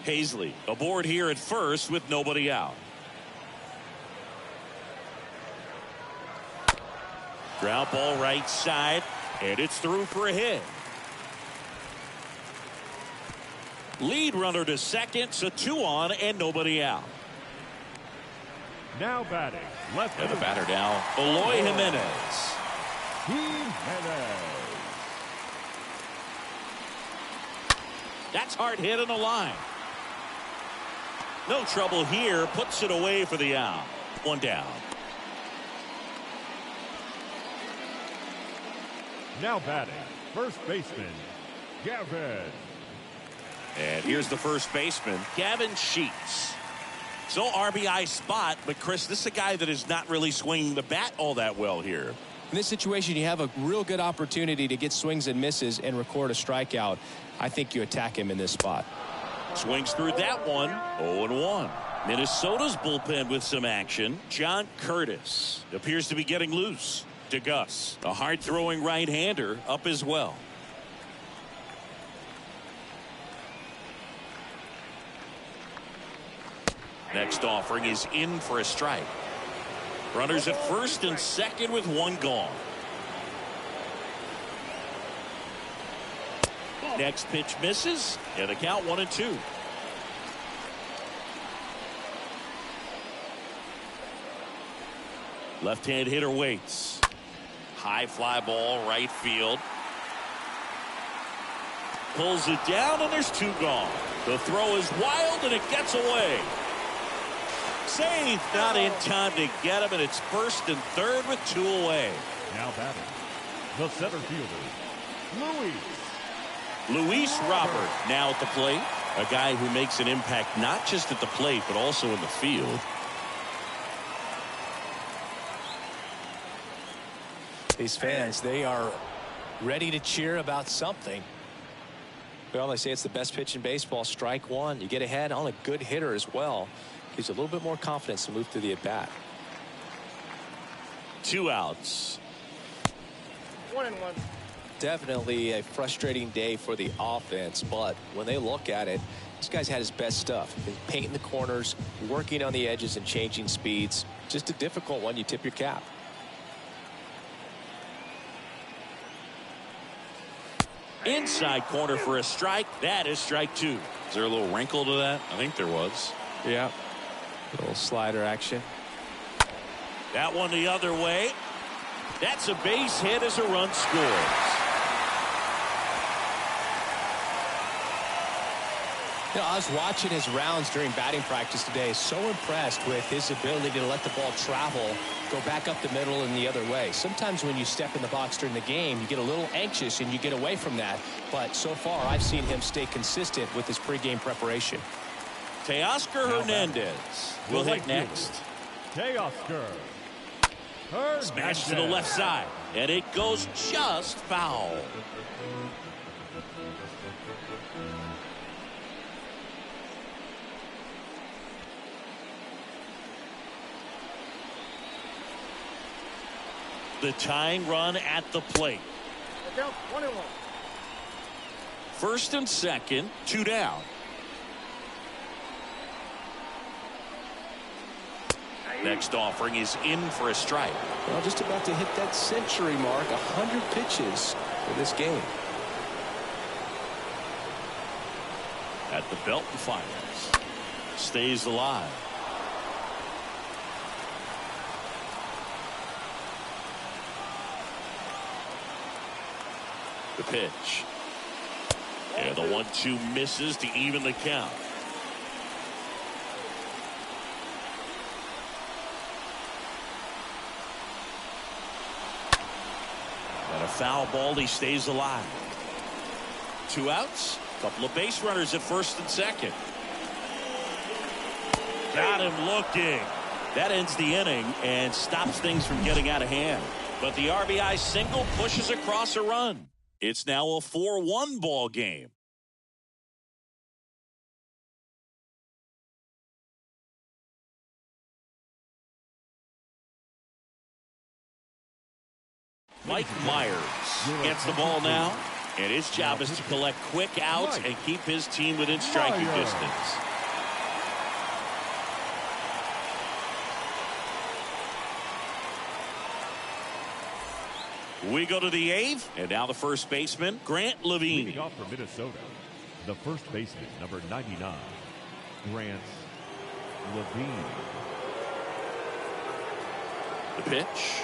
Speaker 1: Hazley aboard here at first with nobody out. Ground ball right side, and it's through for a hit. Lead runner to second, so 2 on and nobody out.
Speaker 2: Now batting. Left
Speaker 1: and the batter now, Eloy Jimenez. That's hard hit on the line. No trouble here. Puts it away for the out. 1 down.
Speaker 2: Now batting. First baseman, Gavin.
Speaker 1: And here's the first baseman, Gavin Sheets. So RBI spot, but Chris, this is a guy that is not really swinging the bat all that well here.
Speaker 3: In this situation, you have a real good opportunity to get swings and misses and record a strikeout. I think you attack him in this spot.
Speaker 1: Swings through that one. 0-1. Minnesota's bullpen with some action. John Curtis appears to be getting loose. DeGus, a hard-throwing right-hander, up as well. Next offering is in for a strike. Runners at first and second with 1 gone. Next pitch misses, and the count 1-2. Left-hand hitter waits. High fly ball, right field. Pulls it down, and there's 2 gone. The throw is wild, and it gets away. Safe, not in time to get him, and it's first and third with 2 away.
Speaker 2: Now batting, the center fielder,
Speaker 1: Luis Robert now at the plate. A guy who makes an impact not just at the plate, but also in the field.
Speaker 3: These fans, they are ready to cheer about something. Well, they say it's the best pitch in baseball. Strike 1. You get ahead on a good hitter as well. Gives you a little bit more confidence to move through the at-bat.
Speaker 1: 2 outs.
Speaker 4: 1-1.
Speaker 3: Definitely a frustrating day for the offense, but when they look at it, this guy's had his best stuff. Been painting the corners, working on the edges, and changing speeds. Just a difficult one. You tip your cap.
Speaker 1: Inside corner for a strike. That is strike 2. Is there a little wrinkle to that? I think there was.
Speaker 3: Yeah. A little slider action.
Speaker 1: That one the other way. That's a base hit as a run scores.
Speaker 3: You know, I was watching his rounds during batting practice today. So impressed with his ability to let the ball travel, go back up the middle and the other way. Sometimes when you step in the box during the game, you get a little anxious and you get away from that. But so far, I've seen him stay consistent with his pregame preparation.
Speaker 1: Teoscar Hernandez will hit next.
Speaker 2: Teoscar Hernandez.
Speaker 1: Smash to the left side, and it goes just foul. The tying run at the plate.
Speaker 4: Count 21.
Speaker 1: First and second, 2 down. Next offering is in for a strike.
Speaker 3: Well, just about to hit that century mark, 100 pitches for this game.
Speaker 1: At the belt and fires. Stays alive. The pitch. And the 1-2 misses to even the count. And a foul ball, he stays alive. 2 outs. Couple of base runners at first and second. Got him looking. That ends the inning and stops things from getting out of hand. But the RBI single pushes across a run. It's now a 4-1 ball game. Mike Myers gets the ball now, and his job is to collect quick outs and keep his team within striking distance. We go to the 8th, and now the first baseman, Grant Levine.
Speaker 2: Leading off for Minnesota, the first baseman, number 99, Grant Levine.
Speaker 1: The pitch.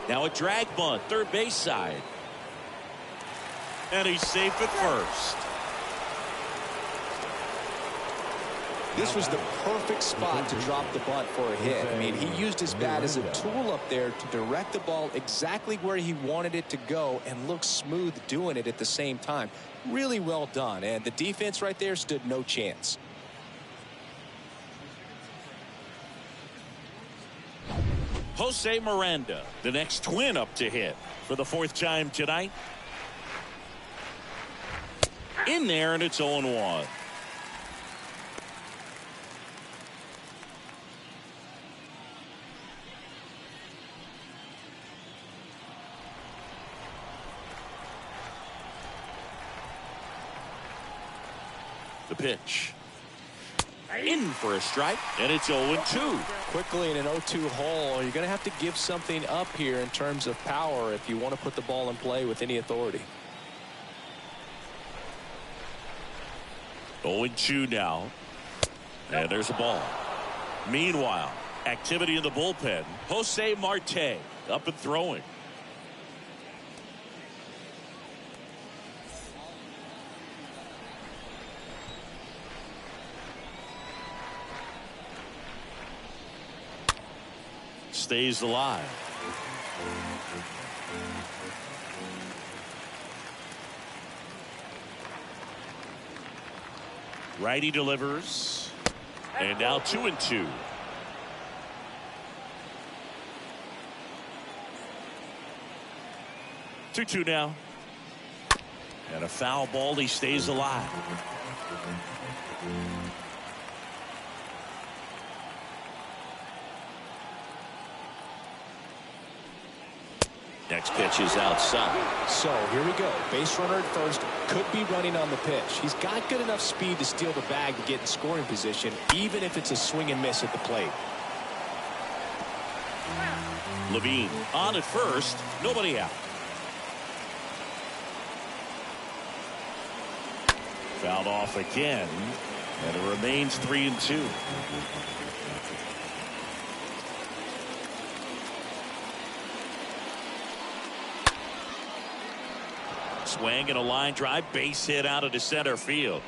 Speaker 1: Now a drag bunt, third base side. And he's safe at first.
Speaker 3: This was the perfect spot to drop the bunt for a hit. I mean, he used his bat as a tool up there to direct the ball exactly where he wanted it to go and look smooth doing it at the same time. Really well done. And the defense right there stood no chance.
Speaker 1: Jose Miranda, the next twin up to hit for the 4th time tonight. In there, and it's 0-1. The pitch. In for a strike, and it's 0-2.
Speaker 3: Quickly in an 0-2 hole, you're going to have to give something up here in terms of power if you want to put the ball in play with any authority.
Speaker 1: 0-2 now. And there's a ball. Meanwhile, activity in the bullpen. Jose Marte up and throwing. Stays alive. Righty delivers. And now 2-2. Two now. And a foul ball. He stays alive. Next pitch is outside.
Speaker 3: So here we go. Base runner at first, could be running on the pitch. He's got good enough speed to steal the bag to get in scoring position, even if it's a swing and miss at the plate.
Speaker 1: Levine on at first, nobody out. Fouled off again, and it remains 3-2. Swing and a line drive, base hit out into center field.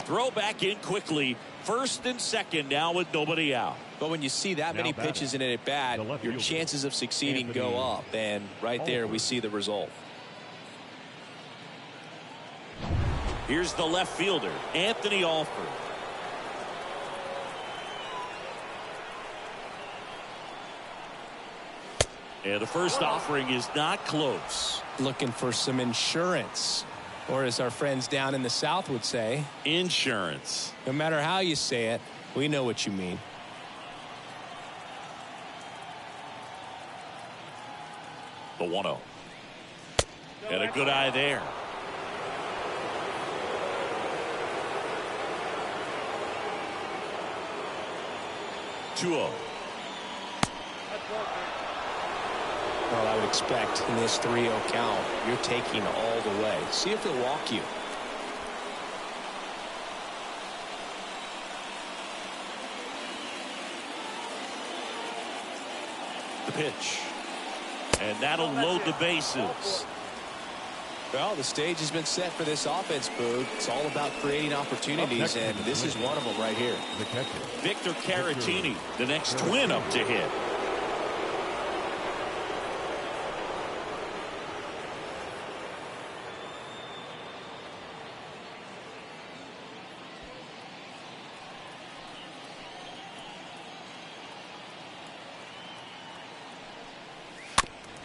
Speaker 1: Throw back in quickly. First and second now with nobody out.
Speaker 3: But when you see that many pitches in an at-bat, your chances of succeeding go up. And right there, we see the result.
Speaker 1: Here's the left fielder, Anthony Alford. And the first offering is not close.
Speaker 3: Looking for some insurance. Or as our friends down in the South would say,
Speaker 1: insurance.
Speaker 3: No matter how you say it, we know what you mean.
Speaker 1: The 1-0. And a good eye there. Well,
Speaker 3: I would expect in this 3-0 count, you're taking all the way. See if they'll walk you.
Speaker 1: The pitch. And that'll load the bases.
Speaker 3: Well, the stage has been set for this offense, Boog. It's all about creating opportunities, and this is one of them right here.
Speaker 1: Victor Caratini, the next twin up to hit.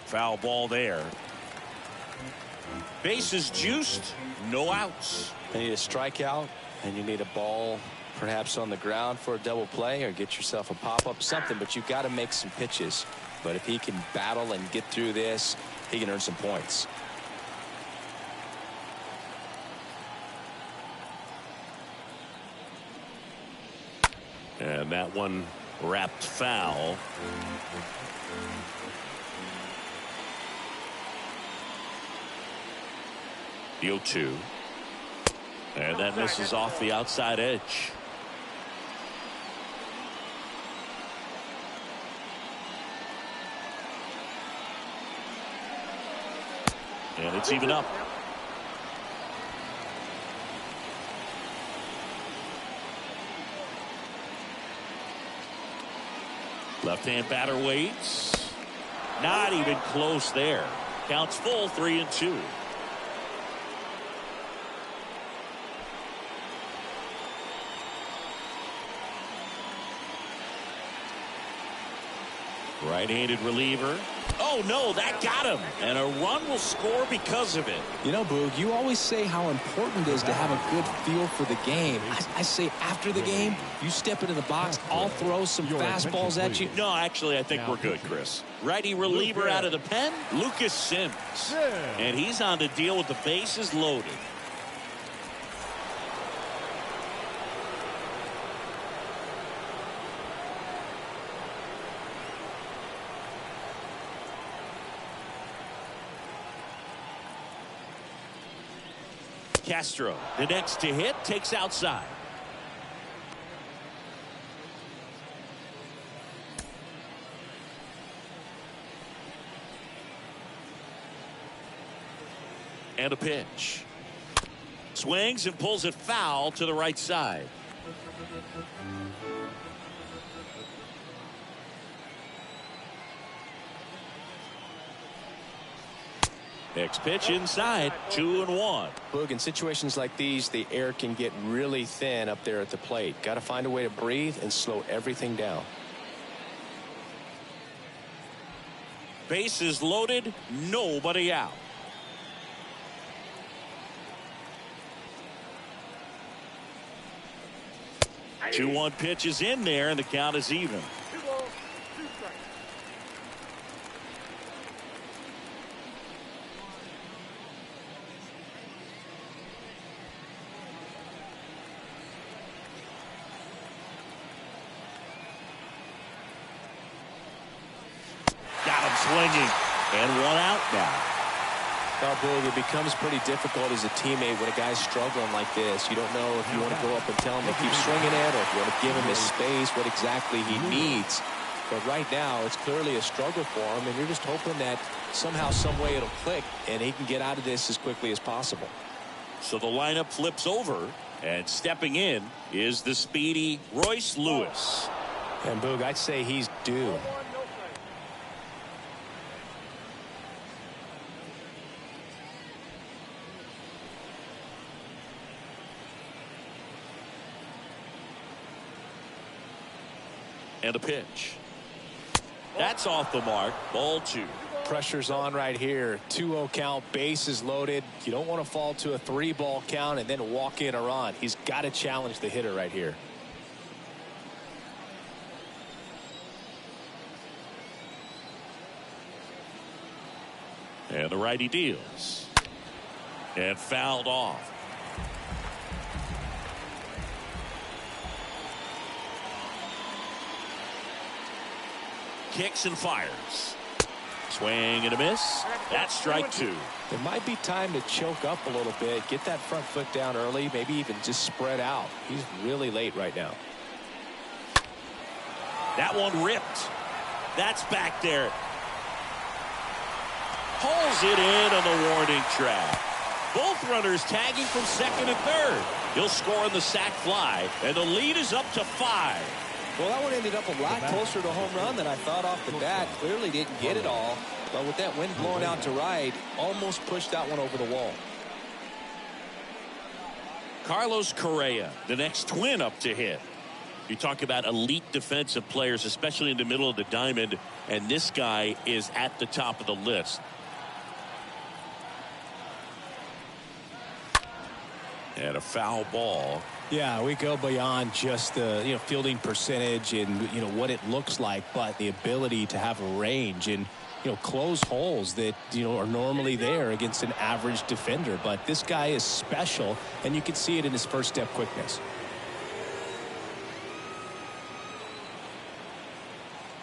Speaker 1: Foul ball there. Bases juiced, no outs.
Speaker 3: You need a strikeout, and you need a ball perhaps on the ground for a double play, or get yourself a pop-up, something, but you've got to make some pitches. But if he can battle and get through this, he can earn some points.
Speaker 1: And that one wrapped foul. The 0-2. And that misses off the outside edge. And it's even up. Left-hand batter waits. Not even close there. Counts full, 3-2. Right-handed reliever. Oh, no, that got him. And a run will score because of it.
Speaker 3: You know, Boog, you always say how important it is to have a good feel for the game. I say after the game, you step into the box, I'll throw some fastballs at you.
Speaker 1: No, actually, I think we're good, Chris. Righty reliever out of the pen, Lucas Sims. And he's on the deal with the bases loaded. Castro, the next to hit, takes outside. And a pitch. Swings and pulls it foul to the right side. Next pitch inside, 2-1.
Speaker 3: Boog, in situations like these, the air can get really thin up there at the plate. Got to find a way to breathe and slow everything down.
Speaker 1: Bases loaded, nobody out. Two 2-1 pitch is in there, and the count is even.
Speaker 4: 2 balls, 2 strikes.
Speaker 1: Got him swinging, and 1 out now.
Speaker 3: Well, Boog, it becomes pretty difficult as a teammate when a guy's struggling like this. You don't know if you want to go up and tell him to keep swinging it, or if you want to give him his space, what exactly he needs. But right now, it's clearly a struggle for him, and you're just hoping that somehow, some way it'll click, and he can get out of this as quickly as possible.
Speaker 1: So the lineup flips over. And stepping in is the speedy Royce Lewis.
Speaker 3: And Boog, I'd say he's due.
Speaker 1: And a pitch. That's off the mark. Ball 2.
Speaker 3: Pressure's on right here. 2-0 count, bases loaded. You don't want to fall to a 3-ball count and then walk in a run. He's got to challenge the hitter right here.
Speaker 1: And the righty deals. And fouled off. Kicks and fires. Swing and a miss. That's strike 2.
Speaker 3: There might be time to choke up a little bit, get that front foot down early, maybe even just spread out. He's really late right now.
Speaker 1: That one ripped. That's back there. Pulls it in on the warning track. Both runners tagging from second and third. He'll score on the sac fly, and the lead is up to 5.
Speaker 5: Well, that one ended up a lot closer to home run than I thought off the bat. Clearly didn't get it all, but with that wind blowing out to right, almost pushed that one over the wall.
Speaker 1: Carlos Correa, the next Twin up to hit. You talk about elite defensive players, especially in the middle of the diamond, and this guy is at the top of the list. And a foul ball.
Speaker 3: Yeah, we go beyond just the fielding percentage and what it looks like, but the ability to have range and close holes that are normally there against an average defender. But this guy is special, and you can see it in his first step quickness.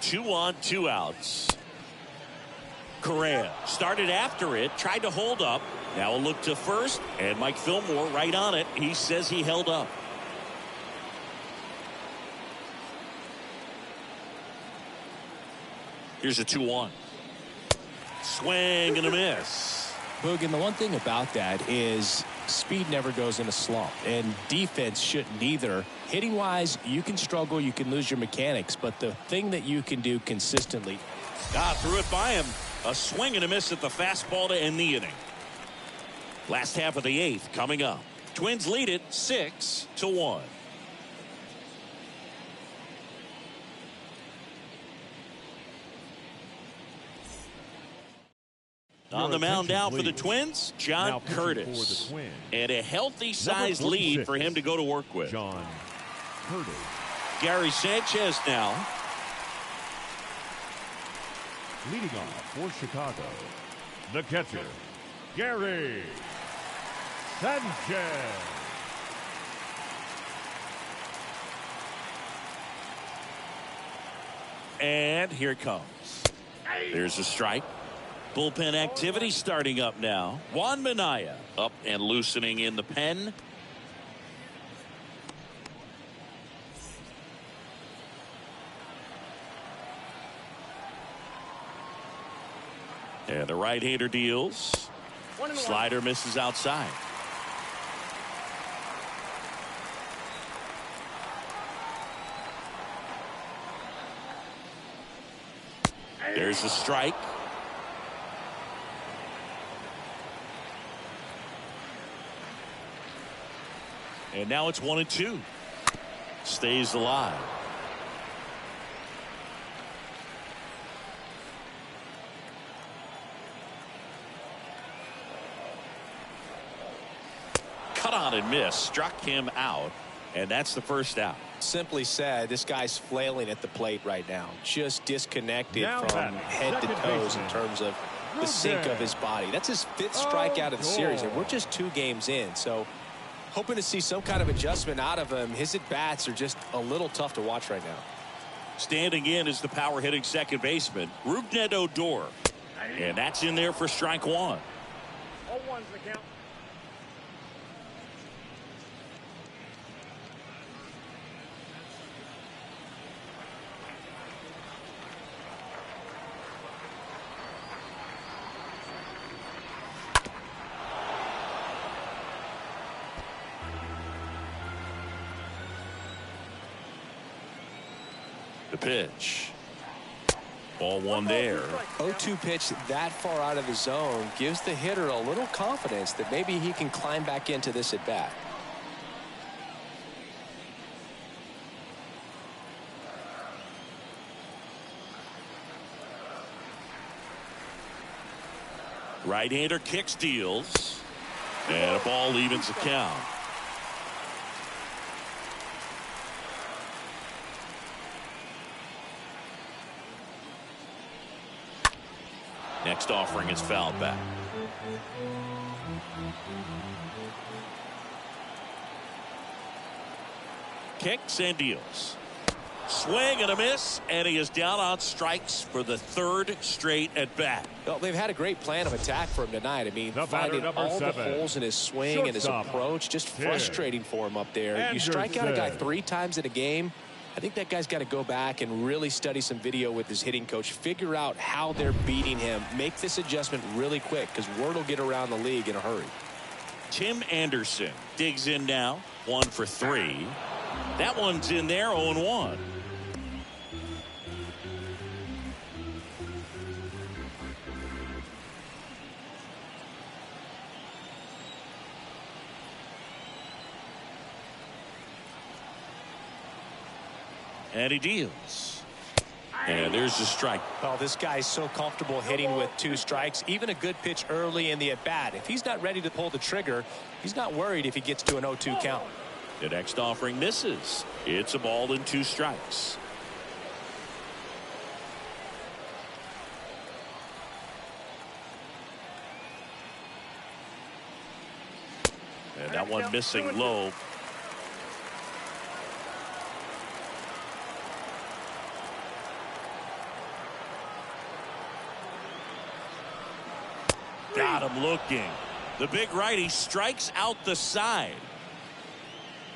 Speaker 1: 2 on, 2 outs. Correa started after it, tried to hold up. Now a look to first, and Mike Fillmore right on it. He says he held up. Here's a 2-1. Swing and a miss.
Speaker 3: Boog, and the one thing about that is speed never goes in a slump, and defense shouldn't either. Hitting wise, you can struggle, you can lose your mechanics, but the thing that you can do consistently.
Speaker 1: Threw it by him. A swing and a miss at the fastball to end the inning. Last half of the 8th coming up. Twins lead it 6-1. On the mound now for the Twins, John Curtis. And a healthy sized lead for him to go to work with.
Speaker 2: John Curtis.
Speaker 1: Gary Sanchez now.
Speaker 2: Leading off for Chicago, the catcher, Gary Sanchez.
Speaker 1: And here it comes. There's a strike. Bullpen activity starting up now. Juan Minaya up and loosening in the pen. And the right-hander deals. Slider misses outside. There's a strike. And now it's 1-2. Stays alive. Cut on and miss. Struck him out. And that's the first out.
Speaker 3: Simply said, this guy's flailing at the plate right now. Just disconnected from head to toes in terms of the sink of his body. That's his 5th strikeout of the series, and we're just 2 games in. So hoping to see some kind of adjustment out of him. His at-bats are just a little tough to watch right now.
Speaker 1: Standing in is the power-hitting second baseman, Rougned Odor. And that's in there for strike 1.
Speaker 4: All ones the count.
Speaker 1: The pitch. Ball one there.
Speaker 3: 0-2 pitch that far out of the zone gives the hitter a little confidence that maybe he can climb back into this at bat.
Speaker 1: Right-hander kicks, deals, and a ball evens the count. Next offering is fouled back. Kicks and deals. Swing and a miss, and he is down on strikes for the third straight at bat.
Speaker 3: Well, they've had a great plan of attack for him tonight. I mean, finding all the holes in his swing and his approach, just frustrating for him up there. You strike out a guy 3 times in a game. I think that guy's got to go back and really study some video with his hitting coach, figure out how they're beating him, make this adjustment really quick because word will get around the league in a hurry.
Speaker 1: Tim Anderson digs in now, 1 for 3. That one's in there, 0-1. And he deals. And there's the strike.
Speaker 3: Oh, this guy's so comfortable hitting with 2 strikes. Even a good pitch early in the at-bat. If he's not ready to pull the trigger, he's not worried if he gets to an 0-2 count.
Speaker 1: The next offering misses. It's a ball and 2 strikes. And that one missing low. Got him looking. The big righty strikes out the side.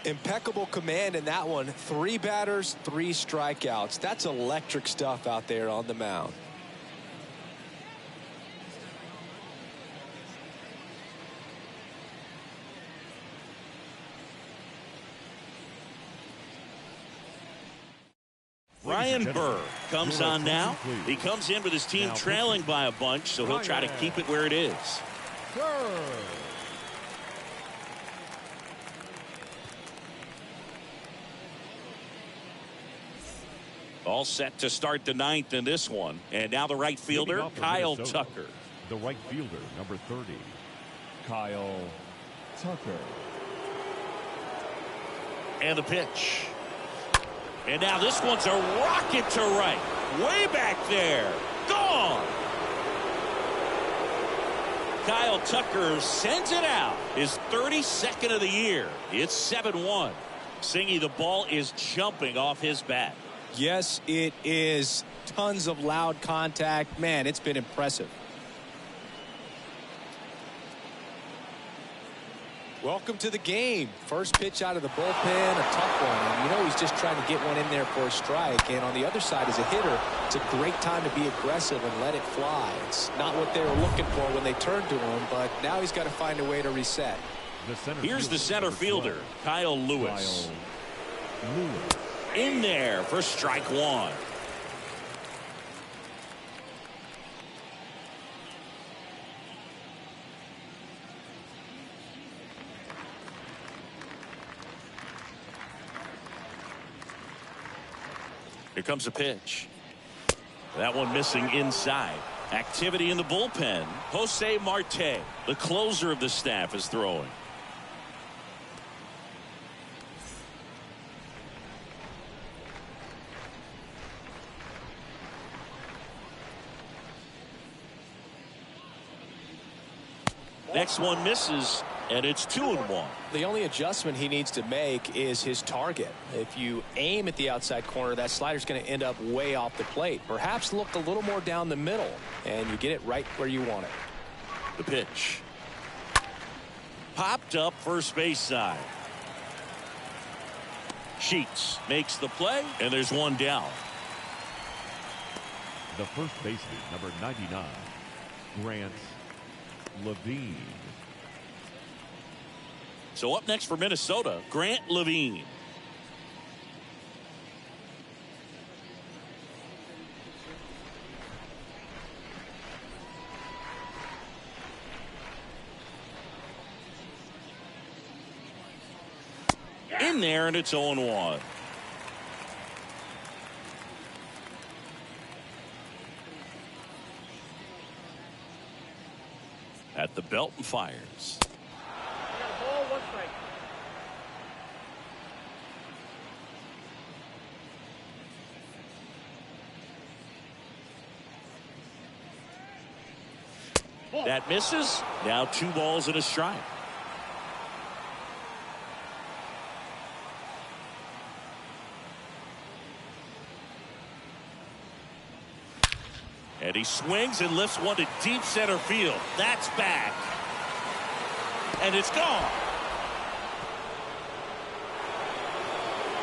Speaker 3: Impeccable command in that one. 3 batters, 3 strikeouts. That's electric stuff out there on the mound.
Speaker 1: Ryan Burr comes on now. He comes in with his team trailing by a bunch, so he'll try to keep it where it is. All set to start the 9th in this one. And now the right fielder, Kyle Tucker.
Speaker 2: The right fielder, number 30, Kyle Tucker.
Speaker 1: And the pitch. And now this one's a rocket to right. Way back there. Gone. Kyle Tucker sends it out. His 32nd of the year. It's 7-1. Singy, the ball is jumping off his bat.
Speaker 3: Yes, it is. Tons of loud contact. Man, it's been impressive. Welcome to the game. First pitch out of the bullpen, a tough one. And you know he's just trying to get one in there for a strike. And on the other side, as a hitter, it's a great time to be aggressive and let it fly. It's not what they were looking for when they turned to him, but now he's got to find a way to reset.
Speaker 1: Here's the center fielder, Kyle Lewis. In there for strike 1. Here comes a pitch. That one missing inside. Activity in the bullpen. Jose Marte, the closer of the staff, is throwing. Next one misses, and it's 2-1.
Speaker 3: The only adjustment he needs to make is his target. If you aim at the outside corner, that slider's going to end up way off the plate. Perhaps look a little more down the middle, and you get it right where you want it.
Speaker 1: The pitch. Popped up first base side. Sheets makes the play, and there's one down.
Speaker 2: The first baseman, number 99, Grant Levine.
Speaker 1: So up next for Minnesota, Grant Levine. line there, and it's 0-1. At the belt and fires.
Speaker 4: Ball, 1 strike.
Speaker 1: That misses. Now 2 balls and a strike. And he swings and lifts one to deep center field. That's back. And it's gone.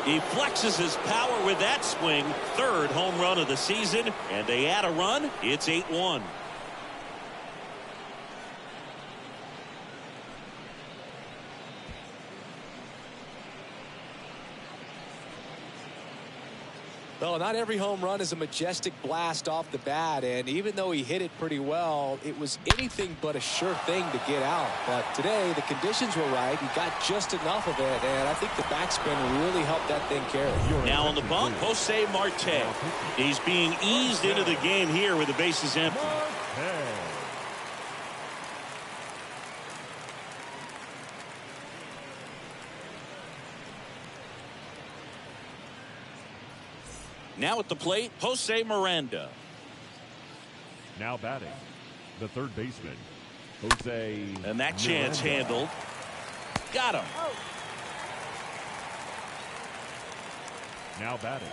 Speaker 1: He flexes his power with that swing. 3rd home run of the season. And they add a run. It's 8-1.
Speaker 3: Well, not every home run is a majestic blast off the bat, and even though he hit it pretty well, it was anything but a sure thing to get out. But today, the conditions were right. He got just enough of it, and I think the backspin really helped that thing carry.
Speaker 1: Now on the bump, Jose Marte. He's being eased into the game here with the bases empty. Now at the plate, Jose Miranda.
Speaker 2: Now batting, the 3rd baseman, Jose.
Speaker 1: And that chance handled. Got him.
Speaker 2: Now batting,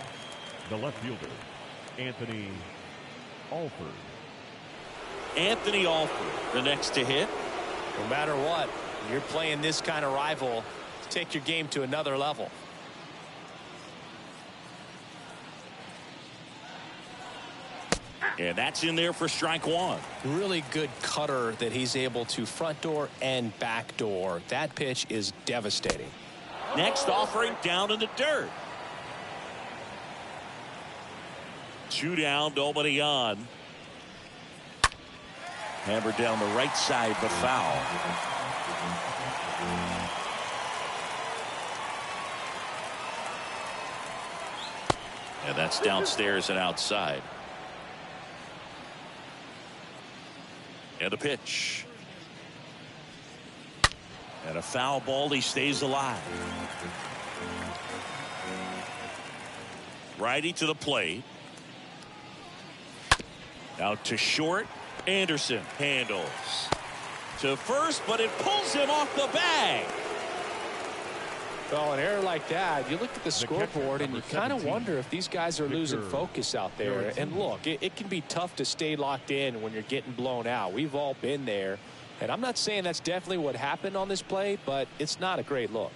Speaker 2: the left fielder, Anthony Alford.
Speaker 1: Anthony Alford, the next to hit.
Speaker 3: No matter what, you're playing this kind of rival, take your game to another level.
Speaker 1: And that's in there for strike 1.
Speaker 3: Really good cutter that he's able to front door and back door. That pitch is devastating.
Speaker 1: Next offering down in the dirt. 2 down, nobody on. Hammered down the right side, but foul. And that's downstairs and outside. And a pitch. And a foul ball. He stays alive. Righty to the plate. Out to short. Anderson handles. To first, but it pulls him off the bag.
Speaker 3: Well, an error like that, you look at the scoreboard and you kind of wonder if these guys are losing focus out there. And look, it can be tough to stay locked in when you're getting blown out. We've all been there. And I'm not saying that's definitely what happened on this play, but it's not a great look.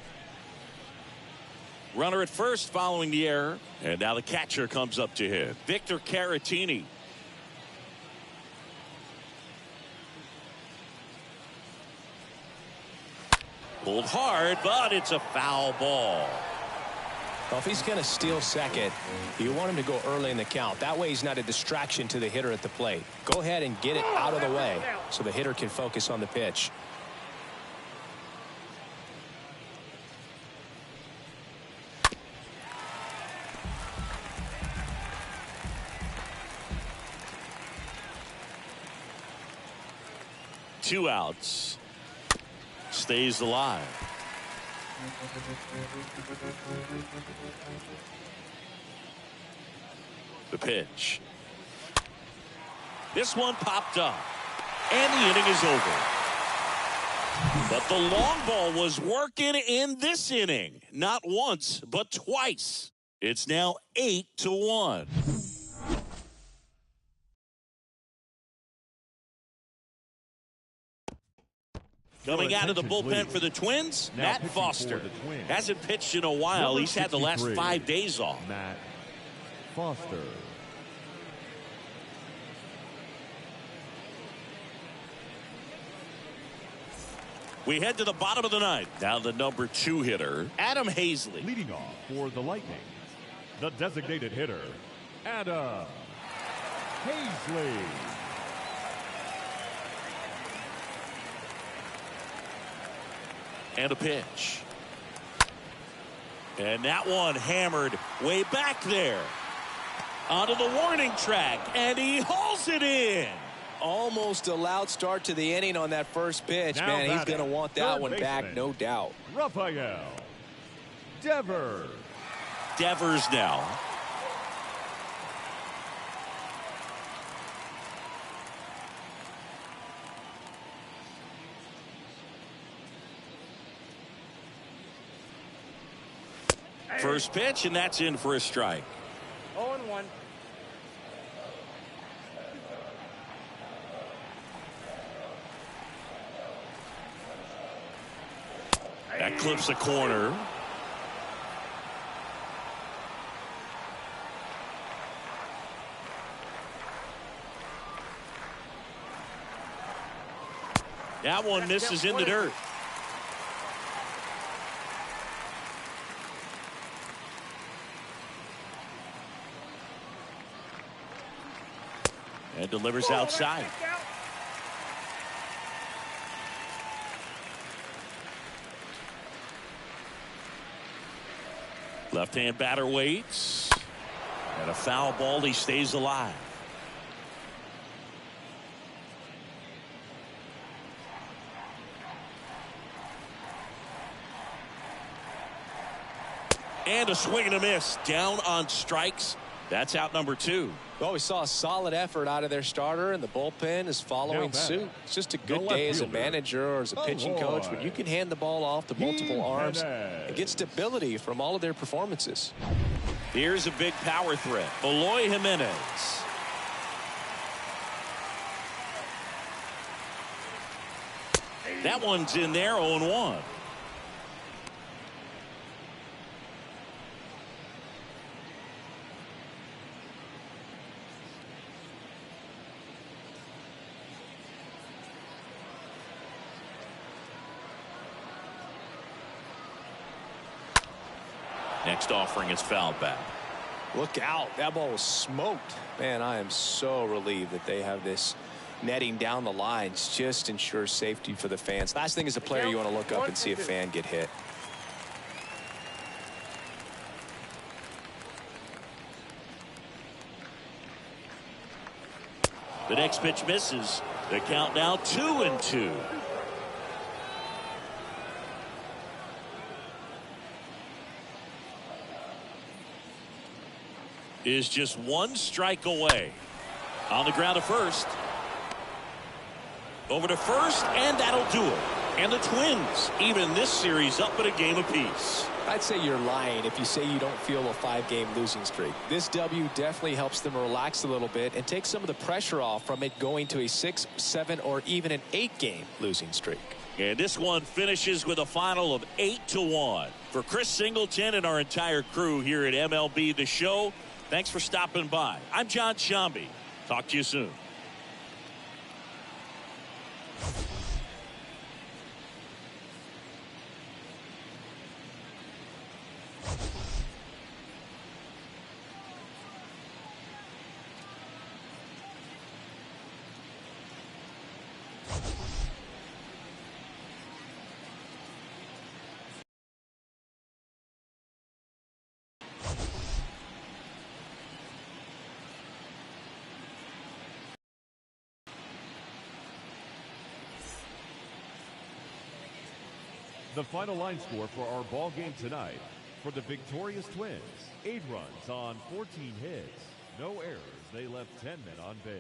Speaker 1: Runner at first following the error. And now the catcher comes up to hit. Victor Caratini. Pulled hard, but it's a foul ball.
Speaker 3: Well, if he's going to steal second, you want him to go early in the count. That way he's not a distraction to the hitter at the plate. Go ahead and get it out of the way so the hitter can focus on the pitch.
Speaker 1: Two outs. Stays alive. The pitch. This one popped up. And the inning is over. But the long ball was working in this inning. Not once, but twice. It's now 8-1. Coming out of the bullpen for the Twins, Matt Foster. Hasn't pitched in a while. He's had the last 5 days off.
Speaker 2: Matt Foster.
Speaker 1: We head to the bottom of the ninth. Now the number 2 hitter, Adam Hazley.
Speaker 2: Leading off for the Lightning, the designated hitter, Adam Hazley.
Speaker 1: And a pitch. And that one hammered way back there. Onto the warning track, and he hauls it in.
Speaker 3: Almost a loud start to the inning on that first pitch.
Speaker 2: Now
Speaker 3: Man, he's
Speaker 2: batting,
Speaker 3: going to want that
Speaker 2: third
Speaker 3: one back,
Speaker 2: baseman,
Speaker 3: no doubt.
Speaker 2: Rafael Devers.
Speaker 1: Devers now. First pitch, and that's in for a strike.
Speaker 4: 0-1.
Speaker 1: That clips the corner. That one misses in the dirt. And delivers outside. Left-hand batter waits. And a foul ball. He stays alive. And a swing and a miss. Down on strikes. That's out number 2.
Speaker 3: Well, we saw a solid effort out of their starter, and the bullpen is following suit. It's just a good day as a manager or as a pitching coach when you can hand the ball off to multiple arms and get stability from all of their performances.
Speaker 1: Here's a big power threat. Eloy Jimenez. That one's in there, 0-1. Next offering is fouled back.
Speaker 3: Look out. That ball was smoked. Man, I am so relieved that they have this netting down the lines. Just ensures safety for the fans. Last thing as a player, you want to look up and see a fan get hit.
Speaker 1: The next pitch misses. The count now 2-2. Is just one strike away. On the ground to first. Over to first, and that'll do it. And the Twins, even this series, up at a game apiece.
Speaker 3: I'd say you're lying if you say you don't feel a 5-game losing streak. This W definitely helps them relax a little bit and take some of the pressure off from it going to a 6, 7, or even an 8-game losing streak.
Speaker 1: And this one finishes with a final of 8-1. For Chris Singleton and our entire crew here at MLB The Show, thanks for stopping by. I'm John Shambi. Talk to you soon.
Speaker 2: The final line score for our ball game tonight. For the victorious Twins, 8 runs on 14 hits. No errors. They left 10 men on base.